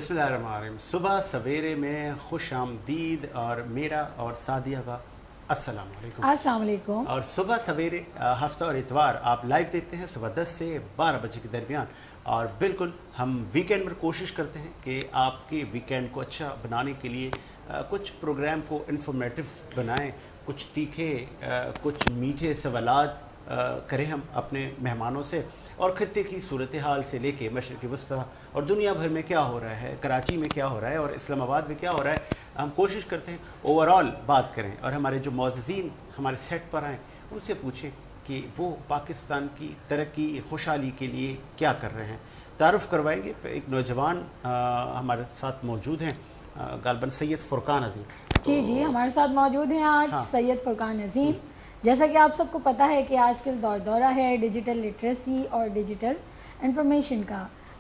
बिस्मिल्लाहिर्रहमानिर्रहीम। सुबह सवेरे में खुश आमदीद और मेरा और सादिया का अस्सलाम वालेकुम। अस्सलाम वालेकुम। और सुबह सवेरे हफ्ता और इतवार आप लाइव देखते हैं सुबह 10 से 12 बजे के दरमियान। और बिल्कुल हम वीकेंड में कोशिश करते हैं कि आपके वीकेंड को अच्छा बनाने के लिए कुछ प्रोग्राम को इन्फॉर्मेटिव बनाएं, कुछ तीखे कुछ मीठे सवालात करें हम अपने मेहमानों से, और खत्ते की सूरत हाल से लेके मशरिक़ वस्ता और दुनिया भर में क्या हो रहा है, कराची में क्या हो रहा है और इस्लामाबाद में क्या हो रहा है, हम कोशिश करते हैं ओवरऑल बात करें। और हमारे जो मौज़ज़ीन हमारे सेट पर आएँ उनसे पूछें कि वो पाकिस्तान की तरक्की खुशहाली के लिए क्या कर रहे हैं। तारुफ़ करवाएंगे। एक नौजवान हमारे साथ मौजूद हैं, गालबन सैयद फ़ुरकान अज़ीम। जी हमारे साथ मौजूद हैं आज हाँ। सैयद फ़ुरकान अज़ीम। जैसा कि आप सबको पता है कि आजकल दौरा है डिजिटल लिटरेसी और डिजिटल इंफॉर्मेशन का,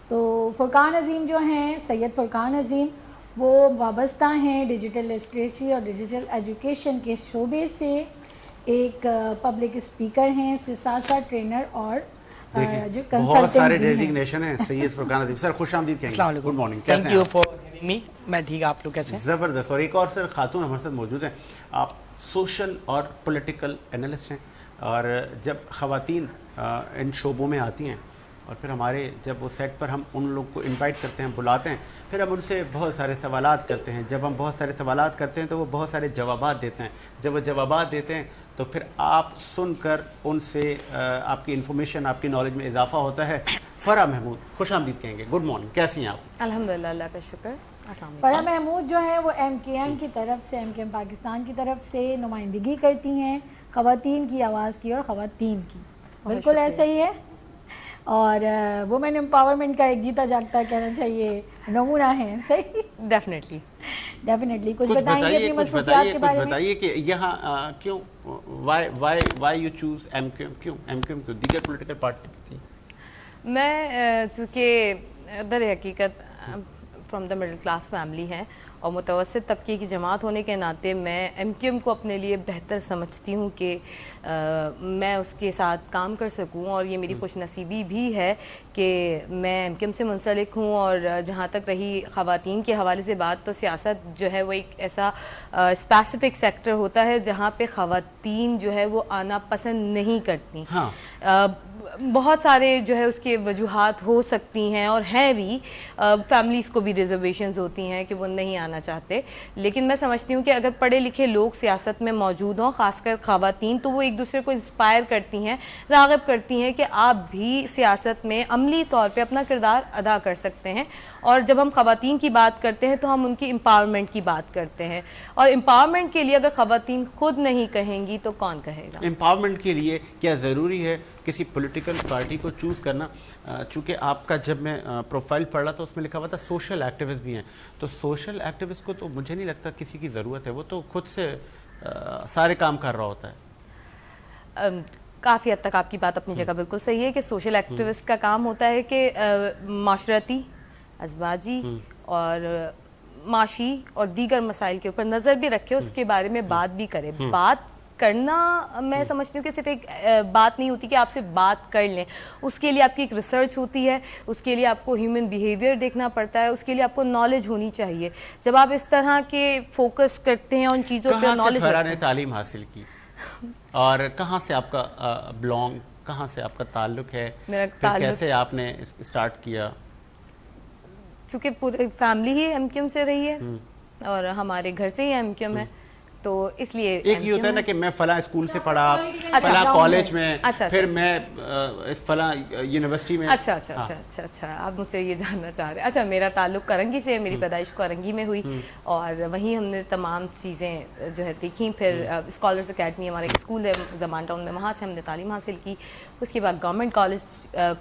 तो फ़ुरकान अज़ीम जो हैं, सैयद फ़ुरकान अज़ीम, वो वाबस्ता हैं डिजिटल लिटरेसी और डिजिटल एजुकेशन के शोबे से। एक पब्लिक स्पीकर हैं, इसके साथ साथ ट्रेनर और जो बहुत सारे कंसल्टेंट डेजिग्नेशन हैं। सैयद फ़ुरकान अज़ीम सर, खुश आमदीद कहेंगे। गुड मॉर्निंग, थैंक कैसे यू हैं फॉर हैविंग मी। मैं ठीक, आप लोग कैसे हैं? ज़बरदस्त। और एक और सर खातून हमारे साथ मौजूद हैं, आप सोशल और पॉलिटिकल एनालिस्ट हैं। और जब ख़वातीन इन शोबों में आती हैं और फिर हमारे जब वो सेट पर हम उन लोग को इनवाइट करते हैं, बुलाते हैं, फिर हम उनसे बहुत सारे सवालात करते हैं। जब हम बहुत सारे सवालात करते हैं तो वो बहुत सारे जवाबात देते हैं। जब वो जवाबात देते हैं तो फिर आप सुनकर उनसे आपकी इन्फॉर्मेशन, आपकी नॉलेज में इजाफा होता है। फ़रा महमूद, खुश आमदीद कहेंगे। गुड मॉर्निंग, कैसी हैं आप? अल्हम्दुलिल्लाह, अल्लाह का शुक्र। फ़रा महमूद जो है वो MKM की तरफ से, MKM पाकिस्तान की तरफ से नुमाइंदगी करती हैं ख़वातीन की आवाज़ की और ख़वातीन की। बिल्कुल ऐसा ही है। और वुमेन एम्पावरमेंट का एक जीता जागता कहना चाहिए नमूना है। सही, डेफिनेटली कुछ बताएंगे अपनी मसरूफियात के बारे में? बताइए कि यहाँ क्यों, वाई यू चूज़ MKM, क्यों MKM क्यों, दीगर पॉलिटिकल पार्टी थी? मैं चूँकि दर हकीकत from the middle class family है और मुतवस्सित तबके की जमात होने के नाते मैं MKM को अपने लिए बेहतर समझती हूँ कि मैं उसके साथ काम कर सकूँ। और ये मेरी खुश नसीबी भी है कि मैं MKM से मुंसलिक हूँ। और जहाँ तक रही ख़वातीन के हवाले से बात, तो सियासत जो है वो एक ऐसा स्पेसिफिक सेक्टर होता है जहाँ पे ख़वातीन जो है वो आना पसंद नहीं करती। हाँ। बहुत सारे जो है उसके वजूहात हो सकती हैं और हैं भी। फैमिलीज़ को भी रिजर्वेशंस होती हैं कि वो नहीं आना चाहते। लेकिन मैं समझती हूँ कि अगर पढ़े लिखे लोग सियासत में मौजूद हों, ख़ासकर ख़वातीन, तो वो एक दूसरे को इंस्पायर करती हैं, राग़िब करती हैं कि आप भी सियासत में अमली तौर पे अपना किरदार अदा कर सकते हैं। और जब हम ख़वातीन की बात करते हैं तो हम उनकी एम्पावरमेंट की बात करते हैं। और एम्पावरमेंट के लिए अगर ख़वातीन खुद नहीं कहेंगी तो कौन कहेगा? एम्पावरमेंट के लिए क्या ज़रूरी है किसी पॉलिटिकल पार्टी को चूज़ करना? चूँकि आपका जब मैं प्रोफाइल पढ़ रहा था उसमें लिखा हुआ था सोशल एक्टिविस्ट भी हैं, तो सोशल एक्टिविस्ट को तो मुझे नहीं लगता किसी की ज़रूरत है, वो तो खुद से सारे काम कर रहा होता है। काफ़ी हद तक आपकी बात अपनी जगह बिल्कुल सही है कि सोशल एक्टिविस्ट का काम होता है कि माशरती, अज़वाजी और माशी और दीगर मसाइल के ऊपर नज़र भी रखे, उसके बारे में बात भी करे। बात करना, मैं समझती हूँ कि सिर्फ एक बात नहीं होती कि आप सिर्फ बात कर लें। उसके लिए आपकी एक रिसर्च होती है, उसके लिए आपको ह्यूमन बिहेवियर देखना पड़ता है, उसके लिए आपको नॉलेज होनी चाहिए। जब आप इस तरह के फोकस करते हैं उन चीज़ों पर, नॉलेज ने तालीम हासिल की और कहाँ से आपका बिलोंग, कहाँ से आपका ताल्लुक है, कैसे आपने स्टार्ट किया? चूँकि पूरी फैमिली ही MKM से रही है और हमारे घर से ही MKM है, तो इसलिए एक ये होता है ना कि मैं फला स्कूल से पढ़ा, फला कॉलेज में, फिर मैं इस फला यूनिवर्सिटी में। अच्छा, आप मुझसे ये जानना चाह रहे हैं। अच्छा, मेरा ताल्लुक करंगी से है, मेरी पैदाइश करंगी में हुई और वहीं हमने तमाम चीज़ें जो है देखी। फिर स्कॉलर्स अकेडमी हमारा एक स्कूल है ज़मान टाउन में, वहाँ से हमने तालीम हासिल की। उसके बाद गवर्नमेंट कॉलेज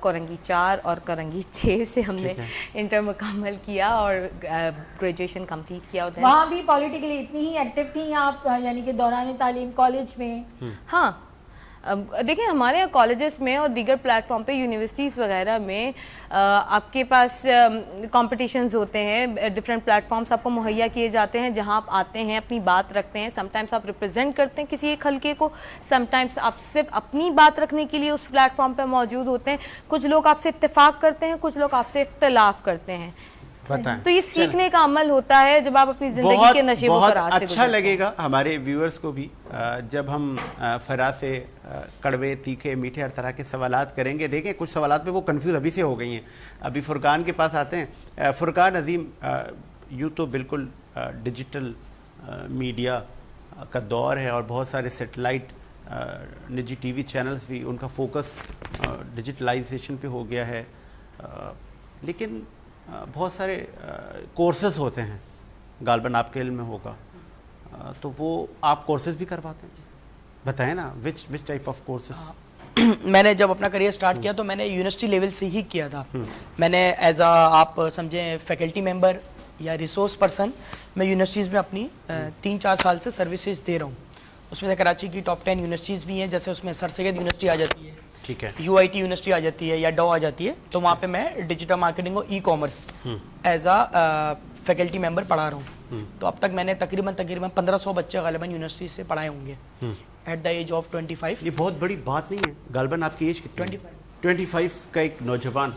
करंगी 4 और करंगी 6 से हमने इंटर मुकम्मल किया और ग्रेजुएशन कंप्लीट किया। वहाँ भी पॉलिटिकली इतनी ही एक्टिव थी आप, यानी कि दौरान तालीम कॉलेज में? हाँ, देखिए हमारे यहाँ कॉलेजेस में और दीगर प्लेटफॉर्म पे, यूनिवर्सिटीज़ वगैरह में आपके पास कॉम्पिटिशन्स होते हैं, डिफरेंट प्लेटफॉर्म्स आपको मुहैया किए जाते हैं जहाँ आप आते हैं, अपनी बात रखते हैं। समटाइम्स आप रिप्रेजेंट करते हैं किसी एक हल्के को, समटाइम्स आप सिर्फ अपनी बात रखने के लिए उस प्लेटफॉर्म पर मौजूद होते हैं। कुछ लोग आपसे इत्तेफाक करते हैं, कुछ लोग आपसे इख्तिलाफ करते हैं। बताएं। तो ये सीखने का अमल होता है जब आप अपनी जिंदगी के नशे व बहुत फराज से अच्छा लगेगा हमारे व्यूअर्स को भी जब हम फराज से कड़वे तीखे मीठे हर तरह के सवालात करेंगे। देखें कुछ सवालात पे वो कंफ्यूज अभी से हो गई हैं। अभी फुरकान के पास आते हैं। फुरकान अजीम, यूँ तो बिल्कुल डिजिटल मीडिया का दौर है और बहुत सारे सेटेलाइट निजी टीवी चैनल्स भी उनका फोकस डिजिटलाइजेशन पे हो गया है, लेकिन बहुत सारे कोर्सेज होते हैं, गालबन आपके इल्म में होगा, तो वो आप कोर्सेज भी करवाते हैं? बताएं ना, विच टाइप ऑफ कोर्सेज? मैंने जब अपना करियर स्टार्ट किया तो मैंने यूनिवर्सिटी लेवल से ही किया था। मैंने एज अ आप समझें फैकल्टी मेंबर या रिसोर्स पर्सन मैं यूनिवर्सिटीज़ में अपनी 3-4 साल से सर्विसेज दे रहा हूँ। उसमें से कराची की टॉप 10 यूनिवर्सिटीज़ भी हैं, जैसे उसमें सर सैयद यूनिवर्सिटी आ जाती है, ठीक है, UIT यूनिवर्सिटी आ जाती है या डॉ आ जाती है, तो वहाँ पे मैं डिजिटल मार्केटिंग और ecommerce as a faculty member पढ़ा रहा हूँ। तो अब तक मैंने तकरीबन 1500 बच्चे गालिबन यूनिवर्सिटी से पढ़ाए होंगे एट द एज ऑफ 25। ये बहुत बड़ी बात नहीं है। गालबन आपकी एज कितनी? 25 का एक नौजवान,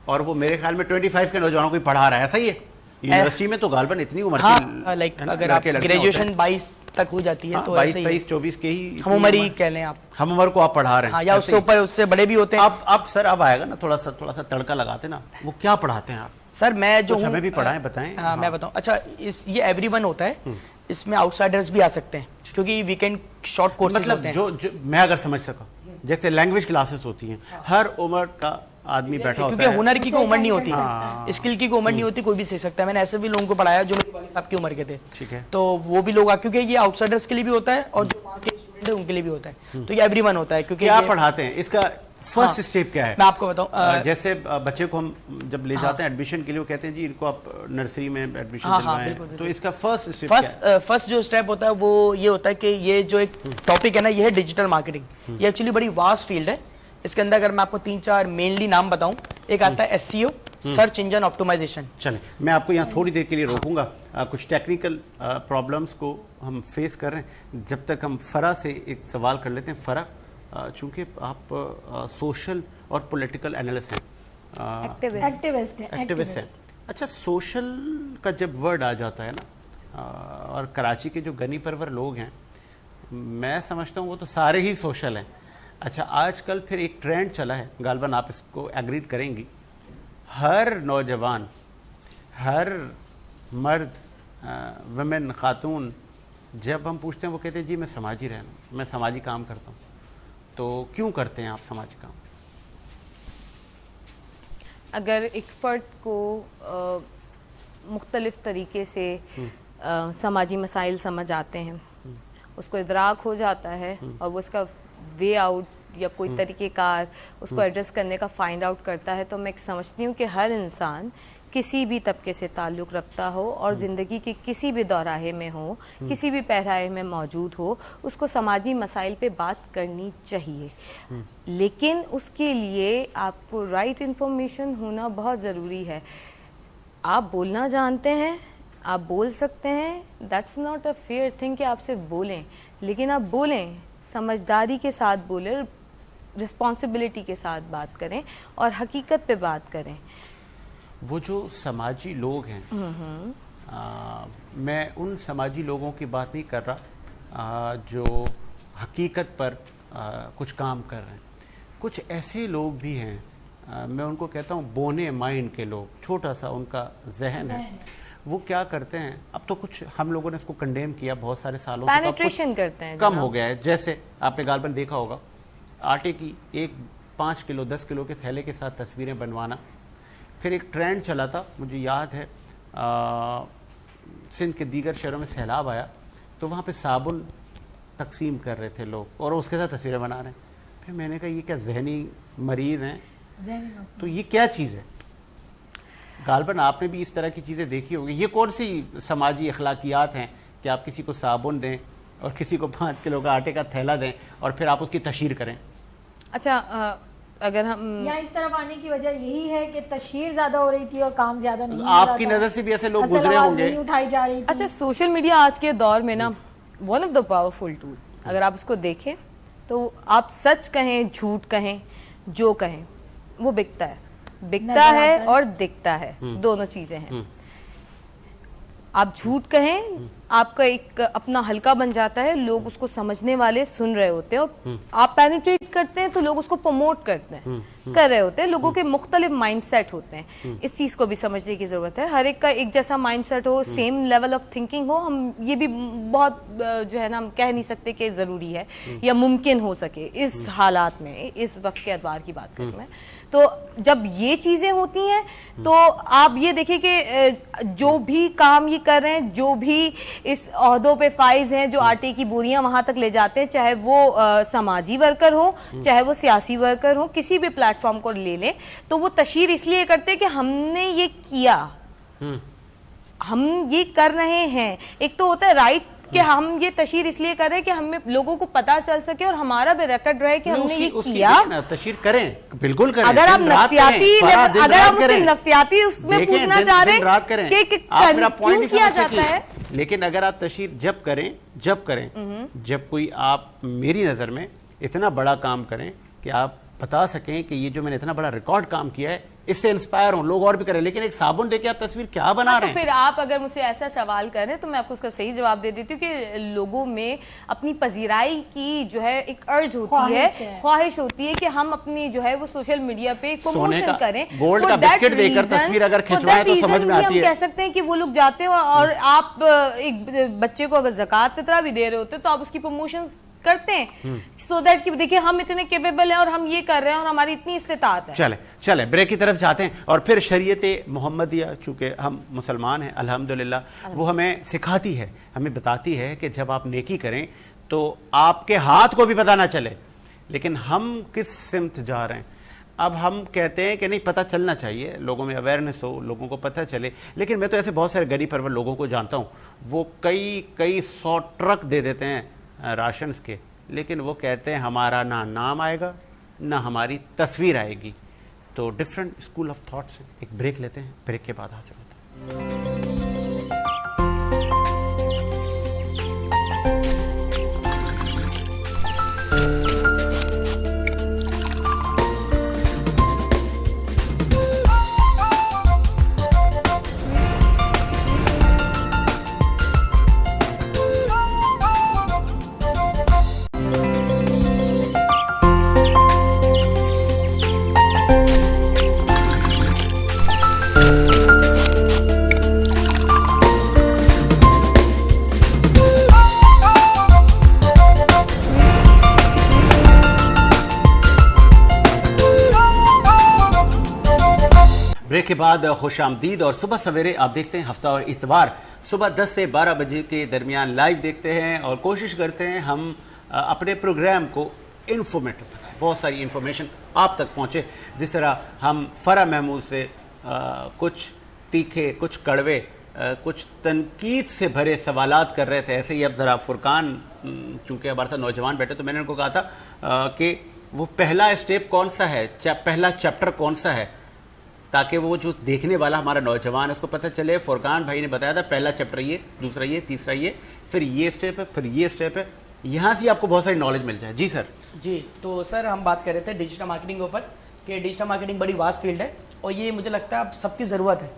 और वो मेरे ख्याल में 25 के नौजवानों को ही पढ़ा रहा है, सही है? यूनिवर्सिटी में तो गालबन इतनी उम्र हाँ, लाइक अगर आप ग्रेजुएशन 22 तक हो जाती है तो 22, 23, 24 के ही हम उम्र ही कह लें आप, हम उम्र को आप पढ़ा रहे हैं। हाँ, या उससे ऊपर उससे बड़े भी होते हैं। अब सर अब आएगा ना, थोड़ा सा तड़का लगाते ना, वो क्या पढ़ाते हैं आप? सर मैं जो हमें भी पढ़ाएं, बताएं। हाँ, मैं बताऊं। अच्छा, ये एवरीवन होता है, इसमें आउटसाइडर्स भी आ सकते हैं क्योंकि वीकेंड शॉर्ट कोर्सेज मतलब होते हैं। जो मैं अगर समझ सका, जैसे लैंग्वेज क्लासेस होती हैं, हर उम्र का आदमी बैठा होता क्योंकि है। हुनर की कोई उम्र नहीं होती, स्किल की कोई उम्र नहीं होती, कोई भी सीख सकता है। मैंने ऐसे भी लोगों को पढ़ाया जो मेरे वालिद साहब की उम्र के थे, ठीक है, तो वो भी लोग क्योंकि ये आउटसाइडर्स के लिए भी होता है और जो वहाँ के स्टूडेंट है उनके लिए भी होता है, तो ये एवरीवन होता है। क्योंकि क्या पढ़ाते हैं? इसका फर्स्ट स्टेप क्या है? मैं आपको बताऊं। जैसे बच्चे को हम जब ले जाते हैं एडमिशन के लिए, वो कहते हैं जी इनको आप नर्सरी में एडमिशन दिलवाएं, तो इसका फर्स्ट स्टेप क्या है? फर्स्ट जो स्टेप होता है वो ये होता है कि ये जो एक टॉपिक है ना, ये है डिजिटल मार्केटिंग। ये एक्चुअली बड़ी वास्ट फील्ड है। इसके अंदर अगर मैं आपको 3-4 मेनली नाम बताऊं, एक आता है SEO, सर्च इंजन ऑप्टिमाइजेशन। चलें, मैं आपको यहाँ थोड़ी देर के लिए रोकूंगा। कुछ टेक्निकल प्रॉब्लम्स को हम फेस कर रहे हैं। जब तक हम फरा से एक सवाल कर लेते हैं। फरा, चूंकि आप सोशल और पॉलिटिकल एनालिस्ट हैं, एक्टिविस्ट हैं, अच्छा, सोशल का जब वर्ड आ जाता है ना, और कराची के जो गनी परवर लोग हैं, मैं समझता हूँ वो तो सारे ही सोशल हैं। अच्छा, आजकल फिर एक ट्रेंड चला है, गालबन आप इसको एग्रीड करेंगी, हर नौजवान, हर मर्द, वमेन, खातून, जब हम पूछते हैं वो कहते हैं जी मैं समाजी रहना, मैं समाजी काम करता हूँ। तो क्यों करते हैं आप समाजी काम? अगर एक फ़र्द को मुख्तलिफ़ तरीके से समाजी मसाइल समझ आते हैं, उसको इदराक हो जाता है और वो उसका वे आउट या कोई तरीक़ेकार उसको एड्रेस करने का फाइंड आउट करता है, तो मैं समझती हूँ कि हर इंसान किसी भी तबके से ताल्लुक़ रखता हो और ज़िंदगी के किसी भी दौराहे में हो, किसी भी पैराहे में मौजूद हो, उसको समाजी मसाइल पे बात करनी चाहिए। लेकिन उसके लिए आपको राइट इन्फॉर्मेशन होना बहुत ज़रूरी है। आप बोलना जानते हैं, आप बोल सकते हैं, that's not a fair thing कि आप सिर्फ बोलें, लेकिन आप बोलें, समझदारी के साथ बोलें, रिस्पॉन्सिबिलिटी के साथ बात करें और हकीकत पे बात करें। वो जो समाजी लोग हैं, मैं उन समाजी लोगों की बात नहीं कर रहा जो हकीकत पर कुछ काम कर रहे हैं। कुछ ऐसे लोग भी हैं, मैं उनको कहता हूँ बोने माइंड के लोग, छोटा सा उनका जहन है। वो क्या करते हैं, अब तो कुछ हम लोगों ने इसको कंडेम किया बहुत सारे सालों से, पेनिट्रेशन करते हैं, कम हो गया है। जैसे आपने गालबन देखा होगा, आटे की एक 5 किलो 10 किलो के थैले के साथ तस्वीरें बनवाना। फिर एक ट्रेंड चला था, मुझे याद है, सिंध के दीगर शहरों में सैलाब आया तो वहाँ पे साबुन तकसीम कर रहे थे लोग और उसके साथ तस्वीरें बना रहे हैं। फिर मैंने कहा ये क्या जहनी मरीज़ हैं, तो ये क्या चीज़ है? गालबन आपने भी इस तरह की चीज़ें देखी होगी। ये कौन सी समाजी अखलाकियात हैं कि आप किसी को साबुन दें और किसी को 5 किलो का आटे का थैला दें और फिर आप उसकी तशहीर करें? अच्छा, अगर हम यहाँ इस तरफ आने की वजह यही है कि तशहीर ज्यादा हो रही थी और काम ज्यादा नहीं। आपकी नज़र से भी ऐसे लोग गुजरे होंगे? उठाई जा रही थी। अच्छा, सोशल मीडिया आज के दौर में ना one of the powerful tool, अगर आप उसको देखें तो आप सच कहें, झूठ कहें, जो कहें वो बिकता है। بکتا ہے اور دکھتا ہے, دونوں چیزیں ہیں. آپ جھوٹ کہیں, آپ کا ایک اپنا حلقہ بن جاتا ہے, لوگ اس کو سمجھنے والے سن رہے ہوتے ہیں, اور آپ پینیٹریٹ کرتے ہیں تو لوگ اس کو پروموٹ کرتے ہیں, کر رہے ہوتے ہیں. لوگوں کے مختلف مائنڈ سیٹ ہوتے ہیں, اس چیز کو بھی سمجھنے کی ضرورت ہے. ہر ایک کا ایک جیسا مائنڈ سیٹ ہو, سیم لیول آف تھنکنگ ہو, ہم یہ بھی بہت جو ہے نا ہم کہہ نہیں سکتے کہ ضروری ہے یا ممکن ہو سکے اس حالات میں, اس وقت کے ادوار کی بات کروں میں. تو جب یہ چیزیں ہوتی ہیں تو آپ یہ دیکھیں کہ جو بھی کام یہ کر رہے ہیں, جو بھی اس عہدوں پہ فائز ہیں, جو آٹے کی بوریاں وہاں تک لے جاتے ہیں, چاہے وہ سماجی ورکر ہو, چاہے وہ سیاسی ورکر ہو, کسی بھی پلیٹ فارم کو لے لیں, تو وہ تشہیر اس لیے کرتے کہ ہم نے یہ کیا, ہم یہ کر رہے ہیں. ایک تو ہوتا ہے رائٹ کہ ہم یہ تشہیر اس لیے کر رہے ہیں کہ ہمیں لوگوں کو پتا چل سکے اور ہمارا بھی ریکارڈ رہے کہ ہم نے یہ کیا. تشہیر کریں, بالکل کریں. اگر آپ نفسیاتی اس میں پوچھنا چاہ رہے ہیں کہ کیوں کیا جاتا ہے, لیکن اگر آپ تشہیر جب کریں جب کوئی آپ میری نظر میں اتنا بڑا کام کریں کہ آپ بتا سکیں کہ یہ جو میں نے اتنا بڑا ریکارڈ کام کیا ہے, اس سے انسپائر ہوں, لوگ اور بھی کریں. لیکن ایک صابن دے کے آپ تصویر کیا بنا رہے ہیں؟ پھر آپ اگر مجھ سے ایسا سوال کریں تو میں آپ کو اس کا صحیح جواب دے دیتی ہوں کہ لوگوں میں اپنی پذیرائی کی جو ہے ایک ارج ہوتی ہے, خواہش ہوتی ہے کہ ہم اپنی جو ہے وہ سوشل میڈیا پہ ایک پروموشن کریں. گولڈ کا بسکٹ دے کر تصویر اگر کھنچوائیں تو سمجھ میں آتی ہے. ہم کہہ سکتے ہیں کہ وہ لوگ جاتے ہیں اور آپ ایک بچے کو اگر زکوٰۃ فطرہ بھی دے رہے ہوتے تو آپ اس کی پروموشن کرتے ہیں, سو دیٹ کہ دیکھیں ہم اتنے کیپیبل ہیں اور ہم یہ کر رہے ہیں اور ہماری اتنی استطاعت ہے. چلیں بریک کی طرف جاتے ہیں. اور پھر شریعت محمدیہ, چونکہ ہم مسلمان ہیں الحمدللہ, وہ ہمیں سکھاتی ہے, ہمیں بتاتی ہے کہ جب آپ نیکی کریں تو آپ کے ہاتھ کو بھی پتہ نہ چلے. لیکن ہم کس سمت جا رہے ہیں؟ اب ہم کہتے ہیں کہ نہیں, پتہ چلنا چاہیے, لوگوں میں اویئرنیس ہو, لوگوں کو پتہ چلے. لیکن میں تو ایسے بہت سارے غریب پرور لوگوں کو جانتا ہوں, وہ کئی 100 ٹرک دے دیتے ہیں راشنز کے, لیکن وہ کہتے ہیں ہمارا نہ نام آئے گا نہ ہماری تصویر آئے گی. تو ڈفرینٹ اسکول آف تھاٹس ہیں. ایک بریک لیتے ہیں, بریک کے بعد حاصل ہوتا ہے. بریک کے بعد خوش آمدید. اور صبح سویرے آپ دیکھتے ہیں ہفتہ اور اتوار صبح 10 سے 12 بجے کے درمیان لائیو دیکھتے ہیں اور کوشش کرتے ہیں ہم اپنے پروگرام کو انفارمیٹو بنائیں, بہت ساری انفارمیشن آپ تک پہنچے. جس طرح ہم فرح محمود سے کچھ تیکھے, کچھ کڑوے, کچھ تنقید سے بھرے سوالات کر رہے تھے, ایسے ہی اب ذرا فرقان چونکہ ہمارے ساتھ نوجوان بیٹھے تو میں نے ان کو کہا تھا کہ وہ پہلا اسٹیپ کون سا ہے, پہلا چیپٹر کون سا ہے, تاکہ وہ جو دیکھنے والا ہمارا نوجوان ہے اس کو پتہ چلے. فرقان بھائی نے بتایا تھا پہلا چیپٹر یہ, دوسرا یہ, تیسرا یہ, پھر یہ اسٹیپ ہے, پھر یہ اسٹیپ ہے. یہاں سے آپ کو بہت ساری نالج مل جائے. جی سر. جی تو سر ہم بات کر رہے تھے ڈیجیٹل مارکیٹنگ کے اوپر کہ ڈیجیٹل مارکیٹنگ بڑی واسٹ فیلڈ ہے اور یہ مجھے لگتا ہے اب سب کی ضرورت ہے,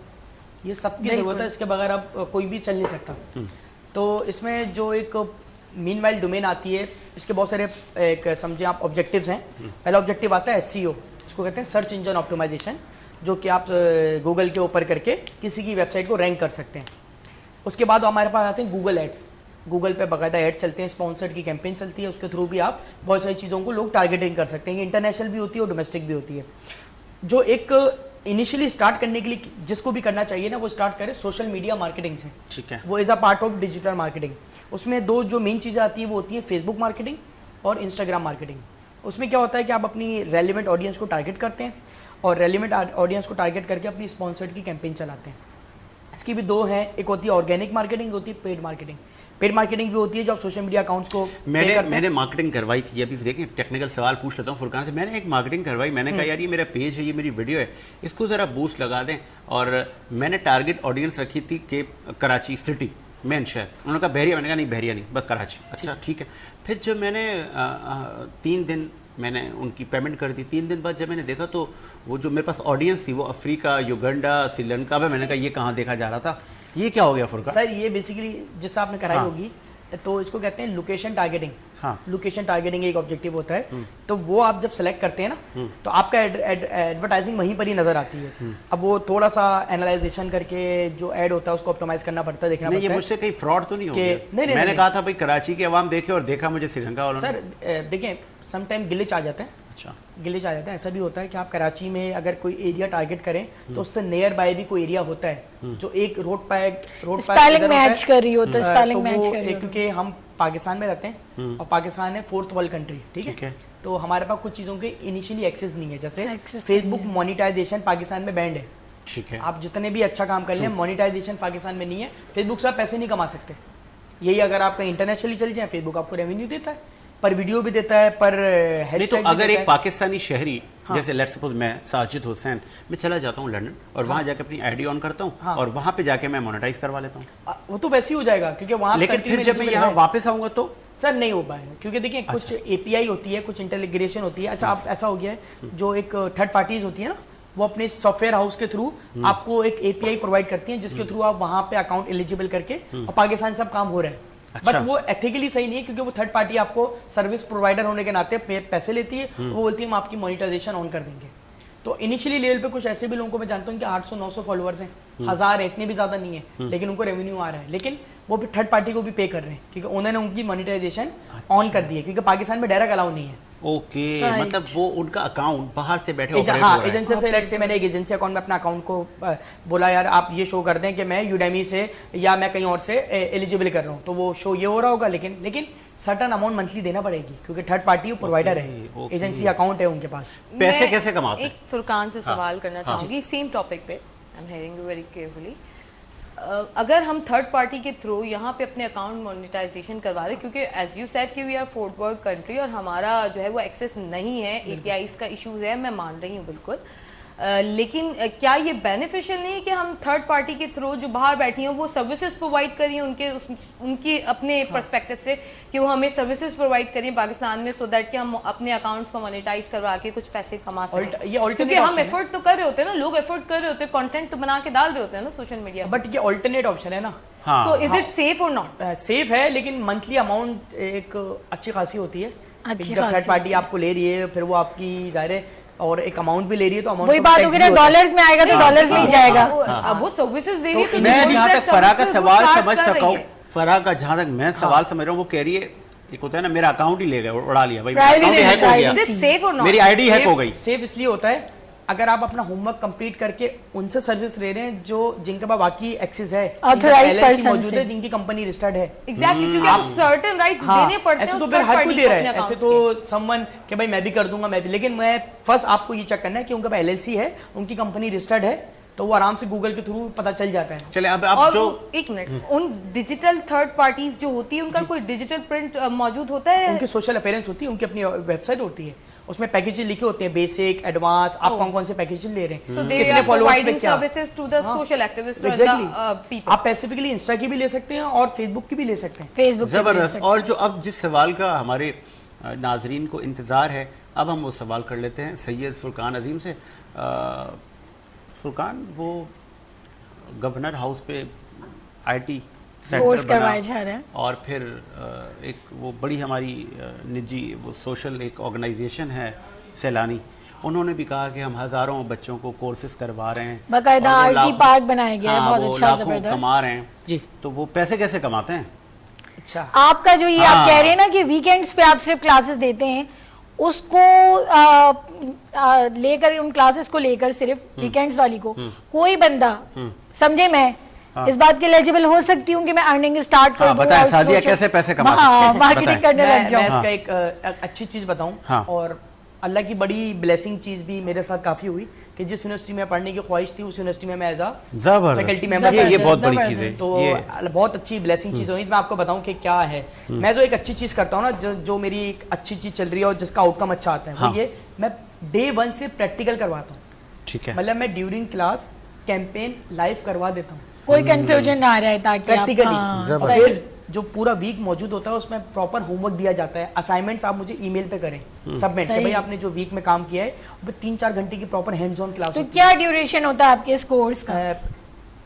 یہ سب کی ضرورت ہے, اس کے بغیر اب کوئی بھی چل نہیں سکتا. تو اس میں جو ایک مین وائل ڈومین آتی ہے, اس کے بہت سارے ایک سمجھیں آپ آبجیکٹیوز ہیں. پہلا آبجیکٹیو آتا ہے SEO, اس کو کہتے ہیں سرچ انجن آپٹیمائزیشن, جو کہ آپ گوگل کے اوپر کر کے کسی کی ویب سائٹ کو رینک کر سکتے ہیں. اس کے بعد ہمارے پاس آتے ہیں گوگل ایڈس. گوگل پہ باقاعدہ ایڈ چلتے ہیں, اسپانسرڈ کی کیمپین چلتی ہے, اس کے تھرو بھی آپ بہت ساری چیزوں کو لوگ ٹارگیٹنگ کر سکتے ہیں. انٹرنیشنل بھی ہوتی ہے اور ڈومیسٹک بھی ہوتی ہے. جو ایک انیشلی اسٹارٹ کرنے کے لیے جس کو بھی کرنا چاہیے نا, وہ اسٹارٹ کرے سوشل میڈیا مارکیٹنگ سے. ٹھیک ہے, وہ is a part of digital marketing. اس میں دو جو مین چیزیں آتی ہیں وہ ہوتی ہیں فیس بک مارکیٹنگ اور انسٹاگرام مارکیٹنگ. اس میں کیا ہوتا ہے کہ آپ اپنی ریلیونٹ آڈینس کو ٹارگیٹ کرتے ہیں اور ریلیونٹ آڈینس کو ٹارگیٹ کر کے اپنی اسپانسرڈ کی کیمپین چلاتے ہیں. اس کی بھی دو ہیں, ایک ہوتی ہے آرگینک مارکیٹنگ, ہوتی ہے پیڈ مارکیٹنگ. پیڈ مارکیٹنگ بھی ہوتی ہے جو آپ سوشل میڈیا اکاؤنٹس کو میں نے مارکیٹنگ کروائی تھی. ابھی دیکھیں ٹیکنیکل سوال پوچھ لیتا ہوں فرقان سے. میں نے ایک مارکیٹنگ کروائی, میں نے کہا یار یہ میرا پیج ہے, یہ میری ویڈیو ہے, اس کو ذرا بوسٹ لگا دیں. اور میں نے ٹارگیٹ آڈینس رکھی تھی کہ کراچی سٹی مین شہر. انہوں نے کہا بحریہ, میں نے کہا نہیں بحریہ نہیں, بس کراچی. اچھا ٹھیک ہے. پھر جب میں نے 3 دن میں نے ان کی پیمنٹ کر دی. 3 دن بعد جب میں نے دیکھا تو وہ جو میرے پاس آڈینس تھی وہ افریقہ, یوگنڈا, سری لنکا میں نے کہا یہ کہاں دیکھا جا رہا تھا, یہ کیا ہو گیا فرقان؟ سر یہ بیسیکلی جس سے آپ نے کرائی ہوگی تو اس کو کہتے ہیں لوکیشن ٹارگیٹنگ. ہاں, لوکیشن ٹارگیٹنگ ایک آبجیکٹیو ہوتا ہے. تو وہ آپ جب سلیکٹ کرتے ہیں نا تو آپ کا ایڈورٹائزنگ وہیں پر ہی نظر آتی ہے. اب وہ تھوڑا سا اینالائزیشن کر کے جو ایڈ ہوتا ہے اس کو آپٹیمائز کرنا پڑتا ہے, دیکھنا نہیں پڑتا یہ ہے. مجھ سے کہیں فراڈ تو نہیں ہو گیا؟ نہیں میں نے کہا تھا بھائی کراچی کی عوام دیکھے اور دیکھا مجھے سری لنکا والوں نے. سر دیکھیں سم ٹائم گلچ آ جاتے ہیں. اچھا, گلچ آ جاتا ہے. ایسا بھی ہوتا ہے کہ آپ کراچی میں اگر کوئی ایریا ٹارگیٹ کریں تو اس سے نیئر بائی بھی کوئی ایریا ہوتا ہے جو ایک روڈ اسپیلنگ میچ کر رہی ہوتا ہے, اسپیلنگ میچ کر رہی ہوتا ہے. کیونکہ ہم پاکستان میں رہتے ہیں اور پاکستان ہے 4th ورلڈ کنٹری, ٹھیک ہے, تو ہمارے پاس کچھ چیزوں کے انیشلی ایکسیس نہیں ہے. جیسے فیس بک مونیٹائزیشن پاکستان میں بینڈ ہے. ٹھیک ہے, آپ جتنے بھی اچھا کام کر لیں مونیٹائزیشن پاکستان میں نہیں ہے. فیس بک سے آپ پیسے نہیں کما سکتے. یہی اگر آپ کہیں انٹرنیشنلی چل جائیں فیس بک آپ کو ریونیو دیتا ہے, پر ویڈیو بھی دیتا ہے, پر نہیں تو اگر ایک پاکستانی شہری جیسے لیٹ سپوز میں ساجد حسین میں چلا جاتا ہوں لنڈن اور وہاں جا کے اپنی آئی ڈی آن کرتا ہوں اور وہاں پہ جا کے میں مونیٹائز کروا لیتا ہوں, وہ تو ویسے ہی ہو جائے گا کیونکہ وہاں. لیکن پھر جب میں یہاں واپس آؤں گا تو سر نہیں ہو پائے گا کیونکہ دیکھیں کچھ اے پی آئی ہوتی ہے, کچھ انٹیگریشن ہوتی ہے. اچھا آپ ایسا ہو گیا ہے جو ایک تھرڈ پارٹیز ہوتی ہے نا وہ اپنے سافٹ ویئر ہاؤس کے تھرو آپ کو ایک اے پی آئی پرووائڈ کرتی ہیں جس کے تھرو آپ وہاں پہ اکاؤنٹ ایلیجیبل کر کے اور پاکستان سے اب کام ہو رہا ہے. بٹ وہ ایتھیکلی صحیح نہیں ہے کیونکہ وہ تھرڈ پارٹی آپ کو سروس پرووائڈر ہونے کے ناطے پیسے لیتی ہے, وہ بولتی ہے ہم آپ کی مانیٹائزیشن آن کر دیں گے. تو انیشلی لیول پہ کچھ ایسے بھی لوگوں کو میں جانتا ہوں کہ 800-900 فالوورز ہیں, 1000 ہیں, اتنے بھی زیادہ نہیں ہے, لیکن ان کو ریونیو آ رہا ہے. لیکن وہ بھی تھرڈ پارٹی کو بھی پے کر رہے ہیں کیونکہ انہوں نے ان کی مانیٹائزیشن آن کر دی ہے کیونکہ پاکستان میں ڈائریکٹ الاؤ نہیں ہے. اوکے, مطلب وہ ان کا اکاؤنٹ باہر سے بیٹھے آپریٹ ہو ہاں رہا ہے. ایجنسی سے لیٹ سے میں نے ایک ایجنسی اکاؤنٹ میں اپنا اکاؤنٹ کو بولا یار آپ یہ شو کر دیں کہ میں یوڈیمی سے یا میں کہیں اور سے ایلیجیبل کر رہا ہوں, تو وہ شو یہ ہو رہا ہوگا. لیکن سرٹن اماؤنٹ منتھلی دینا پڑے گی کیونکہ تھرڈ پارٹی پرووائڈر ہے, ایجنسی اکاؤنٹ ہے ان کے پاس. پیسے کیسے کماتے ہیں؟ ایک فرقان سے سوال کرنا چاہوں گی سیم ٹاپک پہ, I am hearing you very carefully. اگر ہم تھرڈ پارٹی کے تھرو یہاں پہ اپنے اکاؤنٹ مونیٹائزیشن کروا رہے, کیونکہ ایز یو سیڈ کہ we are 4th world country اور ہمارا جو ہے وہ ایکسیس نہیں ہے, اے پی آئیز کا ایشوز ہے, میں مان رہی ہوں بالکل, لیکن کیا یہ بینیفیشل نہیں ہے کہ ہم تھرڈ پارٹی کے تھرو جو باہر بیٹھی ہوں وہ سروسز پرووائڈ کریں ان کی اپنے پرسپیکٹو سے کہ وہ ہمیں سروسز پرووائڈ کریں پاکستان میں, سو دیٹ کہ ہم اپنے اکاؤنٹس کو مونیٹائز کروا کے کچھ پیسے کما سکیں. کیونکہ ہم ایفرٹ تو کر رہے ہوتے ہیں نا, لوگ ایفرٹ کر رہے ہوتے ہیں, کنٹینٹ تو بنا کے ڈال رہے ہوتے ہیں نا سوشل میڈیا. بٹ یہ آلٹرنیٹ آپشن ہے نا, سو از اٹ سیف اور ناٹ؟ سیف ہے لیکن منتھلی اماؤنٹ ایک اچھی خاصی ہوتی ہے. جب تھرڈ پارٹی آپ کو لے رہی ہے پھر وہ آپ کی ظاہر ہے اور ایک اماؤنٹ بھی لے رہی ہے تو اماؤنٹ وہی بات ہوگی نا, ڈالرز میں آئے گا تو ڈالرز میں ہی جائے گا. وہ سروسز دے رہی ہے. میں جہاں تک فرح کا سوال سمجھ سکا ہوں, فرح کا جہاں تک میں سوال سمجھ رہا ہوں, وہ کہہ رہی ہے ایک ہوتا ہے نا میرا اکاؤنٹ ہی لے گئے, اڑا لیا بھائی, ہیک ہو گیا, میری آئی ڈی ہیک ہو گئی. سیف اس لیے ہوتا ہے اگر آپ اپنا ہوم ورک کمپلیٹ کر کے ان سے سروس لے رہے ہیں جو جن کے پاس واقعی ایکسس ہے, آتھورائزڈ پرسن موجود ہے, جن کی کمپنی رجسٹرڈ ہے. ایگزیکٹلی, کیونکہ آپ سرٹن رائٹس دینے پڑتے ہیں. ایسے تو پھر ہر کوئی دے رہا ہے, ایسے تو سم ون کہ بھائی میں بھی کر دوں گا, میں بھی, لیکن میں فرسٹ آپ کو یہ چیک کرنا ہے کہ ان کا ایل ایل سی ہے, ان کی کمپنی رجسٹرڈ ہے, تو وہ آرام سے گوگل کے تھرو پتہ چل جاتا ہے. چلے اب آپ جو ایک minute, in digital third parties جو ہوتی ہے ان کا کوئی ڈیجیٹل پرنٹ موجود ہوتا ہے؟ ان کی سوشل اپیرنس ہوتی ہے, ان کی اپنی ویب سائٹ ہوتی ہے, اس میں پیکیج لکھے ہوتے ہیں بیسک, ایڈوانس, آپ کون کون سے پیکیج لے رہے ہیں, کتنے فالوورز پہ کیا. آپ اسپیسیفکلی انسٹا کی بھی لے سکتے ہیں اور فیس بک کی بھی لے سکتے ہیں. فیس بک زبردست. اور جو اب جس سوال کا ہمارے ناظرین کو انتظار ہے, اب ہم وہ سوال کر لیتے ہیں سید فرقان عظیم سے. فرقان, وہ گورنر ہاؤس پہ آئی ٹی سینٹر بنا اور پھر ایک وہ بڑی ہماری نجی وہ سوشل ایک آرگنائزیشن ہے سیلانی, انہوں نے بھی کہا کہ ہم ہزاروں بچوں کو کورسز کروا رہے ہیں, باقاعدہ آر ٹی پارک بنایا گیا ہے, بہت اچھا زبردست کما رہے ہیں. جی, تو وہ پیسے کیسے کماتے ہیں؟ اچھا, آپ کا جو یہ آپ کہہ رہے ہیں نا کہ ویکینڈز پہ آپ صرف کلاسز دیتے ہیں, اس کو لے کر, ان کلاسز کو لے کر صرف ویکینڈز والی کو کوئی بندہ سمجھے, میں اس بات کے ایلیجیبل ہو سکتی ہوں کہ میں ارننگ سٹارٹ کر دوں, بتائیں سعدیہ کیسے پیسے کما سکتے ہیں, مارکیٹنگ کرنے لگ جاؤں. میں اس کا ایک اچھی چیز بتاؤں, اور اللہ کی بڑی بلیسنگ چیز بھی میرے ساتھ کافی ہوئی کہ جس یونیورسٹی میں پڑھنے کی خواہش تھی اس یونیورسٹی میں ایز اے فیکلٹی ممبر, یہ بہت بڑی چیز ہے, تو بہت اچھی بلیسنگ چیز ہوئی. میں آپ کو بتاؤں کہ کیا ہے, میں جو ایک اچھی چیز کرتا ہوں نا, جو میری ایک اچھی چیز چل رہی ہے اور جس کا آؤٹ کم اچھا آتا ہے, وہ یہ میں ڈے 1 سے پریکٹیکل کرواتا ہوں. ٹھیک ہے, مطلب میں ڈیورنگ کلاس کیمپین لائیو کروا دیتا ہوں, کوئی کنفیوژن نہ آ رہا ہے, تاکہ پریکٹیکلی जो पूरा वीक मौजूद होता है उसमें प्रॉपर होमवर्क दिया जाता है, असाइनमेंट्स आप मुझे ईमेल पे करें सबमिट कि भाई आपने जो वीक में काम किया है वो 3-4 घंटे की प्रॉपर हैंड्स ऑन क्लास। तो क्या ड्यूरेशन होता है आपके इस कोर्स का?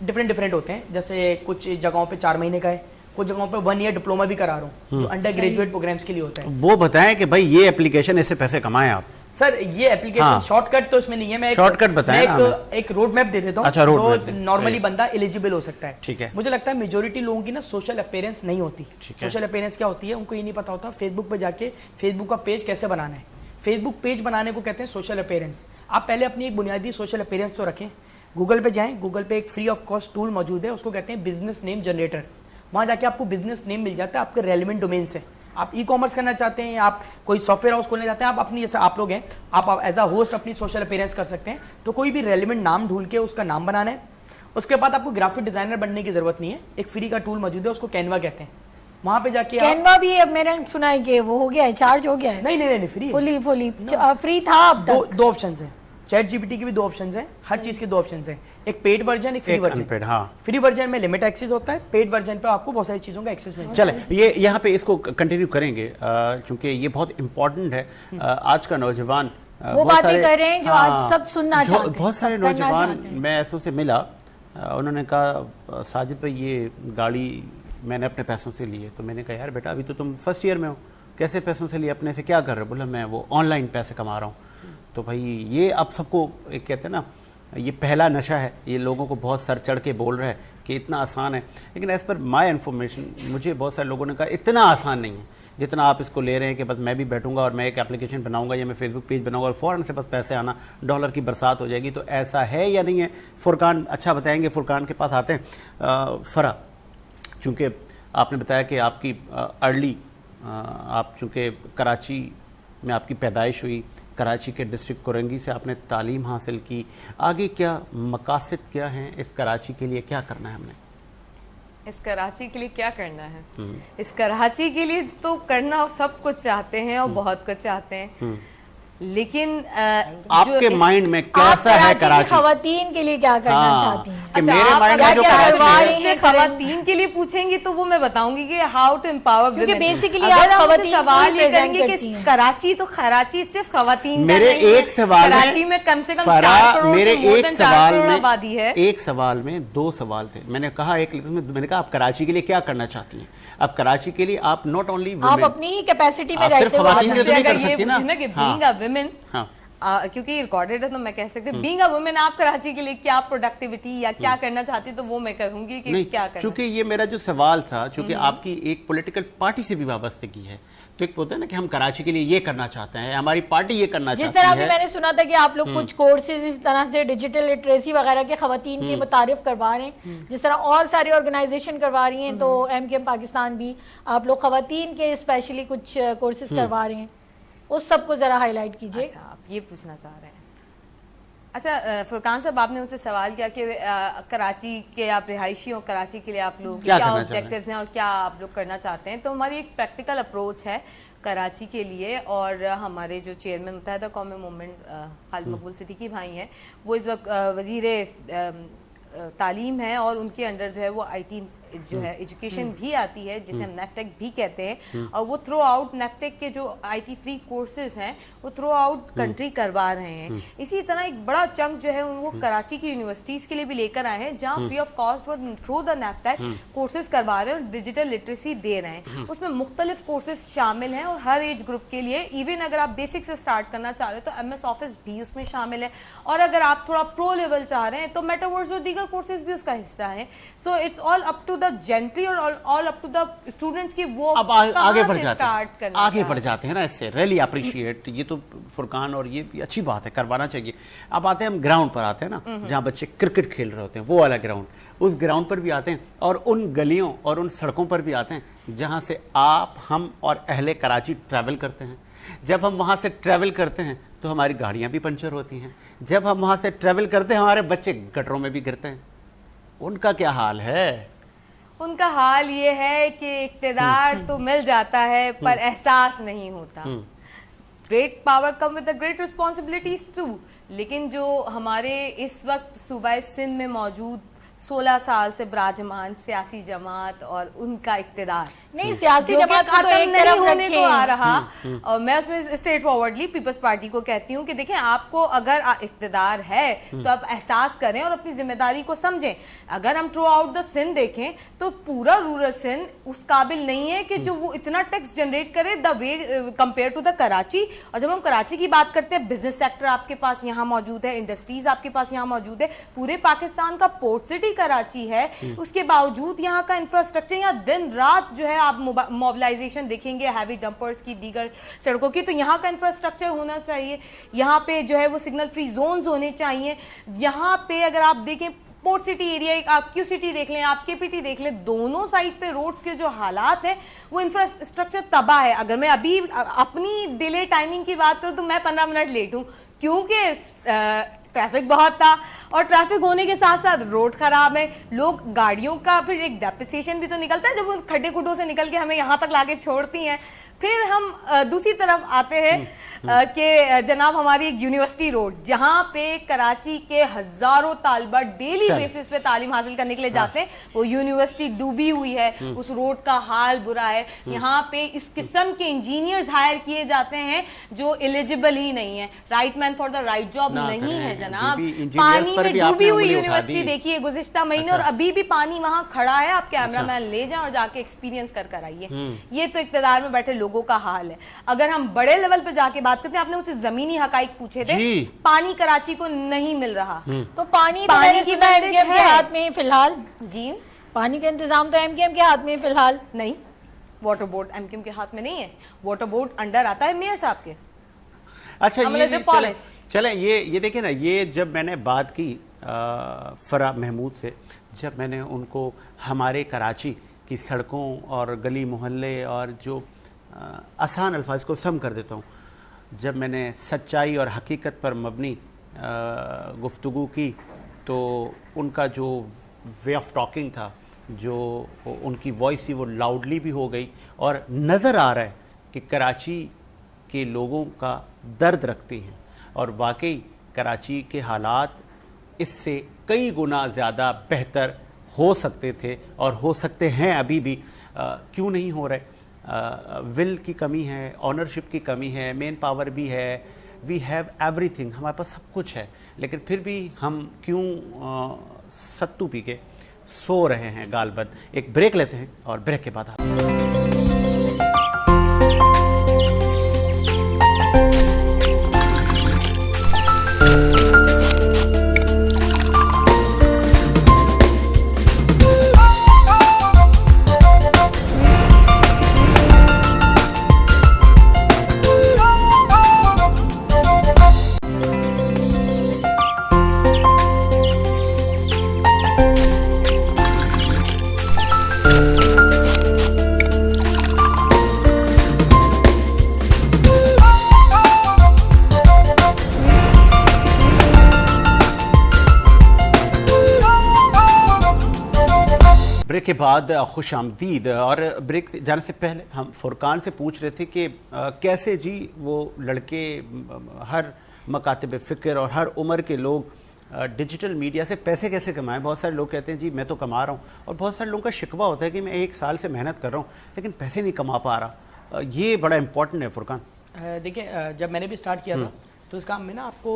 डिफरेंट होते हैं, जैसे कुछ जगहों पे 4 महीने का है, कुछ जगहों पे 1 ईयर डिप्लोमा भी करा रहा हूँ जो अंडर ग्रेजुएट प्रोग्राम्स के लिए होता है। वो बताएं कि भाई ये एप्लीकेशन इससे पैसे कमाएं आप। सर ये एप्लीकेशन शॉर्टकट तो इसमें नहीं है, मैं शॉर्टकट बताएं ना हमें। एक रोड मैप दे देता हूँ अच्छा, road map जो दे, नॉर्मली सही। बंदा एलिजिबल हो सकता है। ठीक है। मुझे लगता है मेजोरिटी लोगों की ना सोशल अपीयरेंस नहीं होती। सोशल अपीयरेंस क्या होती है उनको ये नहीं पता होता फेसबुक पे जाके फेसबुक का पेज कैसे बनाना है। फेसबुक पेज बनाने को कहते हैं सोशल अपीयरेंस। आप पहले अपनी एक बुनियादी सोशल अपीयरेंस तो रखें। गूगल पे जाएं, गूगल पे एक फ्री ऑफ कॉस्ट टूल मौजूद है, उसको कहते हैं बिजनेस नेम जनरेटर। वहाँ जाके आपको बिजनेस नेम मिल जाता है आपके रेलिवेंट डोमेन से। आप ई कॉमर्स करना चाहते हैं, आप कोई सॉफ्टवेयर हाउस खोलना चाहते हैं, आप अपनी, जैसे आप लोग हैं, आप एज अ होस्ट अपनी सोशल अपीयरेंस कर सकते हैं। तो कोई भी रेलिवेंट नाम ढूंढ के उसका नाम बनाना है। उसके बाद आपको ग्राफिक डिजाइनर बनने की जरूरत नहीं है, एक फ्री का टूल मौजूद है, उसको कैनवा कहते हैं। वहाँ पे जाके कैनवा भी अब मैंने सुना है कि वो हो गया है, चार्ज हो गया है। नहीं फ्री फुली फ्री था अब तक। दो ऑप्शंस हैं, चैट जीपीटी के भी 2 ऑप्शंस हैं, हर चीज के 2 ऑप्शंस हैं, एक पेड वर्जन एक फ्री वर्जन। अनपेड, हाँ। फ्री वर्जन में लिमिट एक्सेस होता है, पेड वर्जन पे आपको बहुत सारी चीजों का एक्सेस मिलता है। चले ये यहाँ पे इसको कंटिन्यू करेंगे क्योंकि ये बहुत इंपॉर्टेंट है। आज का नौजवान वो बातें कर रहे हैं जो आज सब सुनना चाहते हैं, बहुत सारे सब करना नौजवान चाहते हैं। मैं ऐसों से मिला, उन्होंने कहा साजिद भाई ये गाड़ी मैंने अपने पैसों से ली है। तो मैंने कहा यार बेटा अभी तो तुम फर्स्ट ईयर में हो, कैसे पैसों से लिए, अपने से क्या कर रहे हो? बोला मैं वो ऑनलाइन पैसे कमा रहा हूँ। तो भाई ये अब सबको एक कहते हैं ना, ये पहला नशा है, ये लोगों को बहुत सर चढ़ के बोल रहा है कि इतना आसान है, लेकिन एज़ पर माय इन्फॉर्मेशन मुझे बहुत सारे लोगों ने कहा इतना आसान नहीं है जितना आप इसको ले रहे हैं कि बस मैं भी बैठूंगा और मैं एक एप्लीकेशन बनाऊंगा या मैं फेसबुक पेज बनाऊंगा और फ़ौरन से बस पैसे आना, डॉलर की बरसात हो जाएगी। तो ऐसा है या नहीं है? फुरकान अच्छा बताएंगे, फुरकान के पास आते हैं। फरा, चूँकि आपने बताया कि आपकी अर्ली आप चूँकि कराची में आपकी पैदाइश हुई, कराची के डिस्ट्रिक्ट कोरंगी से आपने तालीम हासिल की, आगे क्या मकासद क्या हैं इस कराची के लिए, क्या करना है हमने? इस कराची के लिए क्या करना है? इस कराची के लिए तो करना सब कुछ चाहते हैं और बहुत कुछ चाहते हैं, लेकिन आपके माइंड में कैसा है कराची? खवातीन के लिए क्या करना चाहती हैं? कि मेरे माइंड में जो से खवातीन के लिए पूछेंगे तो वो मैं बताऊंगी कि हाउ टू एम्पावर क्योंकि विमेन। बेसिकली अगर आप आप मुझसे खवातीन सवाल को ये represent करेंगे करती कि हैं। कराची सिर्फ खवातीन का मेरे नहीं है। एक सवाल कराची में कम से कम फरा, 4 करोड़ मेरे से more एक than 4 सवाल करोड़ में आबादी है। एक सवाल में 2 सवाल थे। मैंने कहा मैंने कहा आप कराची के लिए क्या करना चाहती हैं? अब कराची के लिए आप नॉट ओनली आप अपनी ही कैपेसिटी में आप सिर्फ रहते हो खवातीन के तो नहीं अगर कर ये सकती ना। पूछे ना कि हाँ। बीइंग अ वुमेन, हाँ। क्योंकि रिकॉर्डेड है तो मैं कह सकती हूँ बीइंग अ वुमेन आप कराची के लिए क्या प्रोडक्टिविटी या क्या करना चाहती तो वो मैं कहूंगी कि नहीं, क्या करना। चूंकि ये मेरा जो सवाल था, चूंकि आपकी एक पॉलिटिकल पार्टी से भी वाबस्तगी है, तो एक होता है ना कि हम कराची के लिए ये करना चाहते हैं, हमारी पार्टी ये करना जिस चाहती तरह है। भी मैंने सुना था कि आप लोग कुछ कोर्सेज इस तरह से डिजिटल लिटरेसी वगैरह के खवातीन के मुतारिफ करवा रहे हैं, जिस तरह और सारी ऑर्गेनाइजेशन करवा रही हैं, तो एमकेएम पाकिस्तान भी आप लोग खवातीन के स्पेशली कुछ कोर्सेज करवा रहे हैं, उस सब को जरा हाईलाइट कीजिए। अच्छा, आप ये पूछना चाह रहे हैं। अच्छा फुरकान साहब, आपने मुझसे सवाल किया कि कराची के आप रिहायशी हो, कराची के लिए आप लोग क्या ऑब्जेक्टिव्स हैं और क्या आप लोग करना चाहते हैं। तो हमारी एक प्रैक्टिकल अप्रोच है कराची के लिए, और हमारे जो चेयरमैन मुत्तहिदा कौमी मूवमेंट खालिद मकबूल सिद्दीकी भाई हैं, वो इस वक्त वज़ीर तालीम है और उनके अंडर जो है वो IT जो है एजुकेशन भी आती है, जिसे हम नेफ्टेक भी कहते हैं, और वो थ्रू आउट नेफ्टेक के जो IT फ्री कोर्सेज हैं वो थ्रू आउट कंट्री करवा रहे हैं। इसी तरह एक बड़ा चंक जो है वो कराची की यूनिवर्सिटीज़ के लिए भी लेकर आए हैं, जहाँ फ्री ऑफ कॉस्ट वो थ्रू द नेफ्टेक कोर्सेज करवा रहे हैं और डिजिटल लिटरेसी दे रहे हैं। उसमें मुख्तलिफ कोर्सेज शामिल हैं और हर एज ग्रुप के लिए, इवन अगर आप बेसिक से स्टार्ट करना चाह रहे हो तो MS ऑफिस भी उसमें शामिल है, और अगर आप थोड़ा प्रो लेवल चाह रहे हैं तो मेटावर्स और दीगर कोर्सेज भी उसका हिस्सा हैं। So it's all up to the gentry और all up to the students की वो अब आगे बढ़ जाते स्टार्ट हैं, करना आगे बढ़ जाते हैं ना, इससे रियली अप्रिशिएट, ये तो फुरकान और ये भी अच्छी बात है, करवाना चाहिए। अब आते हैं हम ग्राउंड पर आते हैं ना, जहाँ बच्चे क्रिकेट खेल रहे होते हैं, वो वाला ग्राउंड, उस ग्राउंड पर भी आते हैं, और उन गलियों और उन सड़कों पर भी आते हैं जहाँ से आप, हम और अहले कराची ट्रैवल करते हैं। जब हम वहाँ से ट्रैवल करते हैं तो हमारी गाड़ियाँ भी पंचर होती हैं, जब हम वहाँ से ट्रैवल करते हैं हमारे बच्चे गटरों में भी गिरते हैं। उनका क्या हाल है? उनका हाल ये है कि इक़्तिदार तो मिल जाता है पर एहसास नहीं होता। Great power come with the great responsibilities too. लेकिन जो हमारे इस वक्त सूबा सिंध में मौजूद 16 साल से विराजमान सियासी जमात और उनका इक्तदार नहीं, सियासी जो कि जमात को तो खत्म एक नहीं तरफ होने को आ रखें। रहा। और मैं उसमें स्ट्रेट फॉरवर्डली पीपल्स पार्टी को कहती हूँ कि देखें, आपको अगर इक्तदार है तो आप एहसास करें और अपनी जिम्मेदारी को समझें। अगर हम थ्रू आउट द सिंध देखें तो पूरा रूरल सिंध उस काबिल नहीं है कि जो वो इतना टैक्स जनरेट करे the way compare to the Karachi. और जब हम कराची की बात करते हैं, बिजनेस सेक्टर आपके पास यहाँ मौजूद है, इंडस्ट्रीज आपके पास यहाँ मौजूद है, पूरे पाकिस्तान का पोर्ट सिटी कराची है, उसके बावजूद यहाँ का इंफ्रास्ट्रक्चर, यहाँ दिन रात जो है आप मोबिलाइजेशन देखेंगे हैवी डंपर्स की, दीगर सड़कों की, तो यहाँ का इंफ्रास्ट्रक्चर होना चाहिए। यहाँ पे जो है वो सिग्नल फ्री जोन्स होने चाहिए। यहाँ पे अगर आप देखें पोर्ट सिटी एरिया, आप क्यू सिटी देख लें, आप केपीटी देख लें, दोनों साइड पे रोड्स के जो हालात हैं वो इंफ्रास्ट्रक्चर तबाह है। अगर मैं अभी अपनी डिले टाइमिंग की बात करूँ तो मैं 15 मिनट लेट हूँ क्योंकि ट्रैफिक बहुत था, और ट्रैफिक होने के साथ साथ रोड खराब है। लोग गाड़ियों का फिर एक डेप्रिसिएशन भी तो निकलता है जब वो खड्डे खुड्डों से निकल के हमें यहाँ तक लाके छोड़ती हैं। फिर हम दूसरी तरफ आते हैं कि जनाब हमारी एक यूनिवर्सिटी रोड, जहाँ पे कराची के हजारों तालिबा डेली बेसिस पे तालीम हासिल करने के लिए जाते हैं, वो यूनिवर्सिटी डूबी हुई है, उस रोड का हाल बुरा है। यहाँ पे इस किस्म के इंजीनियर्स हायर किए जाते हैं जो एलिजिबल ही नहीं है, right man for the right job नहीं है जनाब। पानी में डूबी हुई यूनिवर्सिटी देखिए गुज़िश्ता महीने, और अभी भी पानी वहाँ खड़ा है। आप कैमरामैन ले जाएं और जाके एक्सपीरियंस कर आइए। ये तो इक़्तिदार में बैठे लोगों का हाल है। अगर हम बड़े लेवल पे जाके बात करते हैं, आपने मुझसे जमीनी हकाइक पूछे थे, पानी कराची को नहीं मिल रहा। तो पानी की बंदिश एमकेएम के हाथ में फिलहाल जी, पानी का इंतजाम तो एमकेएम के हाथ में फिलहाल नहीं। वाटर बोर्ड एमकेएम के हाथ में नहीं है, वाटर बोर्ड अंडर आता है मेयर साहब के। अच्छा, चले ये देखिए ना, ये जब मैंने बात की फरा महमूद से, जब मैंने उनको हमारे कराची की सड़कों और गली मोहल्ले और जो आसान अल्फाज को सम कर देता हूँ, जब मैंने सच्चाई और हकीकत पर मबनी गुफ्तगू की, तो उनका जो वे ऑफ टॉकिंग था, जो उनकी वॉइस थी, वो लाउडली भी हो गई और नज़र आ रहा है कि कराची के लोगों का दर्द रखती हैं। और वाकई कराची के हालात इससे कई गुना ज़्यादा बेहतर हो सकते थे और हो सकते हैं अभी भी। क्यों नहीं हो रहे? विल की कमी है, ऑनरशिप की कमी है, मेन पावर भी है, वी हैव एवरीथिंग, हमारे पास सब कुछ है, लेकिन फिर भी हम क्यों सत्तू पी के सो रहे हैं गालबन। एक ब्रेक लेते हैं और ब्रेक के बाद आते हैं। ब्रेक के बाद खुश आमदीद। और ब्रेक जाने से पहले हम फुरकान से पूछ रहे थे कि कैसे जी वो लड़के, हर मकातब फ़िक्र और हर उम्र के लोग डिजिटल मीडिया से पैसे कैसे कमाएं। बहुत सारे लोग कहते हैं जी मैं तो कमा रहा हूं, और बहुत सारे लोगों का शिकवा होता है कि मैं 1 साल से मेहनत कर रहा हूं लेकिन पैसे नहीं कमा पा रहा। ये बड़ा इंपॉर्टेंट है फुरकान। देखिए, जब मैंने भी स्टार्ट किया था तो इस काम में ना आपको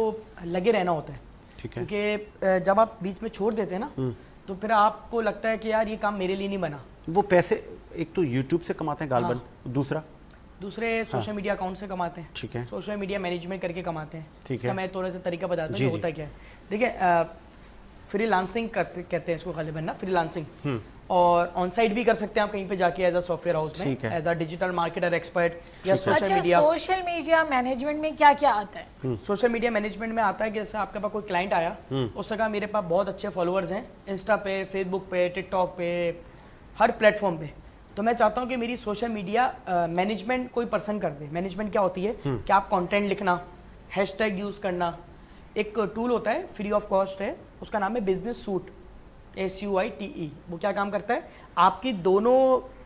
लगे रहना होता है, ठीक है, क्योंकि जब आप बीच में छोड़ देते हैं ना तो फिर आपको लगता है कि यार ये काम मेरे लिए नहीं बना। वो पैसे एक तो यूट्यूब से कमाते हैं गालबन, दूसरे सोशल मीडिया अकाउंट से कमाते हैं, ठीक है, सोशल मीडिया मैनेजमेंट करके कमाते हैं, ठीक है। मैं थोड़ा सा तरीका बताता हूँ होता क्या है। देखिए, फ्रीलांसिंग कहते हैं इसको गालिबन ना, फ्रीलांसिंग, और ऑन साइट भी कर सकते हैं आप कहीं पे जाके एज अ सॉफ्टवेयर हाउस में, as a digital marketer expert या social media. Social media management में क्या क्या आता है? सोशल मीडिया मैनेजमेंट में आता है कि जैसे आपके पास कोई क्लाइंट आया, उससे कहा मेरे पास बहुत अच्छे फॉलोअर्स हैं इंस्टा पे, फेसबुक पे, टिकटॉक पे, हर प्लेटफॉर्म पे, तो मैं चाहता हूँ कि मेरी सोशल मीडिया मैनेजमेंट कोई पर्सन कर दे। मैनेजमेंट क्या होती है कि आप कंटेंट लिखना, हैशटैग यूज़ करना। एक टूल होता है फ्री ऑफ कॉस्ट है, उसका नाम है बिजनेस सूट, SUITE। वो क्या काम करता है, आपकी दोनों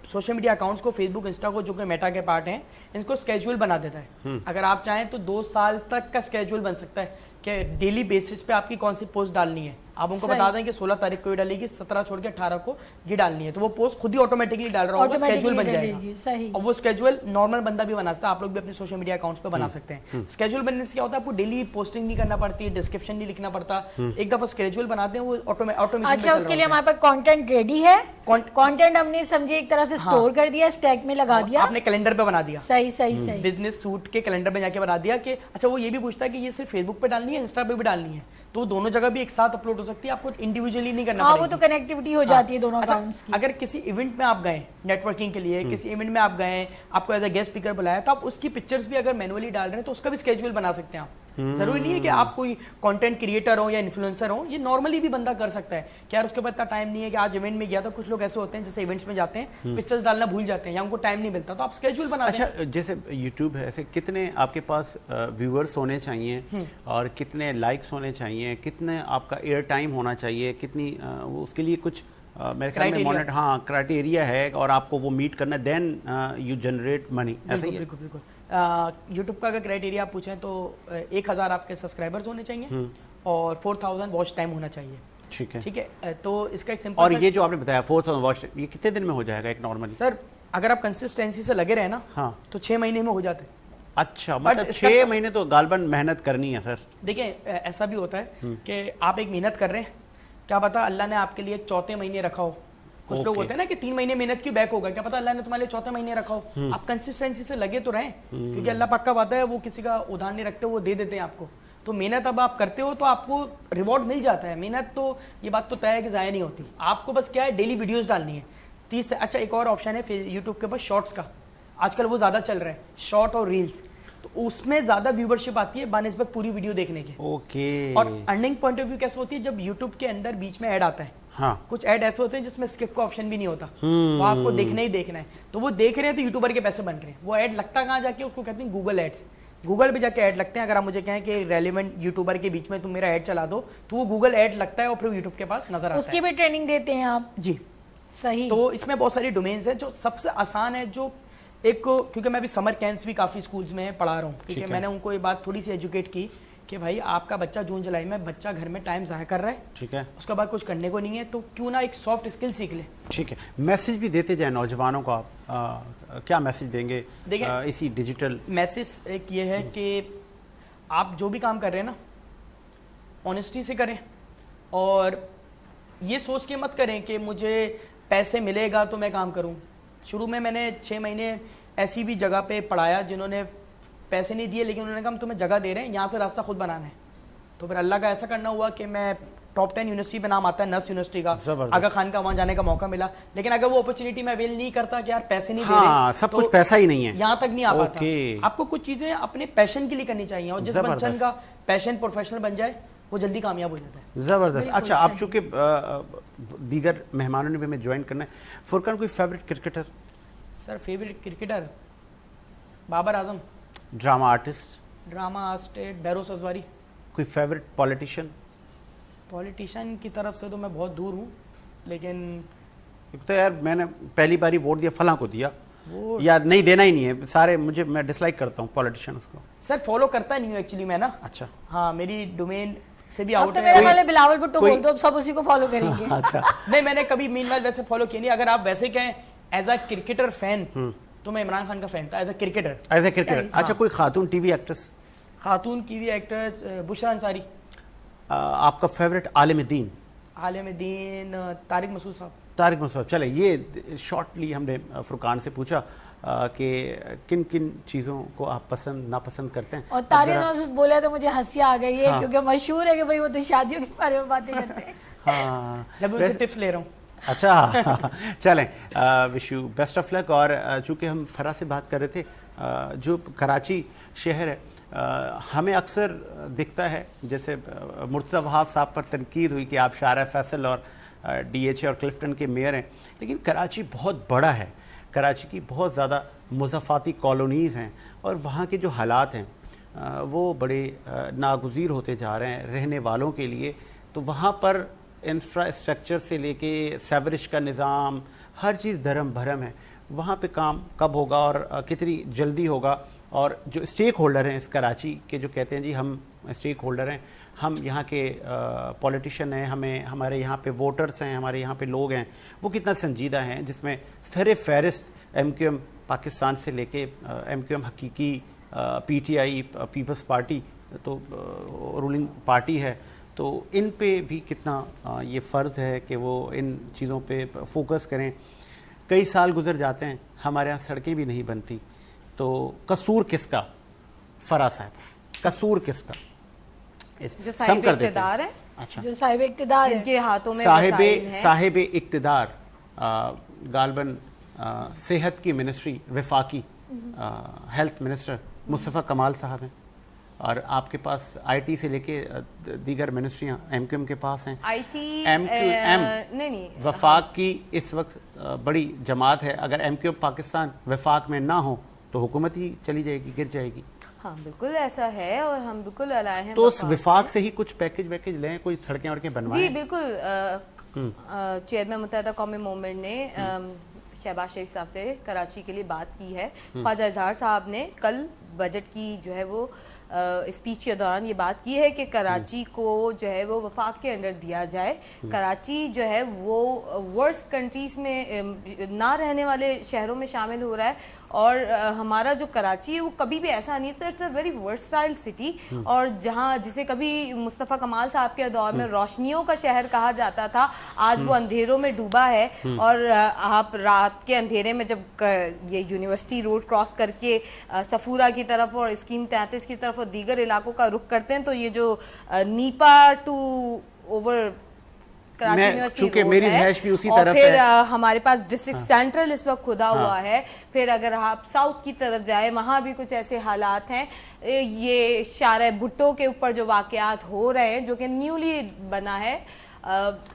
सोशल मीडिया अकाउंट्स को, फेसबुक, इंस्टा को, जो कि मेटा के पार्ट हैं, इनको स्केड्यूल बना देता है। अगर आप चाहें तो 2 साल तक का स्केड्यूल बन सकता है कि डेली बेसिस पे आपकी कौन सी पोस्ट डालनी है, आप उनको बता दें कि 16 तारीख को ये डालेगी, 17 छोड़ के 18 को ये डालनी है, तो वो पोस्ट खुद ही ऑटोमेटिकली डाल रहा होगा, स्केड्यूल बन जाएगा। सही। और वो स्केड्यूल नॉर्मल बंदा भी बना सकता है, आप लोग भी अपने सोशल मीडिया अकाउंट्स पे बना सकते हैं। स्केड्यूल बनने से क्या होता है, आपको डेली पोस्टिंग नहीं करना पड़ती है, डिस्क्रिप्शन नहीं लिखना पड़ता, एक दफा स्केड्यूल बनाते हैं वो ऑटोमेटिक। अच्छा, उसके लिए हमारे पास कंटेंट रेडी है, कंटेंट हमने समझे एक तरह से स्टोर कर दिया, स्टैक में लगा दिया, आपने कैलेंडर पे बना दिया। सही सही सही। बिजनेस सूट के कैलेंडर में जाके बना दिया कि अच्छा, वो ये भी पूछता है कि ये सिर्फ फेसबुक पे डालनी है, इंस्टा पे भी डालनी है, तो दोनों जगह भी एक साथ अपलोड हो सकती है, आपको इंडिविजुअली नहीं करना पड़ेगा। वो तो कनेक्टिविटी हो जाती है दोनों अकाउंट्स की। अगर किसी इवेंट में आप गए नेटवर्किंग के लिए, किसी इवेंट में आप गए, आपको एज अ गेस्ट स्पीकर बुलाया, तो आप उसकी पिक्चर्स भी अगर मैनुअली डाल रहे हैं तो उसका भी स्केड्यूल बना सकते हैं आप। जरूरी नहीं है कि आप कोई कंटेंट क्रिएटर हो या इन्फ्लुएंसर हो, ये नॉर्मली भी बंदा कर सकता है कि यार उसके पास इतना टाइम नहीं है कि आज इवेंट में गया, तो कुछ लोग ऐसे होते हैं जैसे इवेंट्स में जाते हैं पिक्चर्स डालना भूल जाते हैं या उनको टाइम नहीं मिलता, तो आप स्केड्यूल बना दें। अच्छा, जैसे यूट्यूब है, ऐसे कितने आपके पास व्यूअर्स होने चाहिए और कितने लाइक्स होने चाहिए, कितने आपका एयर टाइम होना चाहिए, कितनी उसके लिए कुछ मेरे ख्याल में मॉनिटर, हाँ, क्राइटेरिया है और आपको वो मीट करना, देन यू जनरेट मनी, ऐसा ही है? बिल्कुल बिल्कुल। यूट्यूब का अगर क्राइटेरिया आप पूछें तो 1000 आपके सब्सक्राइबर्स होने चाहिए और 4000 वॉच टाइम होना चाहिए। ठीक है, ठीक है, तो इसका एक सिंपल। और ये जो आपने बताया 4000 वॉच, ये कितने दिन में हो जाएगा एक नॉर्मली? सर अगर आप कंसिस्टेंसी से लगे रहे ना, हाँ, तो 6 महीने में हो जाते हैं। अच्छा, मतलब 6 महीने तो गालबन मेहनत करनी है सर। देखिए ऐसा भी होता है कि आप एक मेहनत कर रहे हैं, क्या पता अल्लाह ने आपके लिए 4थे महीने रखा हो। कुछ लोग होते हैं ना कि 3 महीने मेहनत की बैक होगा, क्या पता अल्लाह ने तुम्हारे लिए 4थे महीने रखा हो। आप कंसिस्टेंसी से लगे तो रहें, क्योंकि अल्लाह पक्का वादा है, वो किसी का उधार नहीं रखते, वो दे देते हैं आपको। तो मेहनत अब आप करते हो तो आपको रिवॉर्ड मिल जाता है। मेहनत तो ये बात तो तय है कि ज़ाया नहीं होती, आपको बस क्या है, डेली वीडियोस डालनी है 30 से। अच्छा, एक और ऑप्शन है यूट्यूब के पास शॉर्ट्स का, आजकल वो ज़्यादा चल रहा है, शॉर्ट और रील्स, तो उसमें ज़्यादा व्यूवरशिप आती है बानिस्बत पूरी वीडियो देखने के। ओके। और अर्निंग पॉइंट ऑफ व्यू कैसे होती है, जब यूट्यूब के अंदर बीच में ऐड आता है, हाँ, कुछ ऐड ऐसे होते हैं जिसमें स्किप का ऑप्शन भी नहीं होता, वो आपको देखना ही देखना है, तो वो देख रहे हैं तो यूट्यूबर के पैसे बन रहे हैं। वो ऐड लगता कहाँ जाके, उसको कहते हैं गूगल एड्स, गूगल पे जाके ऐड लगते हैं। अगर आप मुझे कहें कि रेलेवेंट यूट्यूबर के बीच में तुम मेरा ऐड चला दो, तो वो गूगल ऐड लगता है और फिर यूट्यूब के पास नजर आता है। उसकी भी ट्रेनिंग देते हैं आप? जी सही। तो इसमें बहुत सारी डोमेन्स हैं, जो सबसे आसान है, जो एक, क्योंकि मैं अभी समर कैंप्स भी काफ़ी स्कूल्स में पढ़ा रहा हूँ, क्योंकि मैंने उनको ये बात थोड़ी सी एजुकेट की कि भाई आपका बच्चा जून जुलाई में बच्चा घर में टाइम ज़ाया कर रहा है, ठीक है, उसके बाद कुछ करने को नहीं है, तो क्यों ना एक सॉफ्ट स्किल सीख ले। ठीक है, मैसेज भी देते जाए नौजवानों को आप, क्या मैसेज देंगे इसी डिजिटल? मैसेज एक ये है कि आप जो भी काम कर रहे हैं ना, ऑनेस्टी से करें, और ये सोच के मत करें कि मुझे पैसे मिलेगा तो मैं काम करूं। शुरू में मैंने 6 महीने ऐसी भी जगह पे पढ़ाया जिन्होंने पैसे नहीं दिए, लेकिन उन्होंने कहा हम तुम्हें जगह दे रहे हैं, यहाँ से रास्ता खुद बनाना है। तो फिर अल्लाह का ऐसा करना हुआ कि मैं टॉप 10 यूनिवर्सिटी पे नाम आता है, नर्स यूनिवर्सिटी का, आगा खान का, वहाँ जाने का मौका मिला। लेकिन अगर वो अपॉर्चुनिटी मैं अवेल नहीं करता कि यार पैसे नहीं दे रहे, सब कुछ पैसा ही नहीं है, यहाँ तक नहीं आ पाता। आपको कुछ चीजें अपने पैशन के लिए करनी चाहिए, और जिस बच्चन का पैशन प्रोफेशनल बन जाए वो जल्दी कामयाब हो जाता है। जबरदस्त। अच्छा, आप चूंकि दीगर मेहमानों ने भी हमें ज्वाइन करना है, फुरकान कोई favourite cricketer? Sir favourite cricketer Babar Azam, drama artist, drama artist बेरोस अजवारी। कोई फेवरेट पॉलिटिशियन? पॉलिटिशियन की तरफ से तो मैं बहुत दूर हूँ, लेकिन तो यार मैंने पहली बारी वोट दिया फलां को दिया, वो या नहीं देना ही नहीं है, सारे मैं डिसलाइक करता हूँ पॉलिटिशियंस को। सर फॉलो करता नहीं हूँ एक्चुअली मैं ना। अच्छा, हाँ, मेरी डोमेन से भी अब आउट तो है। मेरे वाले बिलावल भुट्टो बोल दो, अब सब उसी को फॉलो करेंगे। अच्छा, नहीं, मैंने कभी मीनवाइल वैसे फॉलो किया नहीं। अगर आप वैसे कहें एज अ क्रिकेटर फैन, तो मैं इमरान खान का फैन था as a cricketer. As a cricketer. अच्छा, कोई खातून टीवी एक्ट्रेस? खातून टीवी एक्टर बुशरा अंसारी। आपका फेवरेट आलिम दीन? आलिम दीन तारिक मसूद साहब। तारिक मसूद। चले, ये शॉर्टली हमने फुरकान से पूछा कि किन किन चीज़ों को आप पसंद नापसंद करते हैं। और तारिक मसूद बोला तो मुझे हंसी आ गई है, क्योंकि मशहूर है कि भाई वो तो शादियों के बारे में बातें करते हैं। हाँ, जब उनसे टिप्स ले रहा हूँ। अच्छा, चलें, wish you best of luck. और चूँकि हम फरा से बात कर रहे थे, जो कराची शहर है, हमें अक्सर दिखता है, जैसे मुर्तज़ा वहाब साहब पर तनकीद हुई कि आप शारा फैसल और DHA और क्लिफ्टन के मेयर हैं, लेकिन कराची बहुत बड़ा है, कराची की बहुत ज़्यादा मुज़फ़ाती कॉलोनीज़ हैं, और वहाँ के जो हालात हैं वो बड़े नागुज़ीर होते जा रहे हैं रहने वालों के लिए। तो वहाँ पर इंफ्रास्ट्रक्चर से लेके सेवरेज का निज़ाम, हर चीज़ धर्म भरम है। वहाँ पे काम कब होगा और कितनी जल्दी होगा, اور جو اسٹیک ہولڈر ہیں اس کراچی کے، جو کہتے ہیں جی ہم اسٹیک ہولڈر ہیں، ہم یہاں کے پولیٹیشین ہیں، ہمارے یہاں پہ ووٹرز ہیں، ہمارے یہاں پہ لوگ ہیں، وہ کتنا سنجیدہ ہیں، جس میں سر فہرست ایم کیو ایم پاکستان سے لے کے M Q M Haqiqi P T I people's party تو رولنگ پارٹی ہے، تو ان پہ بھی کتنا یہ فرض ہے کہ وہ ان چیزوں پہ فوکس کریں. کئی سال گزر جاتے ہیں، ہمارے یہاں سڑکیں بھی نہیں بنتی، تو قصور کس کا؟ فرا صاحب، قصور کس کا؟ جو صاحب اقتدار ہے، اچھا، جو صاحب اقتدار جن کے ہاتھوں میں صاحب وسائل ہیں. صاحب اقتدار غالباً صحت کی منسٹری، وفاقی ہیلتھ منسٹر مصطفیٰ کمال صاحب ہیں، اور آپ کے پاس آئی ٹی سے لے کے دیگر منسٹریاں ایم کیو ایم کے پاس ہیں. I T M Q M نہیں وفاق کی اس وقت بڑی جماعت ہے. اگر ایم کیو ایم پاکستان وفاق میں نہ ہو تو حکومت ہی چلی جائے گی، گر جائے گی. ہاں بالکل ایسا ہے، اور ہم بالکل الائے ہیں تو اس وفاق سے ہی کچھ پیکج ویکج لیں، کوئی سڑکیں وڑکیں بنوائیں. جی بالکل. چیئرمین متحدہ قومی موومنٹ نے شہباز شریف صاحب سے کراچی کے لیے بات کی ہے. خواجہ اظہار صاحب نے کل بجٹ کی جو ہے وہ اسپیچ کے دوران یہ بات کی ہے کہ کراچی کو جو ہے وہ وفاق کے انڈر دیا جائے. کراچی جو ہے وہ ورسٹ کنٹریز میں نہ رہنے والے شہروں میں شامل ہو رہا ہے، اور ہمارا جو کراچی ہے وہ کبھی بھی ایسا نہیں تھا. It's a very versatile city, اور جہاں جسے کبھی مصطفیٰ کمال صاحب کے دور میں روشنیوں کا شہر کہا جاتا تھا، آج وہ اندھیروں میں ڈوبا ہے. اور آپ رات کے اندھیرے میں جب یہ یونیورسٹی روڈ کراس کر کے صفورہ کی طرف اور اسکیم 33 کی طرف اور دیگر علاقوں کا رخ کرتے ہیں، تو یہ جو Nipa to over Karachi university road ہے، اور پھر ہمارے پاس ڈسٹرکٹ سینٹرل اس وقت کھدا ہوا ہے. پھر اگر آپ ساؤتھ کی طرف جائیں، وہاں بھی کچھ ایسے حالات ہیں. یہ شارع بھٹو کے اوپر جو واقعات ہو رہے ہیں، جو کہ نیولی بنا ہے.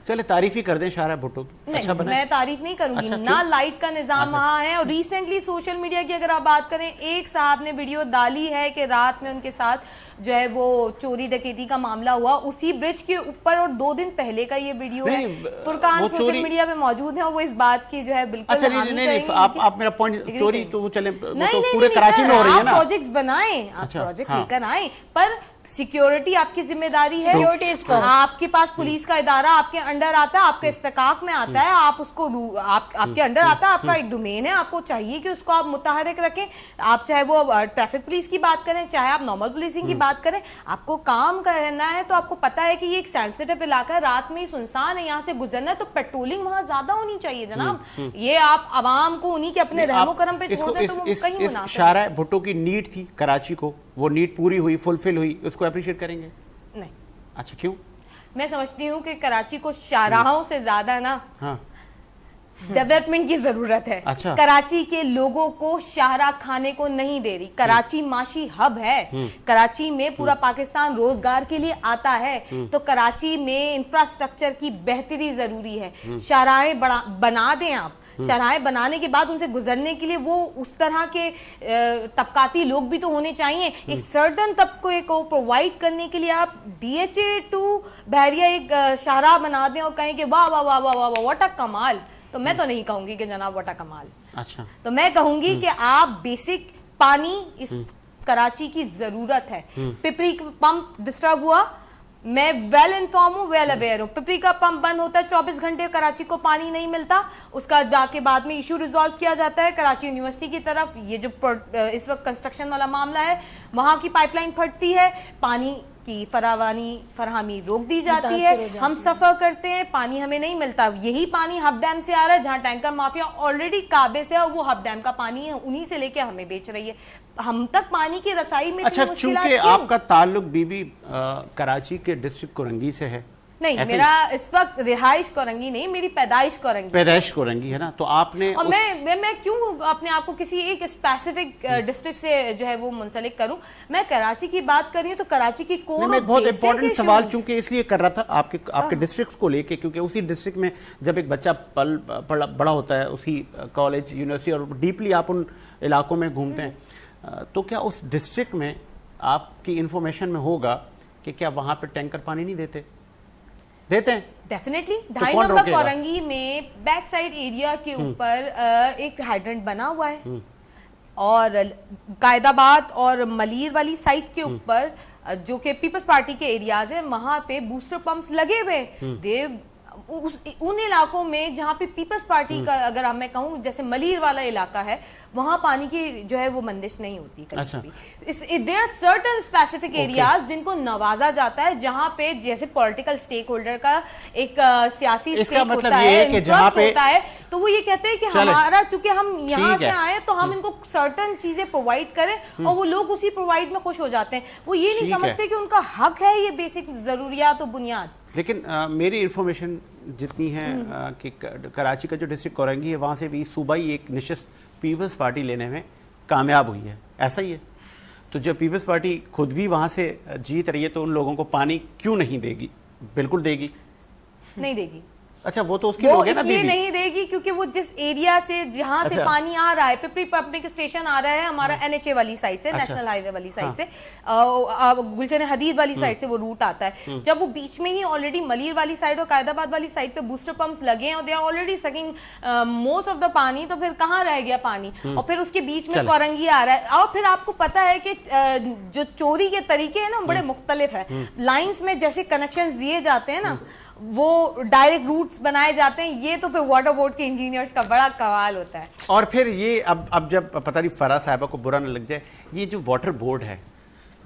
چلے تعریف ہی کر دیں شارع بھٹو کی. اچھا بنا، میں تعریف نہیں کروں گی. نہ لائٹ کا نظام وہاں ہے، اور ریسنٹلی سوشل میڈیا کی اگر آپ بات کریں، ایک صاحب نے ویڈیو ڈالی ہے کہ رات میں ان کے ساتھ جو ہے وہ چوری ڈکیتی کا معاملہ ہوا اسی برج کے اوپر، اور 2 دن پہلے کا یہ ویڈیو ہے. فرقان سوشل میڈیا پہ موجود ہیں، اور وہ اس بات کی جو ہے بالکل حامی کریں گے. آپ میرا پوائنٹ، چوری تو وہ چلے پورے کراچی میں ہو رہی ہے نا. پروجیکٹس بنائیں، آپ پروجیکٹ لے کر آئیں، پر سیکیورٹی آپ کی ذمہ داری ہے. آپ کے پاس پولیس کا ادارہ آپ کے انڈر آتا ہے، آپ کے استحقاق میں آتا ہے، آپ اس کو آپ کے انڈر آتا ہے، آپ کا ایک ڈومین ہے، آپ کو چاہیے کہ اس کو آپ متحرک رکھیں. آپ چاہے وہ ٹریفک پولیس کی بات کریں، چاہے آپ نارمل پولیسنگ کی بات کریں، آپ کو کام کرنا ہے. تو آپ کو پتا ہے کہ یہ ایک سینسٹیو علاقہ ہے، رات میں ہی سنسان ہے، یہاں سے گزرنا ہے، تو پیٹرولنگ وہاں زیادہ ہونی چاہیے جناب. یہ آپ عوام کو انہی کے اپنے رحم و کرم پہ چھوڑ دیں تو وہ کہیں مناسب. شارع بھٹو کی نیڈ تھی کراچی کو، وہ نیڈ پوری ہوئی، فلفل ہوئی، اس کو اپریشیٹ کریں گے؟ نہیں. اچھا کیوں؟ میں سمجھتی ہوں کہ کراچی کو شاہراہوں سے زیادہ نا ڈیولپمنٹ کی ضرورت ہے. کراچی کے لوگوں کو شاہراہ کھانے کو نہیں دے رہی. کراچی معاشی ہب ہے، کراچی میں پورا پاکستان روزگار کے لیے آتا ہے، تو کراچی میں انفراسٹرکچر کی بہتری ضروری ہے. شاہراہیں بنا دیں آپ. شاہراہیں بنانے کے بعد ان سے گزرنے کے لیے وہ اس طرح کے طبقاتی لوگ بھی تو ہونے چاہیے. ایک سرٹن طبقے کو پرووائڈ کرنے کے لیے آپ ڈی ایچ اے ٹو بحریہ ایک شاہراہ بنا دیں اور کہیں کہ واہ واہ واہ واہ واہ واٹ اے کمال. تو میں تو نہیں کہوں گی کہ جناب واٹ اے کمال. اچھا، تو میں کہوں گی کہ آپ بیسک پانی اس کراچی کی ضرورت ہے. پپری پمپ ڈسٹرب ہوا، میں ویل انفارم ہوں، ویل اویئر ہوں. پپری کا پمپ بند ہوتا ہے، 24 گھنٹے کراچی کو پانی نہیں ملتا. اس کا جا کے بعد میں ایشو ریزالو کیا جاتا ہے. کراچی یونیورسٹی کی طرف یہ جو اس وقت کنسٹرکشن والا معاملہ ہے، وہاں کی پائپ لائن پھٹتی ہے، پانی کی فراہمی روک دی جاتی ہے. ہم سفر کرتے ہیں، پانی ہمیں نہیں ملتا. یہی پانی ہب ڈیم سے آ رہا ہے، جہاں ٹینکر مافیا آلریڈی قابض ہے، اور وہ ہب ڈیم کا پانی ہے، انہی سے لے کے ہمیں بیچ رہی ہے. ہم تک پانی کی رسائی میں اچھا، چونکہ آپ کا تعلق بھی کراچی کے ڈسٹرکٹ کورنگی سے ہے. نہیں، میرا اس وقت رہائش کورنگی نہیں، میری پیدائش کورنگی ہے نا. تو آپ نے، اور میں کیوں اپنے آپ کو کسی ایک اسپیسیفک ڈسٹرکٹ سے جو ہے وہ منسلک کروں. میں کراچی کی بات کر رہی ہوں تو کراچی کی کور میں بہت امپورٹنٹ سوال چونکہ اس لیے کر رہا تھا آپ کے ڈسٹرکٹ کو لے کے، کیونکہ اسی ڈسٹرکٹ میں جب ایک بچہ بڑا ہوتا ہے، اسی کالج یونیورسٹی اور ڈیپلی آپ ان علاقوں میں گھومتے ہیں، تو کیا اس ڈسٹرکٹ میں آپ کی انفارمیشن میں ہوگا کہ کیا وہاں پہ ٹینکر پانی نہیں دیتے ہیں؟ ڈیفینیٹلی 2.5 نمبر کورنگی میں بیک سائڈ ایریا کے اوپر ایک ہائیڈرنٹ بنا ہوا ہے. اور قائد آباد اور ملیر والی سائٹ کے اوپر جو کہ پیپلز پارٹی کے ایریاز ہیں وہاں پہ بوسٹر پمپس لگے ہوئے ان علاقوں میں جہاں پہ پیپلز پارٹی کا اگر میں کہوں جیسے ملیر والا علاقہ ہے وہاں پانی کی جو ہے وہ بندش نہیں ہوتی کبھی بھی. there are certain specific areas جن کو نوازا جاتا ہے جہاں پہ جیسے پولیٹیکل سٹیک ہولڈر کا ایک سیاسی سٹیک ہوتا ہے, انٹرسٹ ہوتا ہے, تو وہ یہ کہتے ہیں کہ ہمارا چونکہ ہم یہاں سے آئے تو ہم ان کو سرٹن چیزیں پرووائڈ کریں اور وہ لوگ اسی پرووائڈ میں خوش ہو جاتے ہیں. وہ یہ نہیں سمجھتے کہ ان کا حق ہے یہ بیسک ضروریات و بنیاد. لیکن میری انفارمیشن جتنی ہے کہ کراچی کا جو ڈسٹرکٹ کورنگی ہے وہاں سے بھی صوبائی ایک نشست پیپلز پارٹی لینے میں کامیاب ہوئی ہے, ایسا ہی ہے؟ تو جب پیپلز پارٹی خود بھی وہاں سے جیت رہی ہے تو ان لوگوں کو پانی کیوں نہیں دے گی؟ بالکل دے گی. نہیں دے گی. اچھا وہ تو اس کی لوگ ہیں نا, اس لیے نہیں دے گی کیونکہ وہ جس ایریا سے جہاں سے پانی آ رہا ہے پپری پمپنگ اسٹیشن آ رہا ہے ہمارا NHA والی سائڈ سے, نیشنل ہائی وے والی سائڈ سے, گلشن حدید والی سائڈ سے وہ روٹ آتا ہے. جب وہ بیچ میں ہی آلریڈی ملیر والی سائڈ اور قائد آباد والی سائڈ پہ بوسٹر پمپس لگے ہیں اور they are already sucking most of the پانی, تو پھر کہاں رہ گیا پانی؟ اور پھر اس کے بیچ میں کورنگی آ رہا ہے. اور پھر آپ کو پتا ہے کہ جو چوری کے طریقے ہیں نا بڑے مختلف ہے. لائنس میں جیسے کنیکشنز دیے جاتے ہیں نا وہ ڈائریکٹ روٹس بنائے جاتے ہیں, یہ تو پھر واٹر بورڈ کے انجینئرز کا بڑا کمال ہوتا ہے. اور پھر یہ اب جب پتہ نہیں فرا صاحبہ کو برا نہ لگ جائے, یہ جو واٹر بورڈ ہے,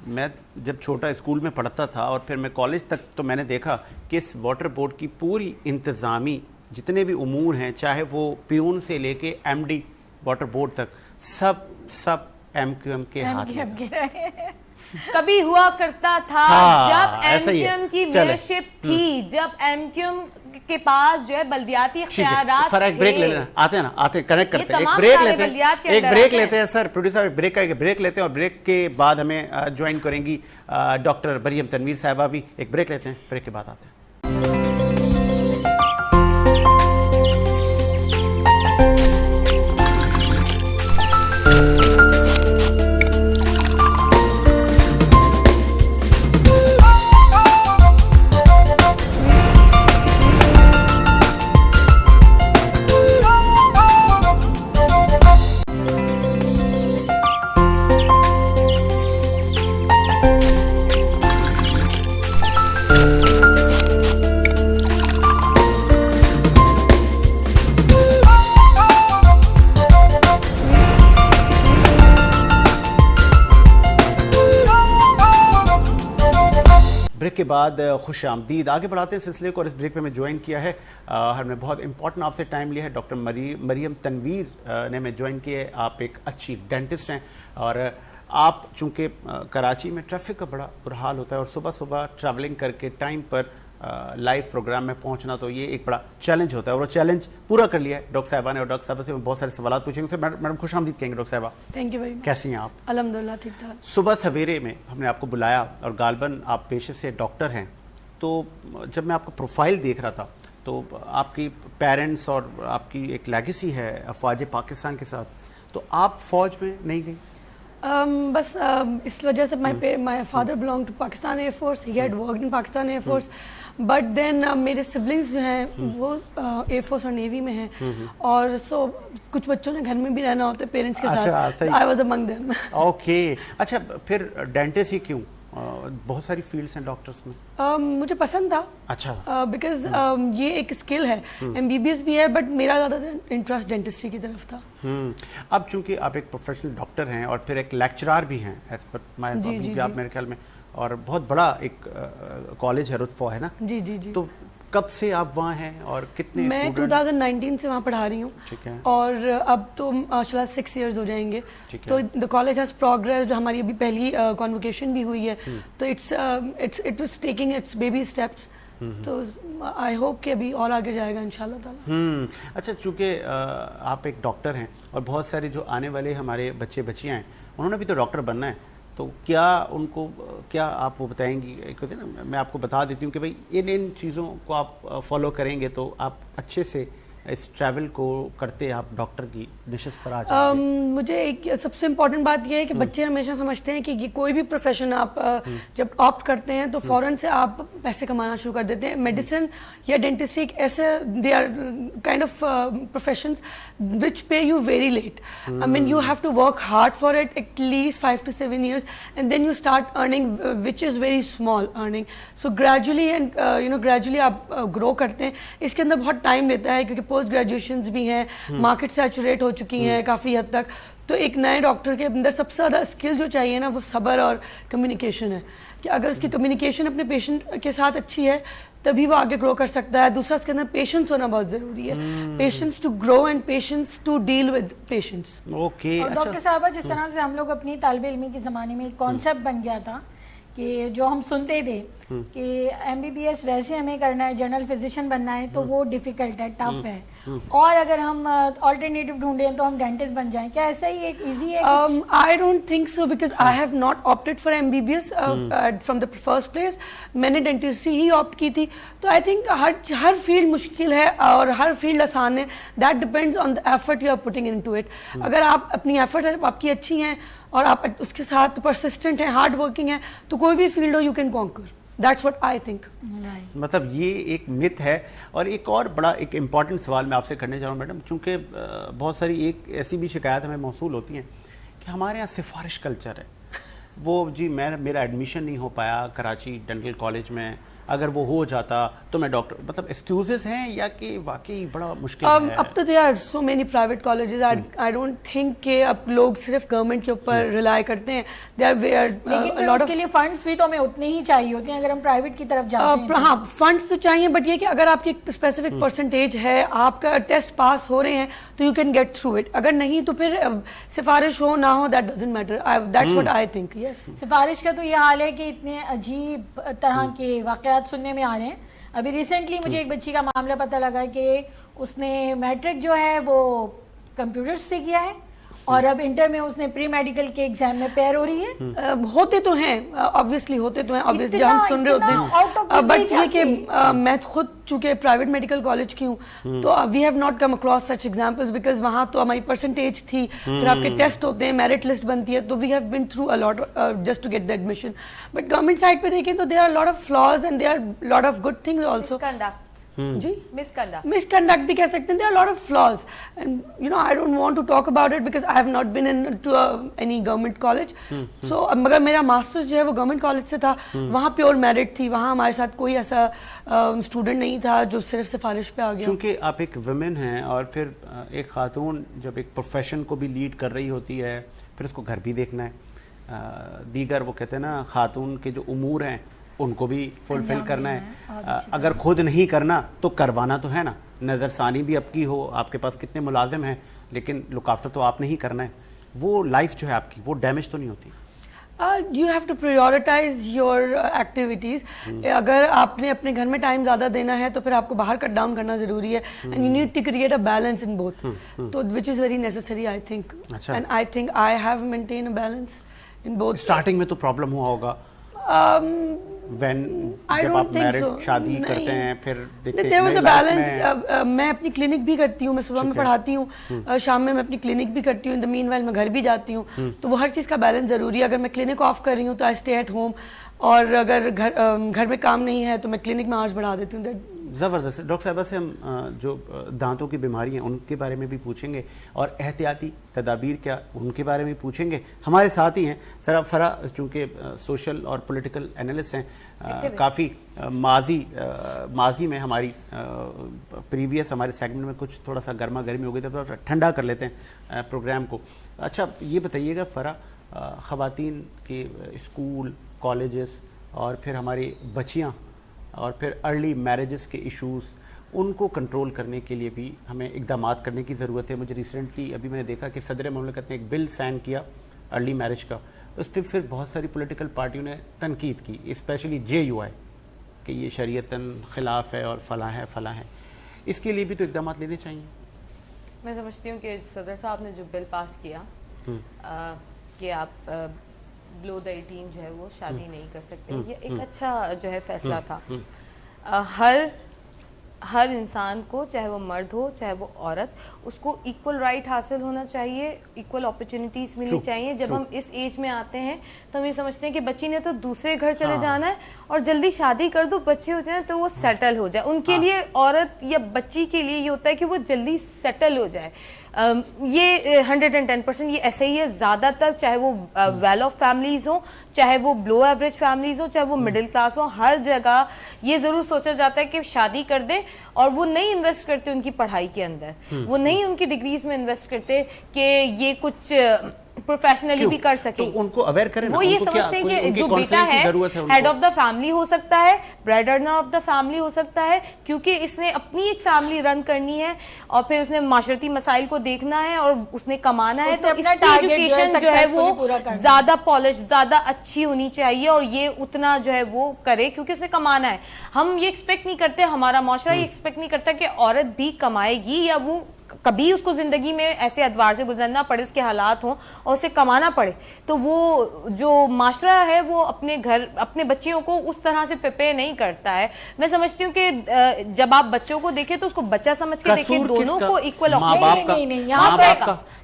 میں جب چھوٹا اسکول میں پڑھتا تھا اور پھر میں کالج تک تو میں نے دیکھا کہ اس واٹر بورڈ کی پوری انتظامی جتنے بھی امور ہیں, چاہے وہ پیون سے لے کے MD واٹر بورڈ تک, سب MQM کے ہاتھ میں. کبھی ہوا کرتا تھا جب MQM کی میئرشپ تھی, جب MQM کے پاس جو ہے بلدیاتی اختیارات تھے. ایک بریک لے لینا, آتے کنیکٹ کرتے ہیں, ایک بریک لیتے ہیں سر پروڈیوسر, بریک لیتے ہیں اور بریک کے بعد ہمیں جوائن کریں گی ڈاکٹر مریم تنویر صاحبہ بھی. ایک بریک لیتے ہیں, بریک کے بعد آتے ہیں. بریک کے بعد خوش آمدید. آگے بڑھاتے ہیں سلسلے کو, اور اس بریک پہ میں جوائن کیا ہے, ہم نے بہت امپورٹنٹ آپ سے ٹائم لیا ہے, ڈاکٹر مریم تنویر نے میں جوائن کیا ہے. آپ ایک اچھی ڈینٹسٹ ہیں اور آپ چونکہ کراچی میں ٹریفک کا بڑا برا حال ہوتا ہے اور صبح صبح ٹریولنگ کر کے ٹائم پر لائیو پروگرام میں پہنچنا, تو یہ ایک بڑا چیلنج ہوتا ہے اور وہ چیلنج پورا کر لیا ہے ڈاکٹر صاحبہ نے. اور ڈاکٹر صاحبہ سے بہت سارے سوالات پوچھیں گے. میڈم خوش آمدید کہیں گے. ڈاکٹر صاحبہ تھینک یو ویری مچ. کیسی ہیں آپ؟ الحمدللہ ٹھیک ٹھاک. صبح سویرے میں ہم نے آپ کو بلایا اور غالباً آپ پیشے سے ڈاکٹر ہیں, تو جب میں آپ کا پروفائل دیکھ رہا تھا تو آپ کی پیرنٹس اور آپ کی ایک لیگیسی ہے افواج پاکستان کے ساتھ, تو آپ فوج میں نہیں گئی؟ بس اس وجہ سے my father belong to Pakistan air force, he had worked in Pakistan air force, but then میرے سبلنگس جو ہیں وہ ایئر فورس اور نیوی میں ہیں, اور سو کچھ بچوں نے گھر میں بھی رہنا ہوتا ہے پیرنٹس کے ساتھ, I was among them. Okay, اچھا پھر ڈینٹسٹ ہی کیوں؟ بہت ساری فیلڈس ہیں ڈاکٹرس میں. مجھے پسند تھا. اچھا. بیکاز یہ ایک اسکل ہے, MBBS بھی ہے, بٹ میرا زیادہ انٹرسٹ ڈینٹسٹری کی طرف تھا. اب چونکہ آپ ایک پروفیشنل ڈاکٹر ہیں اور پھر ایک لیکچرار بھی ہیں ایز پر مائی آپ میرے خیال میں, اور بہت بڑا ایک کالج ہے رتفو ہے نا؟ جی جی جی. تو کب سے آپ وہاں ہیں اور کتنے؟ میں 2019 سے وہاں پڑھا رہی ہوں. ٹھیک ہے. اور اب تو ماشاء اللہ 6 ایئرز ہو جائیں گے. تو دا کالج ہیز پروگریس, جو ہماری ابھی پہلی کانوکیشن بھی ہوئی ہے, تو it was taking its baby steps. تو آئی ہوپ کہ ابھی اور آگے جائے گا انشاءاللہ تعالیٰ. اچھا, چونکہ آپ ایک ڈاکٹر ہیں اور بہت سارے جو آنے والے ہمارے بچے بچیاں ہیں انہوں نے بھی تو ڈاکٹر بننا ہے, تو کیا ان کو کیا آپ وہ بتائیں گی؟ ایک ہوتے ہیں نا, میں آپ کو بتا دیتی ہوں کہ بھائی ان چیزوں کو آپ فالو کریں گے تو آپ اچھے سے اس ٹریول کو کرتے آپ ڈاکٹر کی نشست پر آ جائیں؟ مجھے ایک سب سے امپورٹنٹ بات یہ ہے کہ بچے ہمیشہ سمجھتے ہیں کہ یہ کوئی بھی پروفیشن آپ جب آپٹ کرتے ہیں تو فوراً سے آپ پیسے کمانا شروع کر دیتے ہیں. میڈیسن یا ڈینٹسٹری ایک ایسے they are kind of professions which pay you very late. I mean you have to work hard for it at least 5 to 7 years and then you start earning which is very small earning. So gradually and gradually آپ grow کرتے ہیں. اس کے اندر بہت time لیتا ہے کیونکہ post گریجویشنز بھی ہیں, مارکیٹ سیچوریٹ ہو چکی ہیں کافی حد تک. تو ایک نئے ڈاکٹر کے اندر سب سے زیادہ اسکل جو چاہیے نا وہ صبر اور کمیونیکیشن ہے, کہ اگر اس کی کمیونیکیشن اپنے پیشنٹ کے ساتھ اچھی ہے تبھی وہ آگے گرو کر سکتا ہے. دوسرا اس کے اندر پیشنس ہونا بہت ضروری ہے, patience to grow and patience to deal with patients. Okay. اور ڈاکٹر صاحبہ جس طرح سے ہم لوگ اپنی طالب علمی کے زمانے میں ایک کانسیپٹ بن گیا تھا کہ جو ہم سنتے تھے کہ ایم بی بی ایس ویسے ہمیں کرنا ہے, جنرل فزیشین بننا ہے تو وہ ڈیفیکلٹ ہے, ٹف ہے, اور اگر ہم آلٹرنیٹیو ڈھونڈیں تو ہم ڈینٹسٹ بن جائیں. کیا ایسا ہی ایک ایزی ہے؟ I don't think so because I have not opted for MBBS from the first place. میں نے ڈینٹسٹری ہی آپٹ کی تھی. تو آئی تھنک ہر فیلڈ مشکل ہے اور ہر فیلڈ آسان ہے. That depends on the effort you are putting in to it. اگر آپ اپنی ایفرٹ آپ کی اچھی ہیں اور آپ اس کے ساتھ پرسسٹنٹ ہیں, ہارڈ ورکنگ ہیں, تو کوئی بھی field who you can conquer. That's what I think. مطلب یہ ایک مت ہے. اور ایک اور بڑا ایک امپورٹنٹ سوال میں آپ سے کرنے جا رہا ہوں میڈم, چونکہ بہت ساری ایک ایسی بھی شکایت ہمیں موصول ہوتی ہیں کہ ہمارے یہاں سفارش کلچر ہے. وہ جی میرا ایڈمیشن نہیں ہو پایا کراچی ڈینٹل کالج میں, اگر وہ ہو جاتا تو میں ڈاکٹر, مطلب ایکسکیوزز ہیں یا کہ واقعی بڑا مشکل ہے؟ اب تو they are so many private colleges. I don't think کہ اب لوگ صرف گورنمنٹ کے اوپر ریلائی کرتے ہیں. لیکن اس کے لیے فنڈس بھی تو ہمیں اتنے ہی چاہیے ہوتے ہیں اگر ہم پرائیویٹ کی طرف جاتے ہیں. ہاں فنڈس تو چاہیے, بٹ یہ کہ اگر آپ کی ایک اسپیسیفک پرسنٹیج ہے, آپ کا ٹیسٹ پاس ہو رہے ہیں تو you can get through it. اگر نہیں تو پھر سفارش ہو نہ ہو that doesn't matter. That's what I think. Yes, سفارش کا تو یہ حال ہے کہ اتنے عجیب طرح کے واقعات سننے میں آ رہے ہیں. ابھی ریسنٹلی مجھے ایک بچی کا معاملہ پتہ لگا کہ اس نے میٹرک جو ہے وہ کمپیوٹر سے کیا ہے اور اب انٹر میں اس نے پری میڈیکل کے ایگزام میں پیر ہو رہی ہے. ہوتے تو ہیں obviously, ہوتے تو ہیں obviously, جب ہم سن رہے ہوتے ہیں. بٹ یہ کہ میں خود چونکہ پرائیویٹ میڈیکل کالج کی ہوں تو we have not come across such examples because وہاں تو ہماری پرسنٹیج تھی, پھر آپ کے ٹیسٹ ہوتے ہیں, میرٹ لسٹ بنتی ہے, تو we have been through a lot just to get the admission. But government side پہ دیکھیں تو there are lot of flaws and there are lot of good things also. جی مس کنڈکٹ بھی کہہ سکتے ہیں. There are lot of flaws and I don't want to talk about it because I have not been in to any government college. So مگر میرا masters جو ہے وہ گورنمنٹ کالج سے تھا, وہاں پیور میرٹ تھی, وہاں ہمارے ساتھ کوئی ایسا اسٹوڈنٹ نہیں تھا جو صرف سفارش پہ آ گیا. چونکہ آپ ایک ویمن ہیں اور پھر ایک خاتون جب ایک پروفیشن کو بھی لیڈ کر رہی ہوتی ہے, پھر اس کو گھر بھی دیکھنا ہے, دیگر وہ کہتے ہیں نا خاتون کے جو امور ہیں ان کو بھی فلفل کرنا ہے. اگر خود نہیں کرنا تو کروانا تو ہے نا. نظر ثانی بھی آپ کی ہو, آپ کے پاس کتنے ملازم ہیں, لیکن لک آفٹر تو آپ نے ہی کرنا ہے. وہ لائف جو ہے آپ کی وہ ڈیمیج تو نہیں ہوتی؟ You have to prioritise your activities. اگر آپ نے اپنے گھر میں ٹائم زیادہ دینا ہے تو پھر آپ کو باہر کٹ ڈاؤن کرنا ضروری ہے. And you need to create a balance in both, تو which is very necessary I think. And I think I have maintain a balance in both. Starting میں تو پرابلم ہوا ہوگا جب آپ میرڈ شادی کرتے ہیں پھر there was a balance. میں اپنی کلینک بھی کرتی ہوں, میں صبح میں پڑھاتی ہوں, شام میں اپنی کلینک بھی کرتی ہوں, in the meanwhile میں گھر بھی جاتی ہوں, تو وہ ہر چیز کا بیلنس ضروری ہے. اگر میں کلینک آف کر رہی ہوں تو آئی اسٹے ایٹ ہوم, اور اگر گھر میں کام نہیں ہے تو میں کلینک میں آورس بڑھا دیتی ہوں. زبردست. ڈاکٹر صاحبہ سے ہم جو دانتوں کی بیماری ہیں ان کے بارے میں بھی پوچھیں گے, اور احتیاطی تدابیر کیا ان کے بارے میں پوچھیں گے. ہمارے ساتھ ہی ہیں سر فرا, چونکہ سوشل اور پولیٹیکل انالسٹ ہیں, کافی ماضی میں ہماری پریویس ہمارے سیگمنٹ میں کچھ تھوڑا سا گرما گرمی ہو گئی تھی, تھوڑا ٹھنڈا کر لیتے ہیں پروگرام کو. اچھا یہ بتائیے گا فرا, خواتین کے اسکول کالجز اور پھر ہماری بچیاں اور پھر ارلی میرجز کے ایشوز, ان کو کنٹرول کرنے کے لیے بھی ہمیں اقدامات کرنے کی ضرورت ہے. مجھے ریسنٹلی ابھی میں نے دیکھا کہ صدر مملکت نے ایک بل سائن کیا ارلی میرج کا, اس پہ پھر بہت ساری پولیٹیکل پارٹیوں نے تنقید کی, اسپیشلی JUI, کہ یہ شریعتاً خلاف ہے اور فلاں ہے. اس کے لیے بھی تو اقدامات لینے چاہیے. میں سمجھتی ہوں کہ صدر صاحب نے جو بل پاس کیا کہ آپ بلو دا 18 جو ہے وہ شادی نہیں کر سکتے, یہ ایک اچھا جو ہے فیصلہ تھا. ہر انسان کو, چاہے وہ مرد ہو چاہے وہ عورت, اس کو ایکول رائٹ حاصل ہونا چاہیے, ایکول اپرچونیٹیز ملنی چاہیے. جب ہم اس ایج میں آتے ہیں تو ہم یہ سمجھتے ہیں کہ بچی نے تو دوسرے گھر چلے جانا ہے اور جلدی شادی کر دو, بچے ہو جائیں تو وہ سیٹل ہو جائے. ان کے لیے, عورت یا بچی کے لیے یہ ہوتا ہے کہ وہ جلدی سیٹل ہو جائے. یہ 110% یہ ایسا ہی ہے زیادہ تر, چاہے وہ ویل آف فیملیز ہوں, چاہے وہ بلو ایوریج فیملیز ہوں, چاہے وہ مڈل کلاس ہوں, ہر جگہ یہ ضرور سوچا جاتا ہے کہ شادی کر دیں, اور وہ نہیں انویسٹ کرتے ان کی پڑھائی کے اندر, وہ نہیں ان کی ڈگریز میں انویسٹ کرتے کہ یہ کچھ پروفیشنلی بھی کر سکیں. تو ان کو اویئر کریں. وہ یہ سمجھتے ہیں کہ جو بیٹا ہے ہیڈ آف دا فیملی ہو سکتا ہے, bread earner of the family ہو سکتا ہے, کیونکہ اس نے اپنی ایک فیملی رن کرنی ہے اور پھر اس نے معاشرتی مسائل کو دیکھنا ہے اور اس نے کمانا ہے, تو اس کی ایجوکیشن جو ہے وہ زیادہ پالش, زیادہ اچھی ہونی چاہیے, اور یہ اتنا جو ہے وہ کرے کیونکہ اس نے کمانا ہے. ہم یہ ایکسپیکٹ نہیں کرتے, ہمارا معاشرہ یہ ایکسپیکٹ نہیں کرتا کہ عورت بھی کمائے گی, یا وہ کبھی اس کو زندگی میں ایسے ادوار سے گزرنا پڑے, اس کے حالات ہوں اور اسے کمانا پڑے. تو وہ جو معاشرہ ہے وہ اپنے گھر, اپنے بچیوں کو اس طرح سے پریپیئر نہیں کرتا ہے. میں سمجھتی ہوں کہ جب آپ بچوں کو دیکھیں تو اس کو بچہ سمجھ کے دیکھیں, دونوں کو ایکول. نہیں,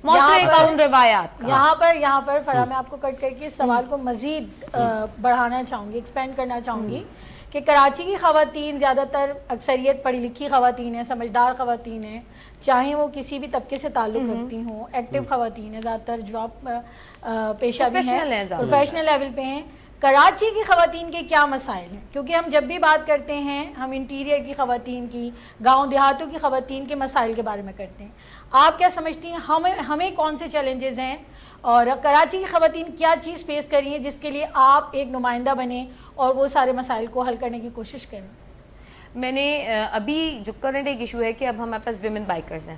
معاشرے کا ان روایات, یہاں پر فرا میں آپ کو کٹ کر کے اس سوال کو مزید بڑھانا چاہوں گی, ایکسپینڈ کرنا چاہوں گی کہ کراچی کی خواتین زیادہ تر اکثریت پڑھی لکھی خواتین ہیں, سمجھدار خواتین ہیں, چاہے وہ کسی بھی طبقے سے تعلق رکھتی ہوں, ایکٹیو خواتین ہیں, زیادہ تر جاب پیشہ بھی ہیں, پروفیشنل لیول پہ ہیں. کراچی کی خواتین کے کیا مسائل ہیں؟ کیونکہ ہم جب بھی بات کرتے ہیں ہم انٹیریئر کی خواتین کی, گاؤں دیہاتوں کی خواتین کے مسائل کے بارے میں کرتے ہیں. آپ کیا سمجھتی ہیں ہمیں کون سے چیلنجز ہیں, اور کراچی کی خواتین کیا چیز فیس کر رہی ہیں جس کے لیے آپ ایک نمائندہ بنیں اور وہ سارے مسائل کو حل کرنے کی کوشش کریں؟ میں نے ابھی جو کرنٹ ایک ایشو ہے کہ اب ہمارے پاس ویمن بائکرز ہیں,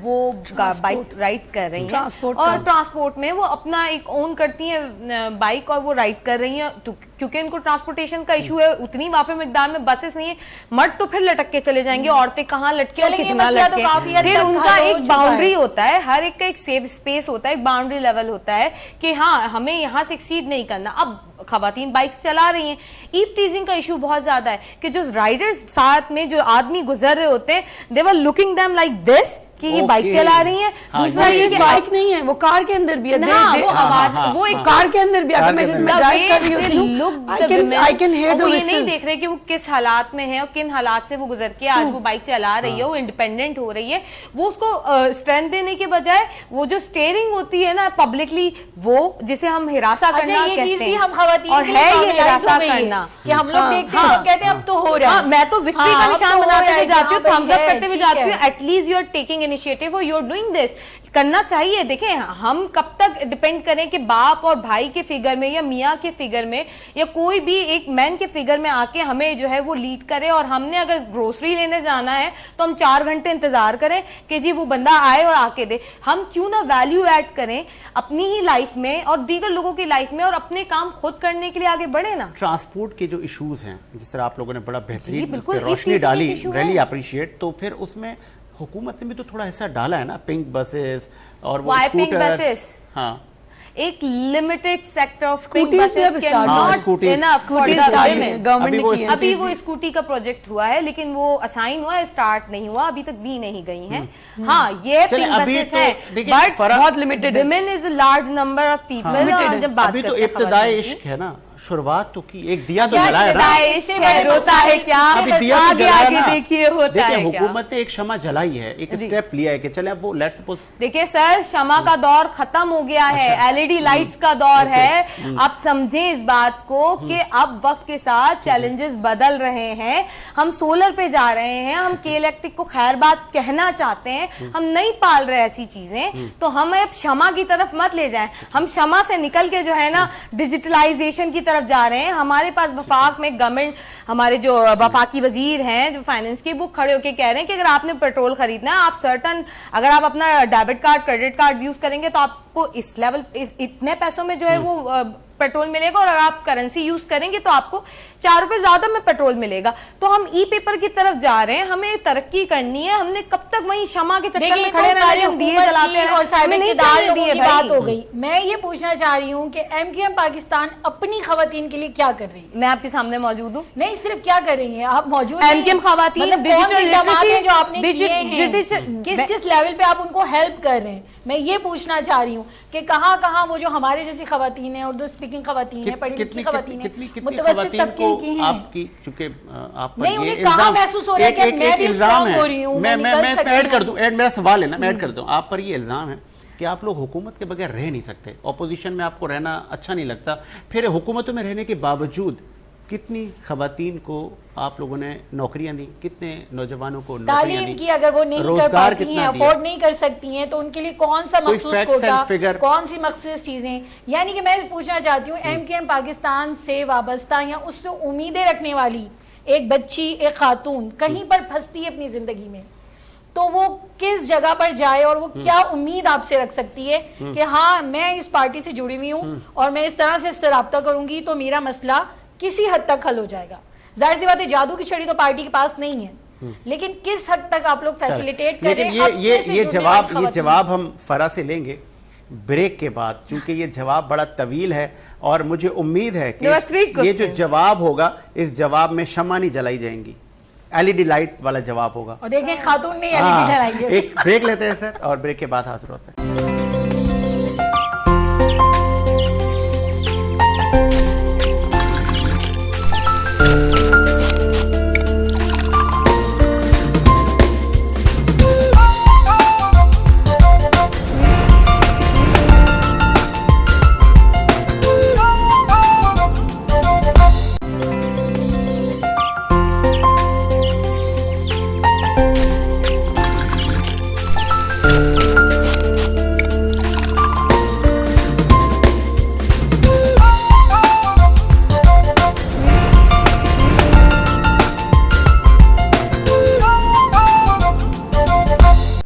وہ بائک رائڈ کر رہی ہیں, اور ٹرانسپورٹ میں وہ اپنا ایک اون کرتی ہیں بائک اور وہ رائڈ کر رہی ہیں, کیونکہ ان کو ٹرانسپورٹیشن کا ایشو ہے, اتنی وافر مقدار میں بسز نہیں ہیں. مرد تو پھر لٹک کے چلے جائیں گے, عورتیں کہاں لٹکے اور کتنا لٹکے. پھر ان کا ایک باؤنڈری ہوتا ہے, ہر ایک کا ایک سیف اسپیس ہوتا ہے, ایک باؤنڈری لیول ہوتا ہے کہ ہاں ہمیں یہاں سے ایکسیڈ نہیں کرنا. اب خواتین بائکس چلا رہی ہیں, ایو ٹیزنگ کا ایشو بہت زیادہ ہے کہ جو رائڈرز ساتھ میں جو آدمی گزر رہے ہوتے ہیں, they were looking them like this کہ یہ بائک چلا رہی ہیں. دوسرا یہ کہ بائک نہیں ہے, وہ کار کے اندر بھی ہے, وہ آواز, وہ ایک کار کے اندر بھی اگر میں ڈرائیو کر رہی ہوتی ہوں I can hear the وہ یہ نہیں whistles. دیکھ رہے کہ وہ کس حالات میں ہے اور کن حالات سے وہ گزر کے آج وہ بائک چلا رہی ہے, وہ انڈیپینڈنٹ ہو رہی ہے. وہ اس کو اسٹرینتھ دینے کے بجائے وہ جو اسٹیئرنگ ہوتی ہے نا پبلکلی, وہ جسے ہم ہراساں کرنا کہتے ہیں, اور ہے یہ ہراساں کرنا کہ ہم لوگ دیکھتے ہیں اور کہتے ہیں اب تو ہو رہا ہے. میں تو وکٹری کا نشان بناتے ہوئے جاتی ہوں, تھمز اپ کرتے ہوئے جاتی ہوں, at least you are taking initiative اور یو آر ڈوئنگ دس. کرنا چاہیے. دیکھیں ہم کب تک ڈیپینڈ کریں کہ باپ اور بھائی کے فگر میں یا میاں کے فگر میں یا کوئی بھی ایک مین کے فگر میں آ کے ہمیں جو ہے وہ لیڈ کرے, اور ہم نے اگر گروسری لینے جانا ہے تو ہم 4 گھنٹے انتظار کریں کہ جی وہ بندہ آئے اور آ کے دے. ہم کیوں نہ ویلیو ایڈ کریں اپنی ہی لائف میں اور دیگر لوگوں کی لائف میں, اور اپنے کام خود کرنے کے لیے آگے بڑھے نا. ٹرانسپورٹ کے جو ایشوز ہیں, جس طرح آپ لوگوں نے بڑا بہترین روشنی ڈالی, ریلی اپریشیٹ. تو پھر اس میں حکومت نے بھی تو تھوڑا حصہ ڈالا ہے نا, پنک بسز اور وہ پنک بسز. ہاں, ایک limited sector of pink buses کے not enough for the women. ابھی وہ اسکوٹی کا پروجیکٹ ہوا ہے لیکن وہ اسائن ہوا ہے, اسٹارٹ نہیں ہوا, ابھی تک دی نہیں گئی ہیں. ہاں یہ پنک بسز ہیں بٹ بہت لمیٹڈ ہے. Women is a large number of people. جب بات ابھی تو ابتدائی عشق ہے نا, شروعات تو کی, ایک دیا تو جلایا نا, روتا ہے کیا, آگے آگے دیکھیے ہوتا ہے کیا. حکومت نے ایک شمع جلائی ہے, ایک اسٹیپ لیا ہے کہ چلے اب وہ لیٹس سپوز. دیکھیں سر, شمع کا دور ختم ہو گیا ہے, LED لائٹس کا دور ہے. آپ سمجھیں اس بات کو کہ اب وقت کے ساتھ چیلنجز بدل رہے ہیں. ہم سولر پہ جا رہے ہیں, ہم کے الیکٹرک کو خیر بات کہنا چاہتے ہیں, ہم نہیں پال رہے ایسی چیزیں, تو ہمیں اب شمع کی طرف مت لے جائیں. ہم شمع سے نکل کے جو ہے نا ڈیجیٹلائزیشن کی طرف جا رہے ہیں. ہمارے پاس وفاق میں گورنمنٹ, ہمارے جو وفاقی وزیر ہیں جو فائننس کے, وہ کھڑے ہو کے کہہ رہے ہیں کہ اگر آپ نے پیٹرول خریدنا ہے, آپ سرٹن اگر آپ اپنا debit card credit card use کریں گے تو آپ کو اس لیول اتنے پیسوں میں جو ہے وہ पेट्रोल मिलेगा, और अगर आप करेंसी यूज करेंगे तो आपको 4 रुपए ज्यादा में पेट्रोल मिलेगा। तो हम ई पेपर की तरफ जा रहे हैं, हमें तरक्की करनी है, हमने कब तक वही क्षमा के चक्कर में खड़े रहना है, हम दिए जलाते हैं और हमें नहीं चलने दिए की बात हो भाई। गई। मैं ये पूछना चाह रही हूँ कि MQM पाकिस्तान अपनी खवातीन के लिए क्या कर रही है? मैं आपके सामने मौजूद हूँ। नहीं, सिर्फ क्या कर रही हैं आप? मौजूद नहीं हैं। MQM खवातीन मतलब कौन से डिजिटल इक़दामात हैं लिटरेसी जो आपने किए हैं, किस किस लेवल पे आप उनको हेल्प कर रहे हैं? मैं ये पूछना चाह रही हूँ कि कहाँ वो जो हमारे जैसी खवातीन है, उर्दू स्पीकिंग खवातीन है, पढ़ी लिखी खवातीन है, मुतवस्सित तबके की हैं, आपकी चूंकि आप पर नहीं, ये उन्हें कहाँ इल्जाम महसूस हो रहा है कि एक मैं भी इल्जाम स्ट्रांग है। हो रही हूँ, मैं निकल सकती ऐड हूँ। कर दूं, मेरा सवाल है ना, मैं ऐड कर दूं, आप पर ये इल्जाम है कि आप लोग हुकूमत के बगैर रह नहीं सकते, ऑपोजिशन में आपको रहना अच्छा नहीं लगता, फिर हुकूमतों में रहने के बावजूद कितनी खवातीन को आप लोगों ने नौकरियां दी, कितने नौजवानों को नौकरियां तालीम दी, की अगर वो नहीं कर रोजगार पाती हैं, कितना दिया? अफोर्ड नहीं कर सकती हैं, तो उनके लिए कौन सा कोई मखसूस facts and कोटा, figure? कौन सी मखसूस चीजें? यानी कि मैं पूछना चाहती हूँ MQM पाकिस्तान से वाबस्ता या उससे उम्मीदें रखने वाली एक बच्ची, एक खातून कहीं पर फंसती है अपनी जिंदगी में, तो वो किस जगह पर जाए और वो क्या उम्मीद आपसे रख सकती है कि हाँ मैं इस पार्टी से जुड़ी हुई हूँ और मैं इस तरह से इससे राब्ता करूंगी तो मेरा मसला किसी हद तक हल हो जाएगा? जाहिर सी बात है जादू की छड़ी तो पार्टी के पास नहीं है, लेकिन किस हद तक आप लोग फैसिलिटेट कर रहे लेकिन हैं? ये जवाब हम फरा से लेंगे ब्रेक के बाद, क्योंकि ये जवाब बड़ा तवील है और मुझे उम्मीद है कि ये जो जवाब होगा इस जवाब में शम्मा नहीं जलाई जाएंगी, LED लाइट वाला जवाब होगा। और देखें खातून नहीं LED जलाई है। एक ब्रेक लेते हैं सर और ब्रेक के बाद हाजिर होते हैं।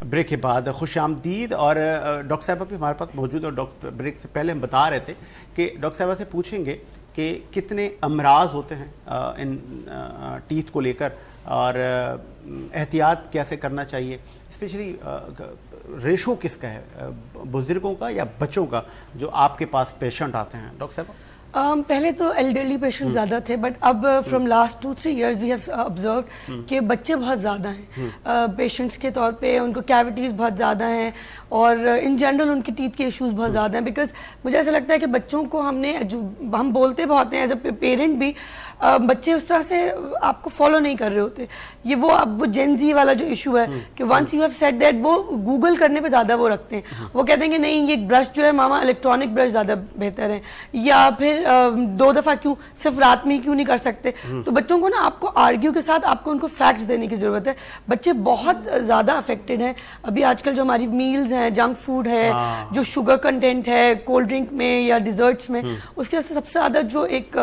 ब्रेक के बाद खुश आमदीद। और डॉक्टर साहबा भी हमारे पास मौजूद, और डॉक्टर ब्रेक से पहले हम बता रहे थे कि डॉक्टर साहबा से पूछेंगे कि कितने अमराज होते हैं इन टीथ को लेकर और एहतियात कैसे करना चाहिए, स्पेशली रेशो किसका है, बुजुर्गों का या बच्चों का जो आपके पास पेशेंट आते हैं? डॉक्टर साहबा पहले तो एल्डरली पेशेंट ज़्यादा थे, बट अब from last 2-3 years we have observe कि बच्चे बहुत ज़्यादा हैं पेशेंट्स के तौर पे, उनको कैविटीज़ बहुत ज़्यादा हैं और इन जनरल उनके टीथ के इश्यूज़ बहुत ज़्यादा हैं। बिकॉज मुझे ऐसा लगता है कि बच्चों को हम बोलते बहुत हैं एज अ पेरेंट भी, बच्चे उस तरह से आपको फॉलो नहीं कर रहे होते। ये वो जेन ज़ी वाला जो इशू है कि once you have said that, वो गूगल करने पे ज़्यादा वो रखते हैं, वो कहते हैं कि नहीं ये ब्रश जो है मामा इलेक्ट्रॉनिक ब्रश ज़्यादा बेहतर है, या फिर 2 दफ़ा क्यों, सिर्फ रात में ही क्यों नहीं कर सकते? तो बच्चों को ना आपको आर्ग्यू के साथ आपको उनको फैक्ट्स देने की ज़रूरत है। बच्चे बहुत ज़्यादा अफेक्टेड हैं अभी आजकल, जो हमारी मील्स हैं, जंक फूड है, जो शुगर कंटेंट है कोल्ड ड्रिंक में या डिजर्ट्स में, उसके वजह से सबसे ज़्यादा जो एक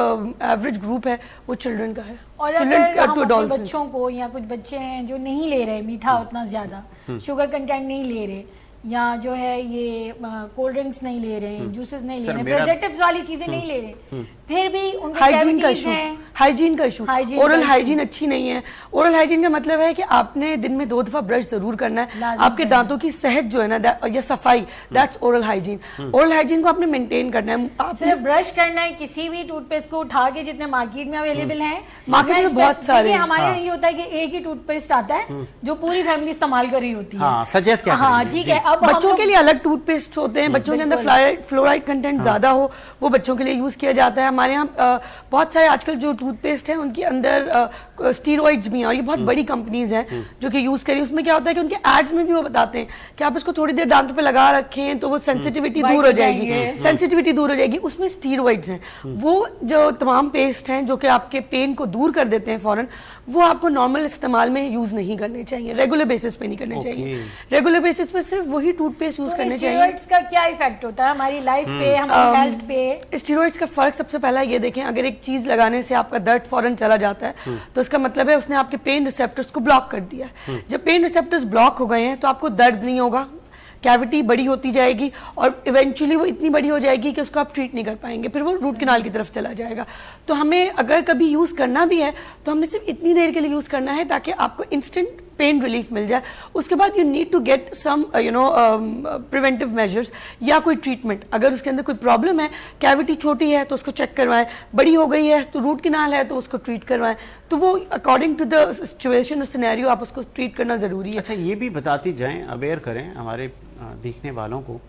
एवरेज ग्रुप है वो चिल्ड्रन का है। और अगर हम अपने बच्चों को, या कुछ बच्चे हैं जो नहीं ले रहे मीठा उतना ज़्यादा, शुगर कंटेंट नहीं ले रहे, या जो है ये कोल्ड ड्रिंक्स नहीं ले रहे हैं, जूसेस नहीं ले रहे, प्रिजर्वेटिव्स वाली चीजें नहीं ले रहे, फिर भी उनको हाइजीन का इशू, हाइजीन का इशू, ओरल हाइजीन अच्छी नहीं है। ओरल हाइजीन का मतलब है कि आपने दिन में 2 दफा ब्रश जरूर करना है, आपके दांतों की सेहत जो है ना, या सफाई, that's oral hygiene. Oral hygiene को आपने मेंटेन करना है। आप सिर्फ ब्रश करना है, किसी भी टूथपेस्ट को उठा के, जितने मार्केट में अवेलेबल हैं, मार्केट में बहुत सारे, हमारे यहाँ ये होता है कि एक ही टूथपेस्ट आता है जो पूरी फैमिली इस्तेमाल कर रही होती है। सजेस्ट क्या हाँ ठीक है। अब बच्चों के लिए अलग टूथपेस्ट होते हैं, बच्चों के अंदर फ्लोराइड कंटेंट ज्यादा हो, वो बच्चों के लिए यूज किया जाता है। हमारे यहाँ बहुत सारे आजकल जो टूथपेस्ट हैं उनके अंदर स्टीरॉइड्स भी हैं, और ये बहुत बड़ी कंपनीज हैं जो कि यूज करी। उसमें क्या होता है कि उनके एड्स में भी वो बताते हैं कि आप इसको थोड़ी देर दांतों पे लगा रखें तो वो सेंसिटिविटी दूर हो जाएगी, सेंसिटिविटी दूर हो जाएगी। उसमें स्टीरॉइड्स हैं, वो जो तमाम पेस्ट हैं जो कि आपके पेन को दूर कर देते हैं फौरन, वो आपको नॉर्मल इस्तेमाल में यूज नहीं करने चाहिए, रेगुलर बेसिस पे नहीं करने चाहिए। रेगुलर बेसिस पे सिर्फ वही टूथपेस्ट यूज करने चाहिए। स्टीरॉइड्स का क्या इफेक्ट होता है हमारी लाइफ पे, हमारी हेल्थ पे? स्टीरॉइड्स का फर्क सबसे पहला ये देखें, अगर एक चीज लगाने से आपका दर्द फौरन चला जाता है तो इसका मतलब है उसने आपके पेन रिसेप्टर्स को ब्लॉक कर दिया है। जब पेन रिसेप्टर्स ब्लॉक हो गए हैं तो आपको दर्द नहीं होगा, कैविटी बड़ी होती जाएगी और इवेंचुअली वो इतनी बड़ी हो जाएगी कि उसको आप ट्रीट नहीं कर पाएंगे, फिर वो रूट कैनाल की तरफ चला जाएगा। तो हमें अगर कभी यूज़ करना भी है तो हमने सिर्फ इतनी देर के लिए यूज़ करना है ताकि आपको इंस्टेंट पेन रिलीफ मिल जाए। उसके बाद you need to get some preventive measures या कोई ट्रीटमेंट। अगर उसके अंदर कोई प्रॉब्लम है, कैविटी छोटी है तो उसको चेक करवाएं, बड़ी हो गई है तो रूट कैनाल है तो उसको ट्रीट करवाएं। तो वो अकॉर्डिंग टू द सिचुएशन और सिनेरियो आप उसको ट्रीट करना ज़रूरी है। अच्छा, ये भी बताती जाएं, अवेयर करें हमारे देखने वालों को,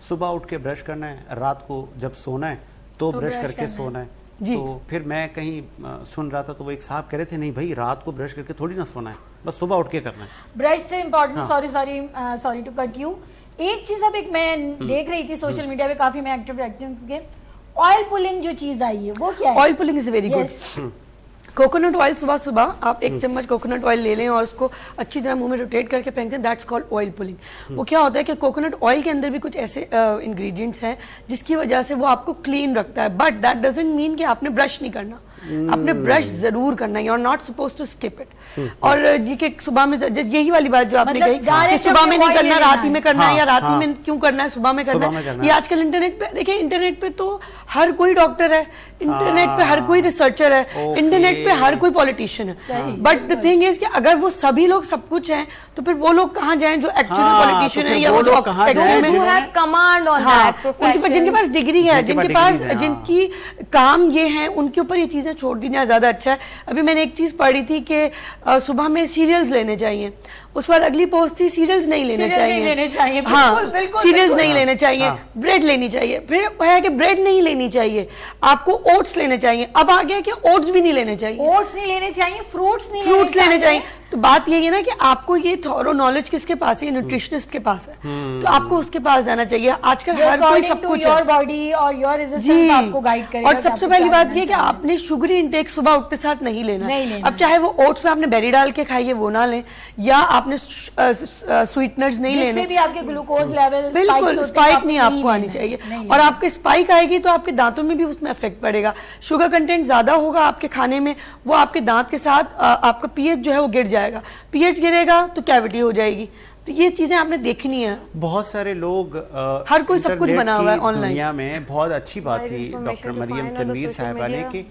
सुबह उठ के ब्रश करना है, रात को जब सोना है तो ब्रश करके सोना है। तो फिर मैं कहीं सुन रहा था तो वो एक साहब कह रहे थे नहीं भाई रात को ब्रश करके थोड़ी ना सोना है, बस सुबह उठ के करना है। ब्रश से important, sorry to cut you, एक चीज अब एक मैं देख रही थी सोशल मीडिया पे, काफी मैं एक्टिव रहती हूँ, क्योंकि ऑयल पुलिंग जो चीज आई है वो क्या है? Oil pulling is very good. Coconut oil सुबह सुबह आप 1 चम्मच कोकोनट ऑयल ले लें और उसको अच्छी तरह मुंह में रोटेट करके फेंकते हैं, दैट्स कॉल्ड ऑयल पुलिंग। वो क्या होता है कि कोकोनट ऑयल के अंदर भी कुछ ऐसे इंग्रेडिएंट्स हैं जिसकी वजह से वो आपको क्लीन रखता है, बट दैट डजंट मीन कि आपने ब्रश नहीं करना। आपने ब्रश जरूर करना है, you are not suppose to skip it. और जी के सुबह में यही वाली बात जो आपने कही कि सुबह में नहीं करना, रात ही में करना है, या रात ही में क्यों करना है, सुबह में करना है। ये आजकल इंटरनेट पे देखिए, इंटरनेट पे तो हर कोई डॉक्टर है, इंटरनेट पे हर कोई रिसर्चर है, इंटरनेट पे हर कोई पॉलिटिशियन है। बट द थिंग इज कि अगर वो सभी लोग सब कुछ हैं तो फिर वो लोग कहाँ जाएं जो एक्चुअली पॉलिटिशियन है, या वो लोग कमांड ऑन दैट प्रोफेशन, जिनके पास डिग्री है, जिनके पास जिनकी काम ये है, उनके ऊपर ये चीजें छोड़ दी जाए, ज्यादा अच्छा है। अभी मैंने एक चीज पढ़ी थी कि सुबह में सीरियल्स लेने चाहिए, उस बाद अगली पोस्ट थी सीरियल्स नहीं लेने चाहिए। हाँ, सीरियल्स नहीं लेने चाहिए, ब्रेड लेनी चाहिए। फिर है कि ब्रेड नहीं लेनी चाहिए, आपको ओट्स लेने चाहिए। अब आ गया कि ओट्स भी नहीं लेने चाहिए, ओट्स नहीं लेने चाहिए, फ्रूट्स लेने चाहिए। तो बात यही है ना कि आपको ये थॉरो नॉलेज किसके पास है? न्यूट्रिशनिस्ट के पास है, तो आपको उसके पास जाना चाहिए। आजकल हर कोई सब कुछ योर बॉडी और योर रेजिस्टेंस आपको गाइड करेगा। और सबसे पहली बात ये कि आपने शुगरी इंटेक सुबह उठते साथ नहीं लेना। अब चाहे वो ओट्स में आपने बेरी डाल के खाइए वो ना लें, या आपने स्वीटनर्स नहीं लेने, जिससे भी आपके ग्लूकोज लेवल बिल्कुल स्पाइक नहीं आपको आनी चाहिए। और आपके स्पाइक आएगी तो आपके दांतों में भी उसमें इफेक्ट पड़ेगा। शुगर कंटेंट ज्यादा होगा आपके खाने में, वो आपके दांत के साथ आपका पीएच जो है वो गिर जाएगा, पीएच गिरेगा तो कैविटी हो जाएगी। तो ये चीजें आपने देखनी है। बहुत सारे लोग हर कोई सब कुछ बना हुआ है ऑनलाइन। दुनिया में बहुत अच्छी बात थी डॉक्टर मरियम तनवीर साहिबा ने कि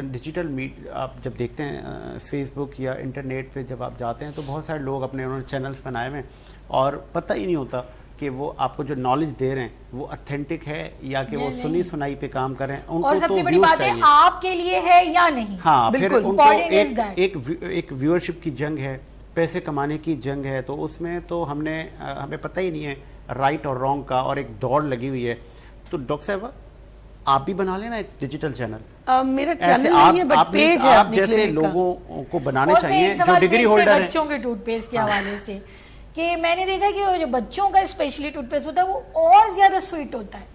डिजिटल मीडिया आप जब देखते हैं फेसबुक या इंटरनेट पे जब आप जाते हैं तो बहुत सारे लोग अपने उन्होंने चैनल्स बनाए हुए हैं और पता ही नहीं होता कि वो आपको जो नॉलेज दे रहे हैं वो ऑथेंटिक है या कि वो सुनी सुनाई पे काम कर रहे हैं। उनको और सबसे तो बड़ी बात है आपके लिए है या नहीं। हाँ, फिर उनको एक एक व्यूअरशिप की जंग है, पैसे कमाने की जंग है, तो उसमें तो हमें पता ही नहीं है राइट और रॉन्ग का, और एक दौड़ लगी हुई है। तो डॉक्टर साहब आप भी बना लेना एक डिजिटल चैनल। मेरा चैनल नहीं है बट पेज है आप जैसे लोगों को बनाने चाहिए जो डिग्री होल्डर है। बच्चों के टूथपेस्ट के हवाले से कि मैंने देखा कि जो बच्चों का स्पेशली टूथपेस्ट होता है वो और ज्यादा स्वीट होता है,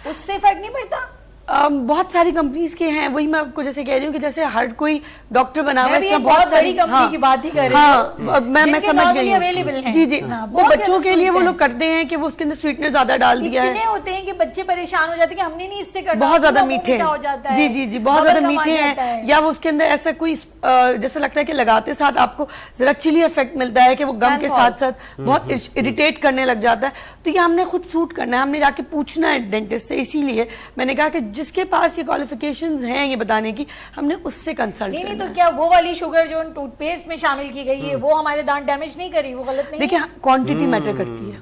उससे फर्क नहीं पड़ता? बहुत सारी कंपनीज के हैं, वही मैं आपको जैसे कह रही हूँ कि जैसे हर कोई डॉक्टर बना हुआ है, बहुत बड़ी कंपनी की बात ही कर रही हूँ। मैं समझ गई हूँ। जी जी, वो बच्चों के लिए वो लोग करते हैं कि वो उसके अंदर स्वीटनेस ज्यादा डाल दिया है। इतने होते हैं कि बच्चे परेशान हो जाते हैं कि हमने नहीं इससे करना, बहुत ज्यादा मीठे हो जाता है। जी जी जी, बहुत ज्यादा मीठे हैं, या वो उसके अंदर ऐसा कोई जैसे लगता है कि लगाते साथ आपको जरा चिली इफेक्ट मिलता है कि वो गम के साथ साथ बहुत इरिटेट करने लग जाता है। तो ये हमने खुद सूट करना है, हमने जाके पूछना है डेंटिस्ट से। इसीलिए मैंने कहा कि जिसके पास ये क्वालिफिकेशंस हैं ये बताने की, हमने उससे कंसल्ट नहीं तो क्या वो वाली शुगर जो टूथपेस्ट में शामिल की गई है वो हमारे दांत डैमेज नहीं करी? वो गलत नहीं? देखिए क्वांटिटी मैटर करती है,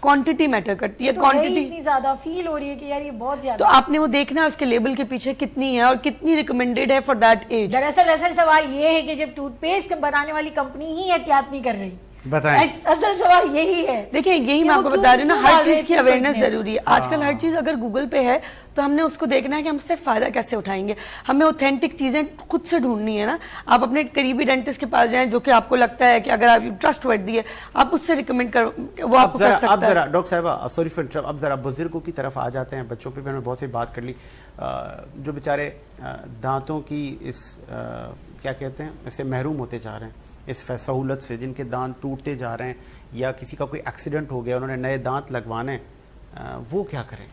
क्वांटिटी मैटर करती है। क्वांटिटी इतनी ज्यादा फील हो रही है कि यार ये बहुत ज्यादा, तो आपने वो देखना है उसके लेबल के पीछे कितनी है और कितनी रिकमेंडेड है फॉर दैट एज। दरअसल असल सवाल ये है कि जब टूथपेस्ट बनाने वाली कंपनी ही एहतियात नहीं कर रही, बताएं असल सवाल यही है। देखिए यही मैं आपको बता रही हूँ ना, हर चीज की अवेयरनेस जरूरी है। आजकल हर चीज अगर गूगल पे है तो हमने उसको देखना है कि हम उससे फायदा कैसे उठाएंगे। हमें ऑथेंटिक चीजें खुद से ढूंढनी है ना। आप अपने करीबी डेंटिस्ट के पास जाएं जो कि आपको लगता है कि अगर आप ट्रस्ट वर्दी है, आप उससे रिकमेंड कर, वो आपको कर सकता है। अब जरा डॉक्टर साहबा सॉरी फॉर इंटरप्ट, अब जरा बुजुर्गों की तरफ आ जाते हैं। बच्चों पे मैंने बहुत सी बात कर ली, जो बेचारे दांतों की इस क्या कहते हैं इससे महरूम होते जा रहे हैं, इस सहूलत से, जिनके दांत टूटते जा रहे हैं या किसी का कोई एक्सीडेंट हो गया उन्होंने नए दांत लगवाने, वो क्या करें?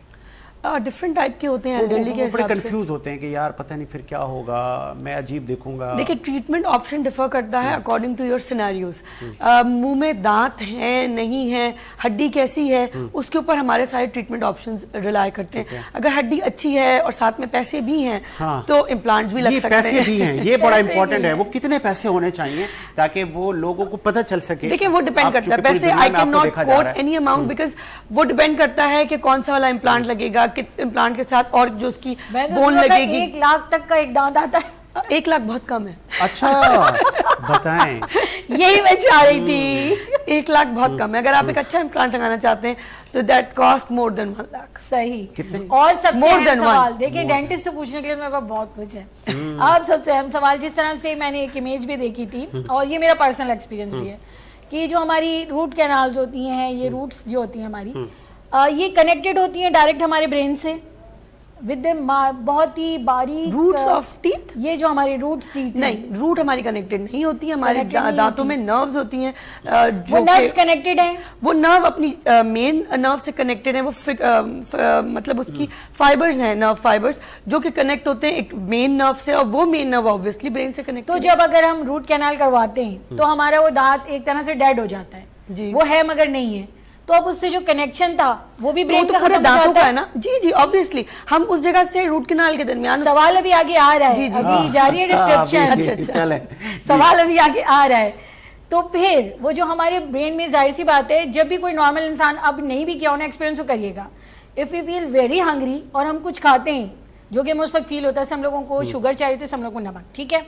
डिफरेंट टाइप के होते हैं एल्डरली के वो बड़े हिसाब से। कंफ्यूज होते हैं कि यार पता नहीं फिर क्या होगा, मैं अजीब देखूंगा। देखिए ट्रीटमेंट ऑप्शन डिफर करता है अकॉर्डिंग टू योर सिनेरियोज। मुंह में दांत हैं नहीं है, हड्डी कैसी है, उसके ऊपर हमारे सारे ट्रीटमेंट ऑप्शंस रिलाय करते हैं। अगर हड्डी अच्छी है और साथ में पैसे भी हैं हाँ। तो इम्प्लांट्स भी लग ये सकते पैसे हैं। भी हैं, ये बड़ा पैसे भी इंपॉर्टेंट है। हैं। वो कितने पैसे होने चाहिए ताकि वो लोगों को पता चल सके? देखिए वो डिपेंड आप करता है, चूंकि पूरी वैसे दुनिया आई में कैन आपको नॉट देखा जा कोट रहा है। एनी अमाउंट बिकॉज वो डिपेंड करता है कि कौन सा वाला इम्प्लांट लगेगा, किस इम्प्लांट के साथ और जो उसकी मैं तो बोन सुना था लगेगी। 1 लाख तक का एक दांत आता है। 1 लाख बहुत कम है। अच्छा बताएं। यही मैं चाह रही थी। 1 लाख बहुत कम है। अगर आप एक अच्छा इम्प्लांट लगाना चाहते हैं तो that cost more than 1 lakh. सही। कितने? और सबसे More अहम than one. सवाल देखिए, डेंटिस्ट से पूछने के लिए मेरे पास बहुत कुछ है। अब सबसे अहम सवाल, जिस तरह से मैंने एक इमेज भी देखी थी और ये मेरा पर्सनल एक्सपीरियंस भी है कि जो हमारी रूट कैनाल्स होती हैं, ये रूट्स जो होती हैं हमारी, ये कनेक्टेड होती हैं डायरेक्ट हमारे ब्रेन से विद बहुत ही बारीक रूट्स ऑफ टीथ ये जो हमारी रूट्स टीथ नहीं, रूट हमारी कनेक्टेड नहीं होती, हमारे Connected नहीं दांतों होती। में नर्व्स होती हैं वो जो नर्व्स कि कनेक्टेड हैं। वो नर्व अपनी मेन नर्व से कनेक्टेड है। वो मतलब उसकी फाइबर्स हैं, नर्व फाइबर्स जो कि कनेक्ट होते हैं एक मेन नर्व से, और वो मेन नर्व ऑब्वियसली ब्रेन से कनेक्ट। तो जब अगर हम रूट कैनाल करवाते हैं तो हमारा वो दांत एक तरह से डेड हो जाता है, जी। वो है मगर नहीं है, तो अब उससे जो कनेक्शन था वो भी ब्रेन तो का पूरे खत्म हो दांतों जाता का है ना। जी जी ऑब्वियसली हम उस जगह से रूट कैनाल के दरमियान सवाल अभी आगे आ रहा है, जी, जी। अभी जारी है डिस्क्रिप्शन। अच्छा। चले सवाल अभी आगे आ रहा है। तो फिर वो जो हमारे ब्रेन में, जाहिर सी बात है, जब भी कोई नॉर्मल इंसान, अब नहीं भी किया उन्हें एक्सपीरियंस तो करिएगा, if you feel very hungry और हम कुछ खाते हैं जो कि हमें उस वक्त फील होता है, हम लोगों को शुगर चाहिए तो हम लोगों को नमक, ठीक है,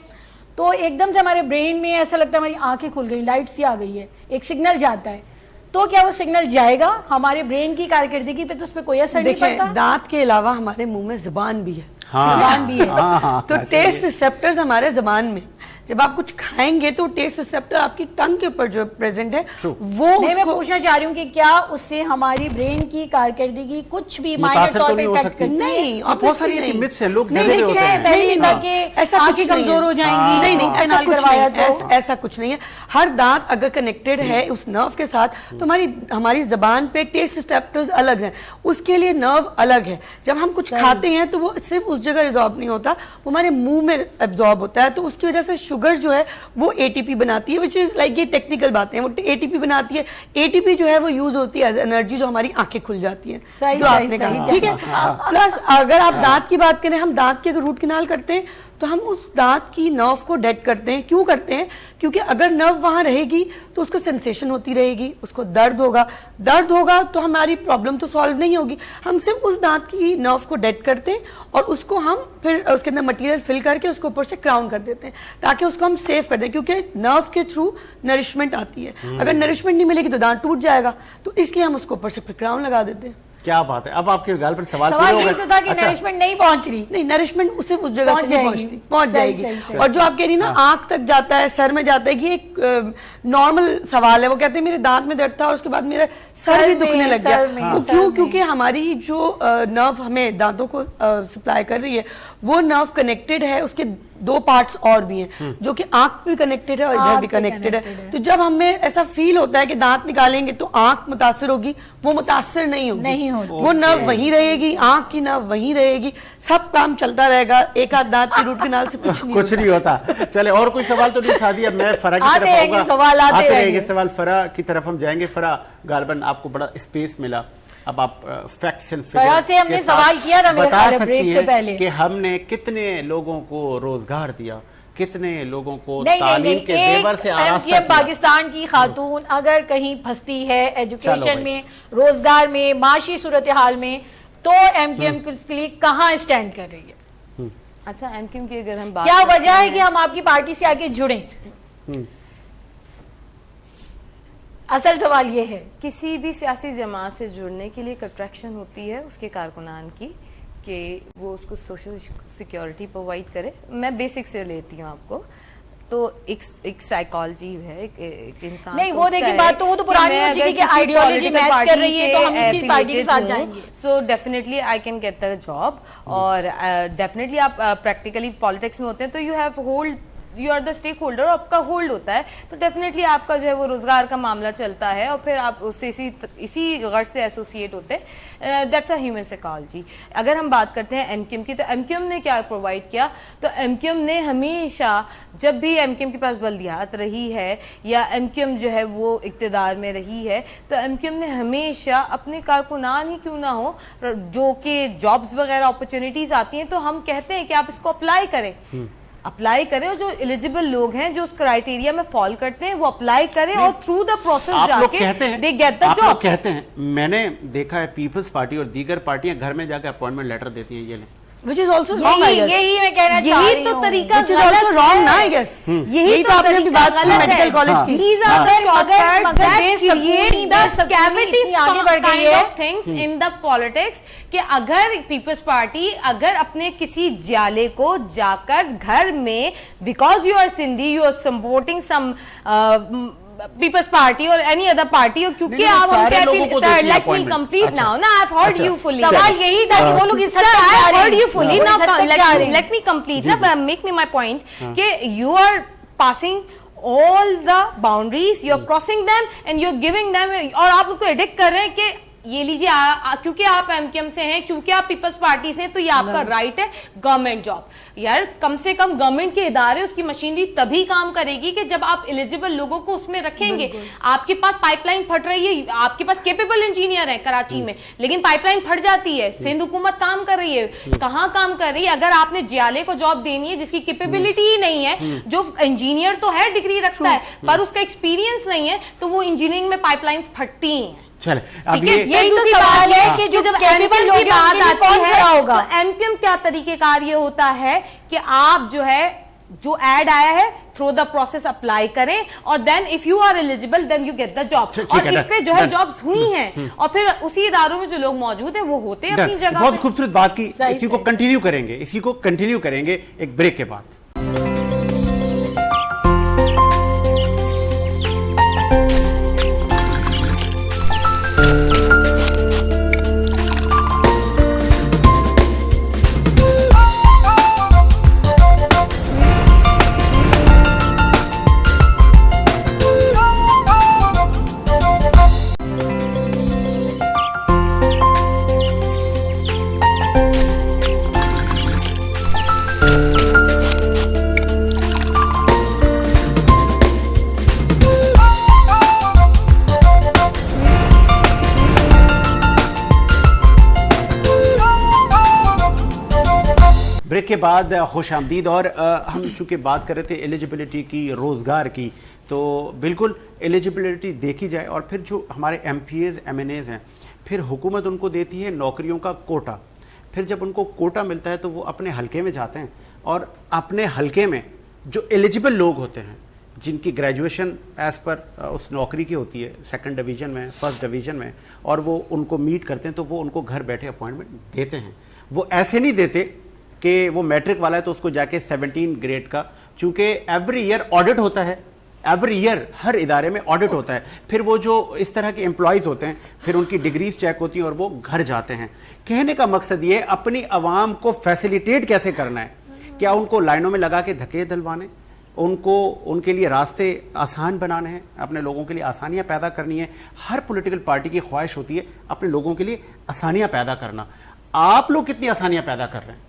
तो एकदम से हमारे ब्रेन में ऐसा लगता है हमारी आंखें खुल गई, लाइट सी आ गई है, एक सिग्नल जाता है, तो क्या वो सिग्नल जाएगा हमारे ब्रेन की कारकर्दगी पे? तो उस पर कोई असर नहीं देखिए पड़ता? दांत के अलावा हमारे मुंह में जुबान भी है। हाँ, जुबान भी है। हाँ, तो ऐसा टेस्ट ही है। रिसेप्टर्स हमारे जुबान में, जब आप कुछ खाएंगे तो टेस्ट रिसेप्टर आपकी टंग के ऊपर जो प्रेजेंट है True. वो नहीं, मैं उसको पूछना चाह रही हूँ कि क्या उससे हमारी ब्रेन की कारकर्दगी कुछ भी माइनर मुतासर तौर तो पे नहीं हो इफेक्ट सकती? करती है? नहीं, हाँ, बहुत सारी obviously ऐसी नहीं। myths हैं, लोग नहीं, डरे हुए देखिए, होते हैं। पहले नहीं, तक के ऐसा आंखें कुछ नहीं कमजोर है। हो जाएंगी। नहीं नहीं ऐसा कैनाल कुछ नहीं करवाया है, तो। ऐसा कुछ नहीं है। हर दांत अगर कनेक्टेड है उस नर्व के साथ तो हमारी जबान पे टेस्ट रिसेप्टर्स अलग हैं, उसके लिए नर्व अलग है। जब हम कुछ खाते हैं तो वो सिर्फ उस जगह रिजॉर्ब नहीं होता, वो हमारे मुंह में एब्जॉर्ब होता है, तो उसकी वजह से शुगर जो है वो एटीपी बनाती है, विच इज लाइक ये टेक्निकल बातें हैं, वो एटीपी बनाती है। एटीपी जो है वो यूज होती है एज एनर्जी, जो हमारी आंखें खुल जाती हैं, सही, जो सही, आपने सही, कहा, ठीक है। प्लस अगर आप दांत की बात करें, हम दांत की अगर रूट कैनाल करते हैं तो हम उस दांत की नर्व को डेड करते हैं। क्यों करते हैं? क्योंकि अगर नर्व वहां रहेगी तो उसको सेंसेशन होती रहेगी, उसको दर्द होगा तो हमारी प्रॉब्लम तो सॉल्व नहीं होगी। हम सिर्फ उस दांत की नर्व को डेड करते हैं और उसको हम फिर उसके अंदर मटेरियल फिल करके उसको ऊपर से क्राउन कर देते हैं ताकि उसको हम सेव कर दें, क्योंकि नर्व के थ्रू नरिशमेंट आती है। अगर नरिशमेंट नहीं मिलेगी तो दांत टूट जाएगा, तो इसलिए हम उसको ऊपर से फिर क्राउन लगा देते हैं। क्या बात है। अब आपके गाल पर सवाल सवाल पूरे हो ये गए। तो था कि अच्छा, नरिशमेंट नहीं पहुंच रही। नहीं, नरिशमेंट उसे उस जगह पहुंच से नहीं जाएगी। पहुंच सही, जाएगी। सही, सही। और जो आप कह रही ना आंख तक जाता है, सर में जाता है, ये एक नॉर्मल सवाल है। वो कहते हैं मेरे दांत में दर्द था और उसके बाद मेरा सर भी में, दुखने लग सर में, गया। वो सर क्यों? में। क्योंकि हमारी जो नर्व हमें दांतों को सप्लाई कर रही है वो नर्व कनेक्टेड है, उसके 2 पार्ट्स और भी हैं जो कि आंख भी कनेक्टेड है और इधर आंख भी भी कनेक्टेड connected है। है। तो जब हमें ऐसा फील होता है कि दांत निकालेंगे तो आंख मुतासर होगी, वो मुतासर नहीं नहीं होगी, होगी। वो नर्व वहीं रहेगी, आंख की नर्व वहीं रहेगी, सब काम चलता रहेगा। एक आध दांत की रूट कैनाल से कुछ नहीं कुछ नहीं होता। चले, और कोई सवाल तो नहीं सादी। अब मैं फरा की आते तरफ रहेंगे आऊंगा। सवाल, आते रहेंगे। सवाल फरा की तरफ हम जाएंगे। फरा, गालबन आपको बड़ा स्पेस मिला, अब आप फैक्ट्स एंड फरा से हमने सवाल किया था मेरे बता ख्याल है, सकती ब्रेक से हैं पहले। कि हमने कितने लोगों को रोजगार दिया, कितने लोगों को नहीं, तालीम के जेवर से आरास्ता ये किया। पाकिस्तान की खातून अगर कहीं फंसती है चलो एजुकेशन भाई। में, रोजगार में, माशी सूरत हाल में, तो एमक्यूएम के लिए कहाँ स्टैंड कर रही है? अच्छा, एमक्यूएम की अगर हम बात क्या करते वजह है हैं- कि हम आपकी पार्टी से आके जुड़े? असल सवाल ये है। किसी भी सियासी जमात से जुड़ने के लिए एक अट्रैक्शन होती है उसके कारकुनान की कि वो उसको सोशल सिक्योरिटी प्रोवाइड करे। मैं बेसिक से लेती हूँ आपको, तो एक साइकोलॉजी है, एक इंसान नहीं, वो देखिए बात तो वो तो पुरानी हो चुकी कि आइडियोलॉजी मैच कर रही है तो हम इसी पार्टी के साथ जाएंगे। So definitely I can get the job. और डेफिनेटली आप प्रैक्टिकली पॉलिटिक्स में होते हैं तो you have hold you are the stakeholder, आपका होल्ड होता है, तो डेफिनेटली आपका जो है वो रोजगार का मामला चलता है और फिर आप उससे इसी गर्ज से एसोसिएट होते हैं। That's a human psychology. अगर हम बात करते हैं एमक्यूएम की, तो एमक्यूएम ने क्या प्रोवाइड किया, तो एमक्यूएम ने हमेशा जब भी एमक्यूएम के पास बल्दियात रही है या एमक्यूएम जो है वो इक़्तिदार में रही है, तो एमक्यूएम ने हमेशा अपने कारकुनान ही क्यों ना हो, जो कि जॉब्स वगैरह अपॉर्चुनिटीज़ आती हैं, तो हम कहते हैं कि आप इसको अप्लाई करें और जो एलिजिबल लोग हैं जो उस क्राइटेरिया में फॉल करते हैं वो अप्लाई करें और थ्रू द प्रोसेस जाके दे गेट द जॉब। आप कहते हैं, मैंने देखा है पीपल्स पार्टी और दीगर पार्टियां घर में जाकर अपॉइंटमेंट लेटर देती हैं, ये लें, Which is also wrong, I guess. यही मैं कहना चाह रही यही तो हूँ। तरीका Which is also wrong ना, I guess. यही तो आपने अपनी बात की मेडिकल कॉलेज की। These are the shortcuts मगर that बेसकूनी create the cavity इतनी आगे बढ़ गई kind है। of things in the politics कि अगर पीपल्स पार्टी अगर अपने किसी जाले को जाकर घर में, because you are Sindhi, you are supporting some people's party और एनी अदर पार्टी, और क्योंकि आप हमसे sir let me complete now ना, I have heard you fully, सवाल यही था कि वो लोग इस हद तक आई जा हैव रहे हर्ड हैं। यू फुली वो नाउ, इस हद तक जा रहे हैं। लेट मी कंप्लीट ना, मेक मी माय पॉइंट कि you are passing all the boundaries, you're crossing them and you're giving them, और आप उनको एडिक्ट कर रहे हैं कि ये लीजिए क्योंकि आप एमकेएम से हैं, क्योंकि आप पीपल्स पार्टी से हैं, तो ये आपका राइट है गवर्नमेंट जॉब। यार कम से कम गवर्नमेंट के इदारे, उसकी मशीनरी तभी काम करेगी कि जब आप एलिजिबल लोगों को उसमें रखेंगे। आपके पास पाइपलाइन फट रही है, आपके पास केपेबल इंजीनियर है कराची में, लेकिन पाइपलाइन फट जाती है, सिंध हुकूमत काम कर रही है, कहाँ काम कर रही है? अगर आपने जियाले को जॉब देनी है जिसकी कैपेबिलिटी ही नहीं है, जो इंजीनियर तो है, डिग्री रखता है, पर उसका एक्सपीरियंस नहीं है, तो वो इंजीनियरिंग में पाइपलाइन फटती हैं। चले अब ठीक है, ये यही तो दूसरी सवाल बात है कि जो जब कैपेबल लोग एमक्यूएम की बात आती कौन खड़ा है, होगा? तो एमक्यूएम क्या तरीकेकार ये होता है कि आप जो है जो एड आया है थ्रू द प्रोसेस अप्लाई करें और then if you are eligible then you get the job. और इस पे जो है जॉब्स हुई हैं और फिर उसी इदारों में जो लोग मौजूद हैं वो होते हैं अपनी जगह। बहुत खूबसूरत बात की, इसी को कंटिन्यू करेंगे एक ब्रेक के बाद। ब्रेक के बाद खुश आमदीद। और हम चूँकि बात कर रहे थे एलिजिबिलिटी की, रोज़गार की, तो बिल्कुल एलिजिबिलिटी देखी जाए और फिर जो हमारे MPAs MNAs हैं, फिर हुकूमत उनको देती है नौकरियों का कोटा। फिर जब उनको कोटा मिलता है तो वो अपने हलके में जाते हैं और अपने हलके में जो एलिजिबल लोग होते हैं, जिनकी ग्रेजुएशन एज़ पर उस नौकरी की होती है, 2nd डिवीज़न में, 1st डिवीज़न में, और वो उनको मीट करते हैं, तो वो उनको घर बैठे अपॉइंटमेंट देते हैं। वो ऐसे नहीं देते कि वो मैट्रिक वाला है तो उसको जाके 17 ग्रेड का, चूँकि एवरी ईयर ऑडिट होता है, एवरी ईयर हर इदारे में ऑडिट होता है, फिर वो जो इस तरह के एम्प्लॉयज़ होते हैं फिर उनकी डिग्रीज चेक होती हैं और वो घर जाते हैं। कहने का मकसद ये अपनी आवाम को फैसिलिटेट कैसे करना है, क्या उनको लाइनों में लगा के धक्के दिलवाने, उनको उनके लिए रास्ते आसान बनाने हैं, अपने लोगों के लिए आसानियाँ पैदा करनी है। हर पॉलिटिकल पार्टी की ख्वाहिश होती है अपने लोगों के लिए आसानियाँ पैदा करना। आप लोग कितनी आसानियाँ पैदा कर रहे हैं?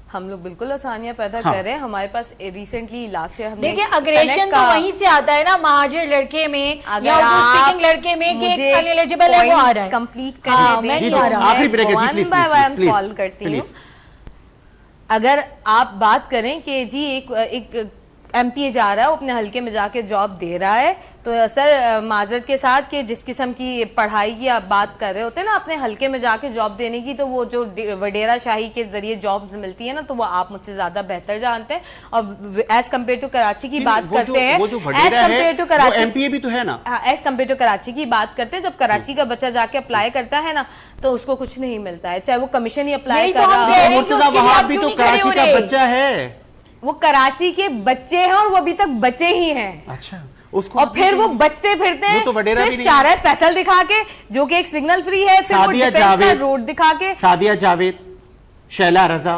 हम लोग बिल्कुल आसानियां पैदा हाँ। कर रहे हैं। हमारे पास रिसेंटली लास्ट ईयर हमने देखिए अग्रेशन तो वहीं से आता है ना, महाजिर लड़के में या उर्दू स्पीकिंग लड़के में कि अनएलिजिबल है वो आ रहा है। कंप्लीट हाँ, करने मैं दें। नहीं आ रहा। आखिरी ब्रेक है जी, one by one please, call करती हूँ। अगर आप बात करें कि जी एक MPA जा रहा है, वो अपने हलके में जाके जॉब दे रहा है, तो सर माजरत के साथ कि जिस किस्म की पढ़ाई की आप बात कर रहे होते हैं ना अपने हलके में जाके जॉब देने की, तो वो जो वडेरा शाही के जरिए जॉब्स मिलती है ना, तो वो आप मुझसे ज्यादा बेहतर जानते हैं। और एज कम्पेयर टू कराची की बात करते हैं, as compare to Karachi, MPA भी तो है ना, एज कम्पेयर टू कराची की बात करते हैं, जब कराची का बच्चा जाके अप्लाई करता है ना तो उसको कुछ नहीं मिलता है, चाहे वो कमीशन ही अप्लाई यही तो कर हम रहा कह रहे हो। हैं कि मुर्तजा उसके लिए वहाब आप भी क्यों तो नहीं खड़े हो कराची का रहे? बच्चा है, वो कराची के बच्चे हैं और वो अभी तक बच्चे ही हैं। अच्छा उसको और फिर वो बचते फिरते हैं वो तो वडेरा भी सिर्फ नहीं शारा फैसल दिखा के, जो कि एक सिग्नल फ्री है, फिर वो सादिया डिफेंस का जावेद, रोड दिखा के। सादिया जावेद, शैला रजा,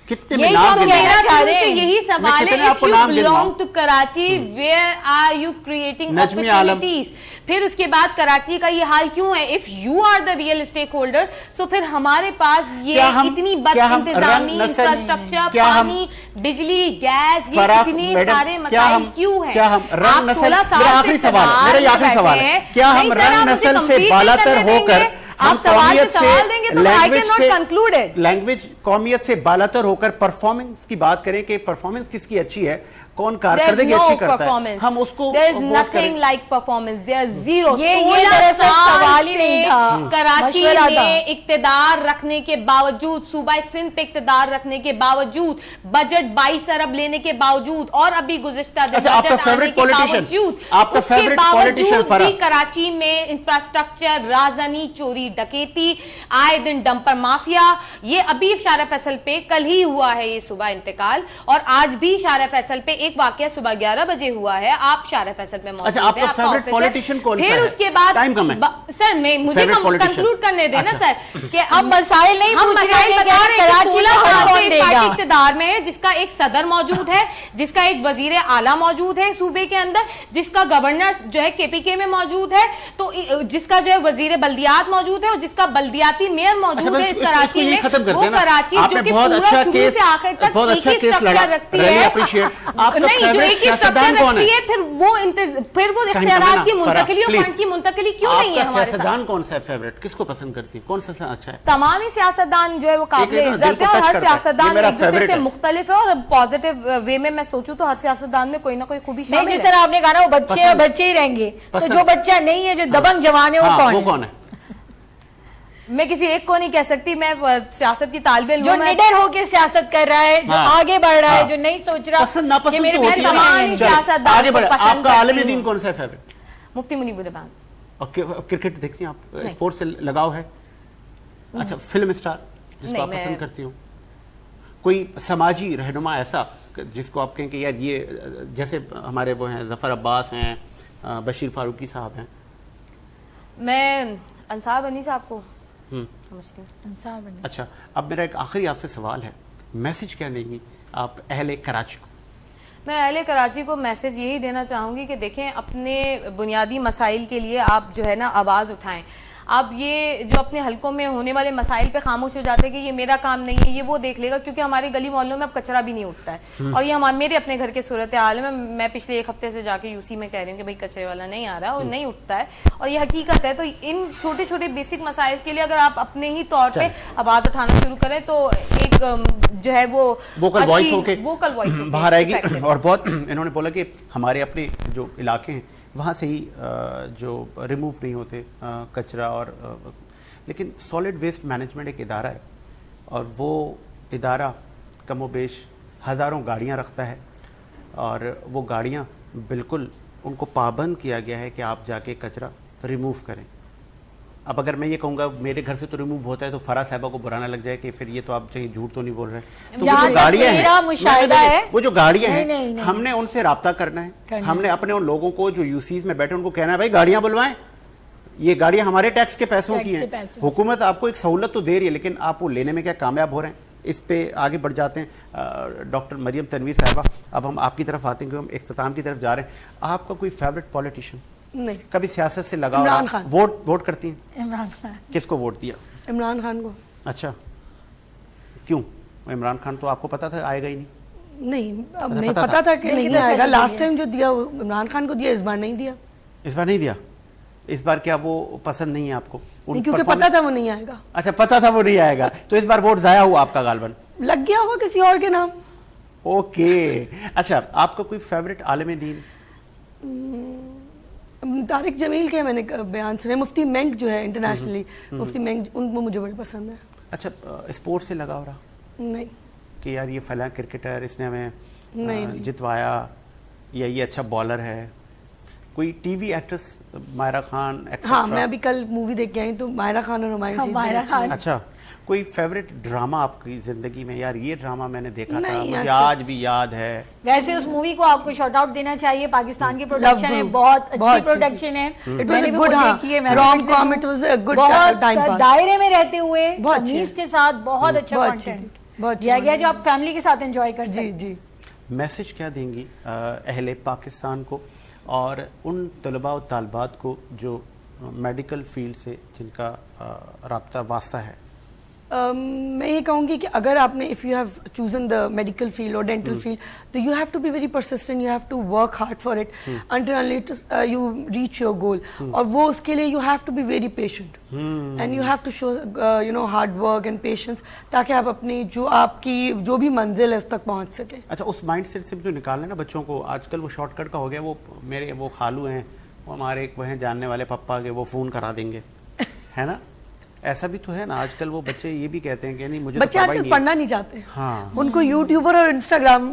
कितने यही नाम तो गिने? कहना चाह रहे उनसे हैं। यही सवाल कितने है, आपको if you नाम गिनवाऊं? belong to Karachi, where are you creating Najmi Alam. opportunities? फिर उसके बाद कराची का ये हाल क्यों है? If you are the real stakeholder, so फिर हमारे पास ये क्या हम- इतनी क्या हम बदइंतजामी, रंग नस्ल- इंफ्रास्ट्रक्चर, क्या हम- पानी, बिजली, गैस, ये फराख इतने मैडम, सारे क्या मसाइल हम- क्यों हैं? क्या हम रंग आप नस्ल- 16 साल मेरा से आखिरी सवाल है, इक़्तिदार मेरा ये आखिरी में सवाल बैठे है, हैं। क्या हम नहीं सर, रंग आप मुझे नस्ल से compete नहीं बालातर करने होकर देंगे। आप सवाल पे सवाल देंगे तो I cannot conclude it. Language कौमियत से बालातर होकर परफॉर्मेंस की बात करें कि परफॉर्मेंस किसकी अच्छी है, कौन कारकर्दगी अच्छी करता है, हम उसको There is वोट nothing करें। like performance. There is zero. ये 16 दरअसल साल सवाल ही नहीं से था, कराची मशवरा था। में इक्तदार रखने के बावजूद, सूबा सिंध पे इक्तदार रखने के बावजूद, बजट 22 अरब लेने के बावजूद और अभी गुज़िश्ता दिन अच्छा, आपका बजट आने favorite के politician, बावजूद, आपका उसके favorite politician बावजूद फराह। भी कराची में इंफ्रास्ट्रक्चर, राजनी, चोरी, डकैती, आए दिन डंपर माफिया, ये अभी शारा फैसल पे कल ही हुआ है ये सुबह इंतकाल, और आज भी शारा फैसल पे एक वाकया सुबह 11 बजे हुआ है। आप शारा फैसल में मौजूद अच्छा, हैं, आपका आपका favorite ऑफिस है। politician कौन सा फिर है? उसके बाद Time कम है। सर मुझे Favorite politician। कंक्लूड करने देना अच्छा। सर कि हम मसाइल नहीं हम पूछ रहे मसाइल हैं, बता रहे हैं कि कराची 16 को हल साल कौन से एक देगा? पार्टी इक़्तिदार में है, जिसका एक सदर मौजूद है, जिसका एक वजीर आला मौजूद है सूबे के अंदर, जिसका गवर्नर जो है केपीके में मौजूद है, तो जिसका जो है वजीर बल्दियात मौजूद है, और जिसका बल्दियाती मेयर मौजूद है इस कराची में, वो कराची जो कि पूरा शुरू से आखिर तक एक ही स्ट्रक्चर रखती है, नहीं जो एक ही स्ट्रक्चर रखती है, फिर वो इख्तियारात की मुंतकिली और फंड की मुंतकिली क्यों नहीं है हमारे साथ? सियासतदान कौन सा है फेवरेट, किसको पसंद करती है, कौन सा अच्छा है? तमाम ही सियासतदान जो है वो काबिल एक इज्जत दिल है, को और touch हर करता है। ये सियासतदान मेरा एक दूसरे favorite से है। मुख्तलिफ है, और पॉजिटिव वे में मैं सोचूं तो हर सियासतदान में कोई ना कोई खूबी नहीं, शामिल जिस है। तरह आपने कहा ना वो बच्चे हैं, बच्चे ही रहेंगे, तो पसंद- जो बच्चा नहीं है, जो दबंग जवान है, वो हाँ, कौन वो है? कौन है? मैं किसी एक को नहीं कह सकती, मैं सियासत की तालिब इल्म जो हूं, मैं निडर होके सियासत कर रहा है, जो हाँ, आगे बढ़ रहा है, हाँ। जो नहीं सोच रहा पसंद नापसंद कि मेरे तो बीच होती में है ना। तमाम है। ही चलो, सियासतदान आगे को बढ़े। पसंद आपका करती आलमी हूँ। दीन कौन सा है फेवरेट? मुफ्ती मुनीब रहमान। और क्रिकेट देखती हैं आप, स्पोर्ट्स से लगाव है? अच्छा, फिल्म स्टार जिसको नहीं, आप मैं- पसंद करती हो? कोई समाजी रहनुमा ऐसा जिसको आप कहें कि यार ये, जैसे हमारे वो हैं जफर अब्बास हैं, बशीर फारूकी साहब हैं? मैं अंसार बनी साहब को समझती हूँ। इंसान बने। अच्छा, अब मेरा एक आखिरी आपसे सवाल है, मैसेज क्या देंगी आप अहले कराची को? मैं अहले कराची को मैसेज यही देना चाहूँगी कि देखें, अपने बुनियादी मसाइल के लिए आप जो है ना आवाज़ उठाएं। आप ये जो अपने हलकों में होने वाले मसाइल पे खामोश हो जाते हैं कि ये मेरा काम नहीं है, ये वो देख लेगा, क्योंकि हमारे गली मोहल्लों में अब कचरा भी नहीं उठता है, और ये मेरे अपने घर के सूरत हाल में मैं पिछले एक हफ्ते से जाके यूसी में कह रही हूँ कि भाई कचरे वाला नहीं आ रहा और नहीं उठता है, और ये हकीकत है। तो इन छोटे छोटे बेसिक मसाइल के लिए अगर आप अपने ही तौर पे आवाज़ उठाना शुरू करें तो एक जो है वो वोकल वॉइस होके बाहर आएगी। और बहुत इन्होंने बोला कि हमारे अपने जो इलाके हैं वहाँ से ही जो रिमूव नहीं होते कचरा, और लेकिन सॉलिड वेस्ट मैनेजमेंट एक इदारा है, और वो इदारा कमोबेश हज़ारों गाड़ियाँ रखता है, और वो गाड़ियाँ बिल्कुल उनको पाबंद किया गया है कि आप जाके कचरा रिमूव करें। अब अगर मैं ये कहूँगा मेरे घर से तो रिमूव होता है, तो फराह साहबा को बुरा ना लग जाए कि फिर ये तो आप कहीं झूठ तो नहीं बोल रहे। तो वो जहाँ जो तक गाड़ियाँ मेरा हैं, मुशाहिदा है, वो जो गाड़ियाँ नहीं, हैं, नहीं, नहीं। हमने उनसे राब्ता करना है, करना हमने अपने उन लोगों को जो यूसीज में बैठे उनको कहना है भाई गाड़ियाँ बुलवाएं, ये गाड़ियाँ हमारे टैक्स के पैसों टैक्स की से हैं, पैसों हुकूमत आपको एक सहूलत तो दे रही है, लेकिन आप वो लेने में क्या कामयाब हो रहे हैं? इस पे आगे बढ़ जाते हैं। डॉक्टर मरियम तनवीर साहिबा, अब हम आपकी तरफ आते हैं, क्योंकि हम इख्तिताम की तरफ जा रहे हैं। आपका कोई फेवरेट पॉलिटिशियन? नहीं, कभी सियासत से लगा? इमरान खान। वोट करती हैं? इमरान खान। किसको वोट दिया? इमरान खान को। अच्छा, क्यों? इमरान खान तो आपको पता था आएगा ही नहीं? नहीं, अब अच्छा, नहीं पता पता था। था कि नहीं किधर से आएगा। नहीं लास्ट दिया? टाइम जो दिया वो इमरान खान को दिया, इस बार नहीं दिया। इस बार नहीं दिया? इस बार क्या वो पसंद नहीं है आपको? नहीं, क्योंकि पता था वो नहीं आएगा। अच्छा, पता था वो नहीं आएगा, तो इस बार वोट जाया हुआ आपका गालबन? लग गया होगा किसी और के नाम। ओके। अच्छा, आपका कोई फेवरेट आलिम दीन? तारिक जमील के मैंने बयान सुने। मुफ्ती मेंग जो है इंटरनेशनली, मुफ्ती मेंग, उनको मुझे बड़े पसंद है। अच्छा, स्पोर्ट्स से लगा हो रहा नहीं, कि यार ये फलां क्रिकेटर, इसने हमें नहीं। जितवाया, या ये अच्छा बॉलर है? कोई TV actress Mayra Khan etcetera? हाँ, मैं अभी कल मूवी देख के आई तो मायरा खान और हुमायूं हाँ, सीट मायरा बड़ी अच्छी खान। अच्छा, कोई फेवरेट ड्रामा आपकी जिंदगी में, यार ये ड्रामा मैंने देखा था, नहीं, मुझे ऐसे- आज भी याद है? वैसे उस मूवी को आपको शॉर्ट आउट देना चाहिए, पाकिस्तान की प्रोडक्शन है, Guru। बहुत अच्छी बहुत प्रोडक्शन है। It was मैंने a भी good, खुद हाँ, देखी है, मैं rom-com, it was a good बहुत time pass। दायरे में रहते हुए बहुत अच्छी तमीज है। के साथ बहुत अच्छा बहुत अच्छी कंटेंट। بہت دیا گیا جو آپ فیملی کے ساتھ انجوائے کر سکیں. جی. میسج کیا دیں گی اہل پاکستان کو اور ان طلباء و طالبات کو جو میڈیکل فیلڈ سے جن کا رابطہ واسطہ ہے؟ میں یہ کہوں گی کہ اگر آپ نے if you have chosen the medical field اور ڈینٹل فیلڈ تو you have to be very persistent, you have to work hard for it until you reach your goal, اور وہ اس کے لیے you have to be very patient and you have to show you know hard work and patience, تاکہ آپ اپنی جو آپ کی جو بھی منزل ہے اس تک پہنچ سکیں. اچھا, اس مائنڈ سیٹ سے جو نکالنا ہے نا بچوں کو, آج کل وہ شارٹ کٹ کا ہو گیا, وہ میرے وہ خالو ہیں, وہ ہمارے ایک وہ ہیں جاننے والے پپا کے, وہ فون کرا دیں گے, ہے نا, ایسا بھی تو ہے نا آج کل. وہ بچے یہ بھی کہتے ہیں کہ نہیں مجھے بچے آج کل پڑھنا نہیں چاہتے, ہاں, ان کو یوٹیوبر اور انسٹاگرام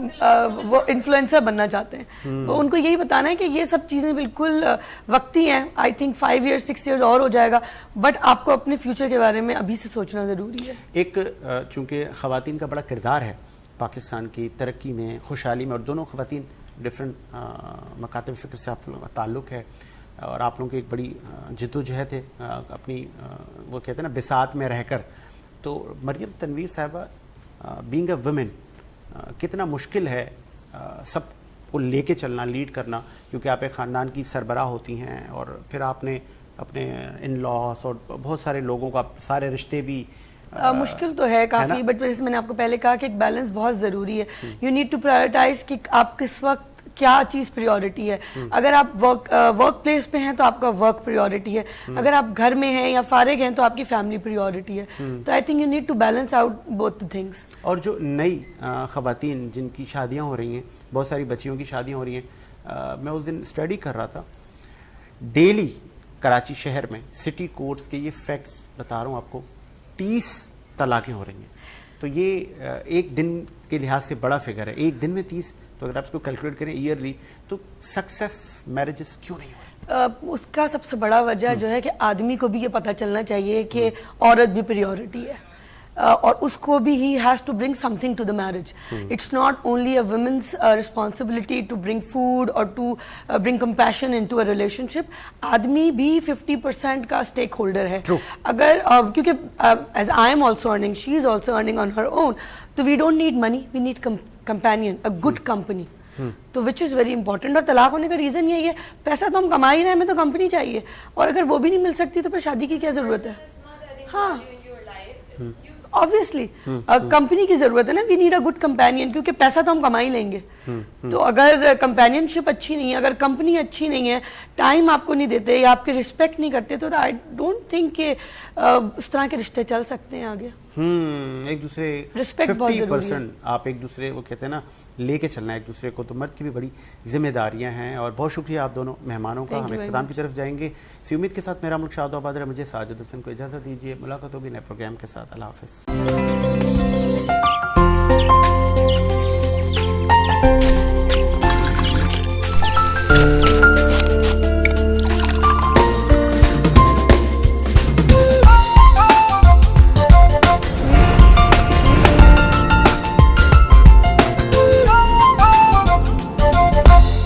وہ انفلوئنسر بننا چاہتے ہیں. ان کو یہی بتانا ہے کہ یہ سب چیزیں بالکل وقتی ہیں, آئی تھنک 5 years 6 years اور ہو جائے گا, بٹ آپ کو اپنے فیوچر کے بارے میں ابھی سے سوچنا ضروری ہے. ایک چونکہ خواتین کا بڑا کردار ہے پاکستان کی ترقی میں, خوشحالی میں, اور دونوں خواتین ڈفرینٹ مکاتب فکر سے آپ لوگوں کا تعلق ہے, اور آپ لوگوں کی ایک بڑی جدوجہد ہے اپنی وہ کہتے ہیں نا بساط میں رہ کر. تو مریم تنویر صاحبہ, بینگ اے ویمن, کتنا مشکل ہے سب کو لے کے چلنا, لیڈ کرنا, کیونکہ آپ ایک خاندان کی سربراہ ہوتی ہیں, اور پھر آپ نے اپنے ان لاس اور بہت سارے لوگوں کا سارے رشتے بھی مشکل تو ہے کافی, بٹ جیسے میں نے آپ کو پہلے کہا کہ ایک بیلنس بہت ضروری ہے. یو نیڈ ٹو پرائورٹائز کہ آپ کس وقت کیا چیز پریورٹی ہے. اگر آپ ورک پلیس پہ ہیں تو آپ کا ورک پریورٹی ہے, اگر آپ گھر میں ہیں یا فارغ ہیں تو آپ کی فیملی پریورٹی ہے. تو I think you need to balance out both the things. اور جو نئی خواتین جن کی شادیاں ہو رہی ہیں, بہت ساری بچیوں کی شادیاں ہو رہی ہیں, میں اس دن اسٹڈی کر رہا تھا, ڈیلی کراچی شہر میں سٹی کورٹس کے یہ فیکٹس بتا رہا ہوں آپ کو, 30 طلاقیں ہو رہی ہیں. تو یہ ایک دن کے لحاظ سے بڑا فگر ہے, ایک دن میں 30. تو اگر آپ اس کو کیلکولیٹ کریں ایئرلی, تو سکسیس میرجز کیوں نہیں ہو رہی؟ اس کا سب سے بڑا وجہ جو ہے کہ آدمی کو بھی یہ پتہ چلنا چاہیے کہ عورت بھی پریورٹی ہے, اور اس کو بھی he has to bring something to the marriage. It's not only a women's responsibility to bring food اور to bring compassion in to a relationship. آدمی بھی 50% کا اسٹیک ہولڈر ہے. اگر کیونکہ as I am also earning, she is also earning on her own, تو we don't need money, we need companion, a good company, تو which is very important. اور طلاق ہونے کا ریزن یہی ہے, پیسہ تو ہم کما ہی رہے ہیں, ہمیں تو کمپنی چاہیے, اور اگر وہ بھی نہیں مل سکتی تو پھر شادی کی کیا ضرورت ہے؟ ہاں, obviously کمپنی کی ضرورت ہے نا, we need a good companion, کیونکہ پیسہ تو ہم کما ہی لیں گے. تو اگر کمپینین شپ اچھی نہیں ہے, اگر کمپنی اچھی نہیں ہے, ٹائم آپ کو نہیں دیتے یا آپ کے رسپیکٹ نہیں کرتے, تو آئی ڈونٹ تھنک کہ اس طرح کے رشتے چل سکتے ہیں آگے. ایک دوسرے رسپیکٹ بہت ضروری ہے. 50% آپ ایک دوسرے وہ کہتے ہیں نا لے کے چلنا ایک دوسرے کو, تو مرد کی بھی بڑی ذمہ داریاں ہیں. اور بہت شکریہ آپ دونوں مہمانوں کا. ہم اختتام کی طرف جائیں گے اسی امید کے ساتھ. میرا ملک شاد و آباد رہے. مجھے ساجد حسین کو اجازت دیجیے, ملاقات ہوگی نئے پروگرام کے ساتھ. اللہ حافظ.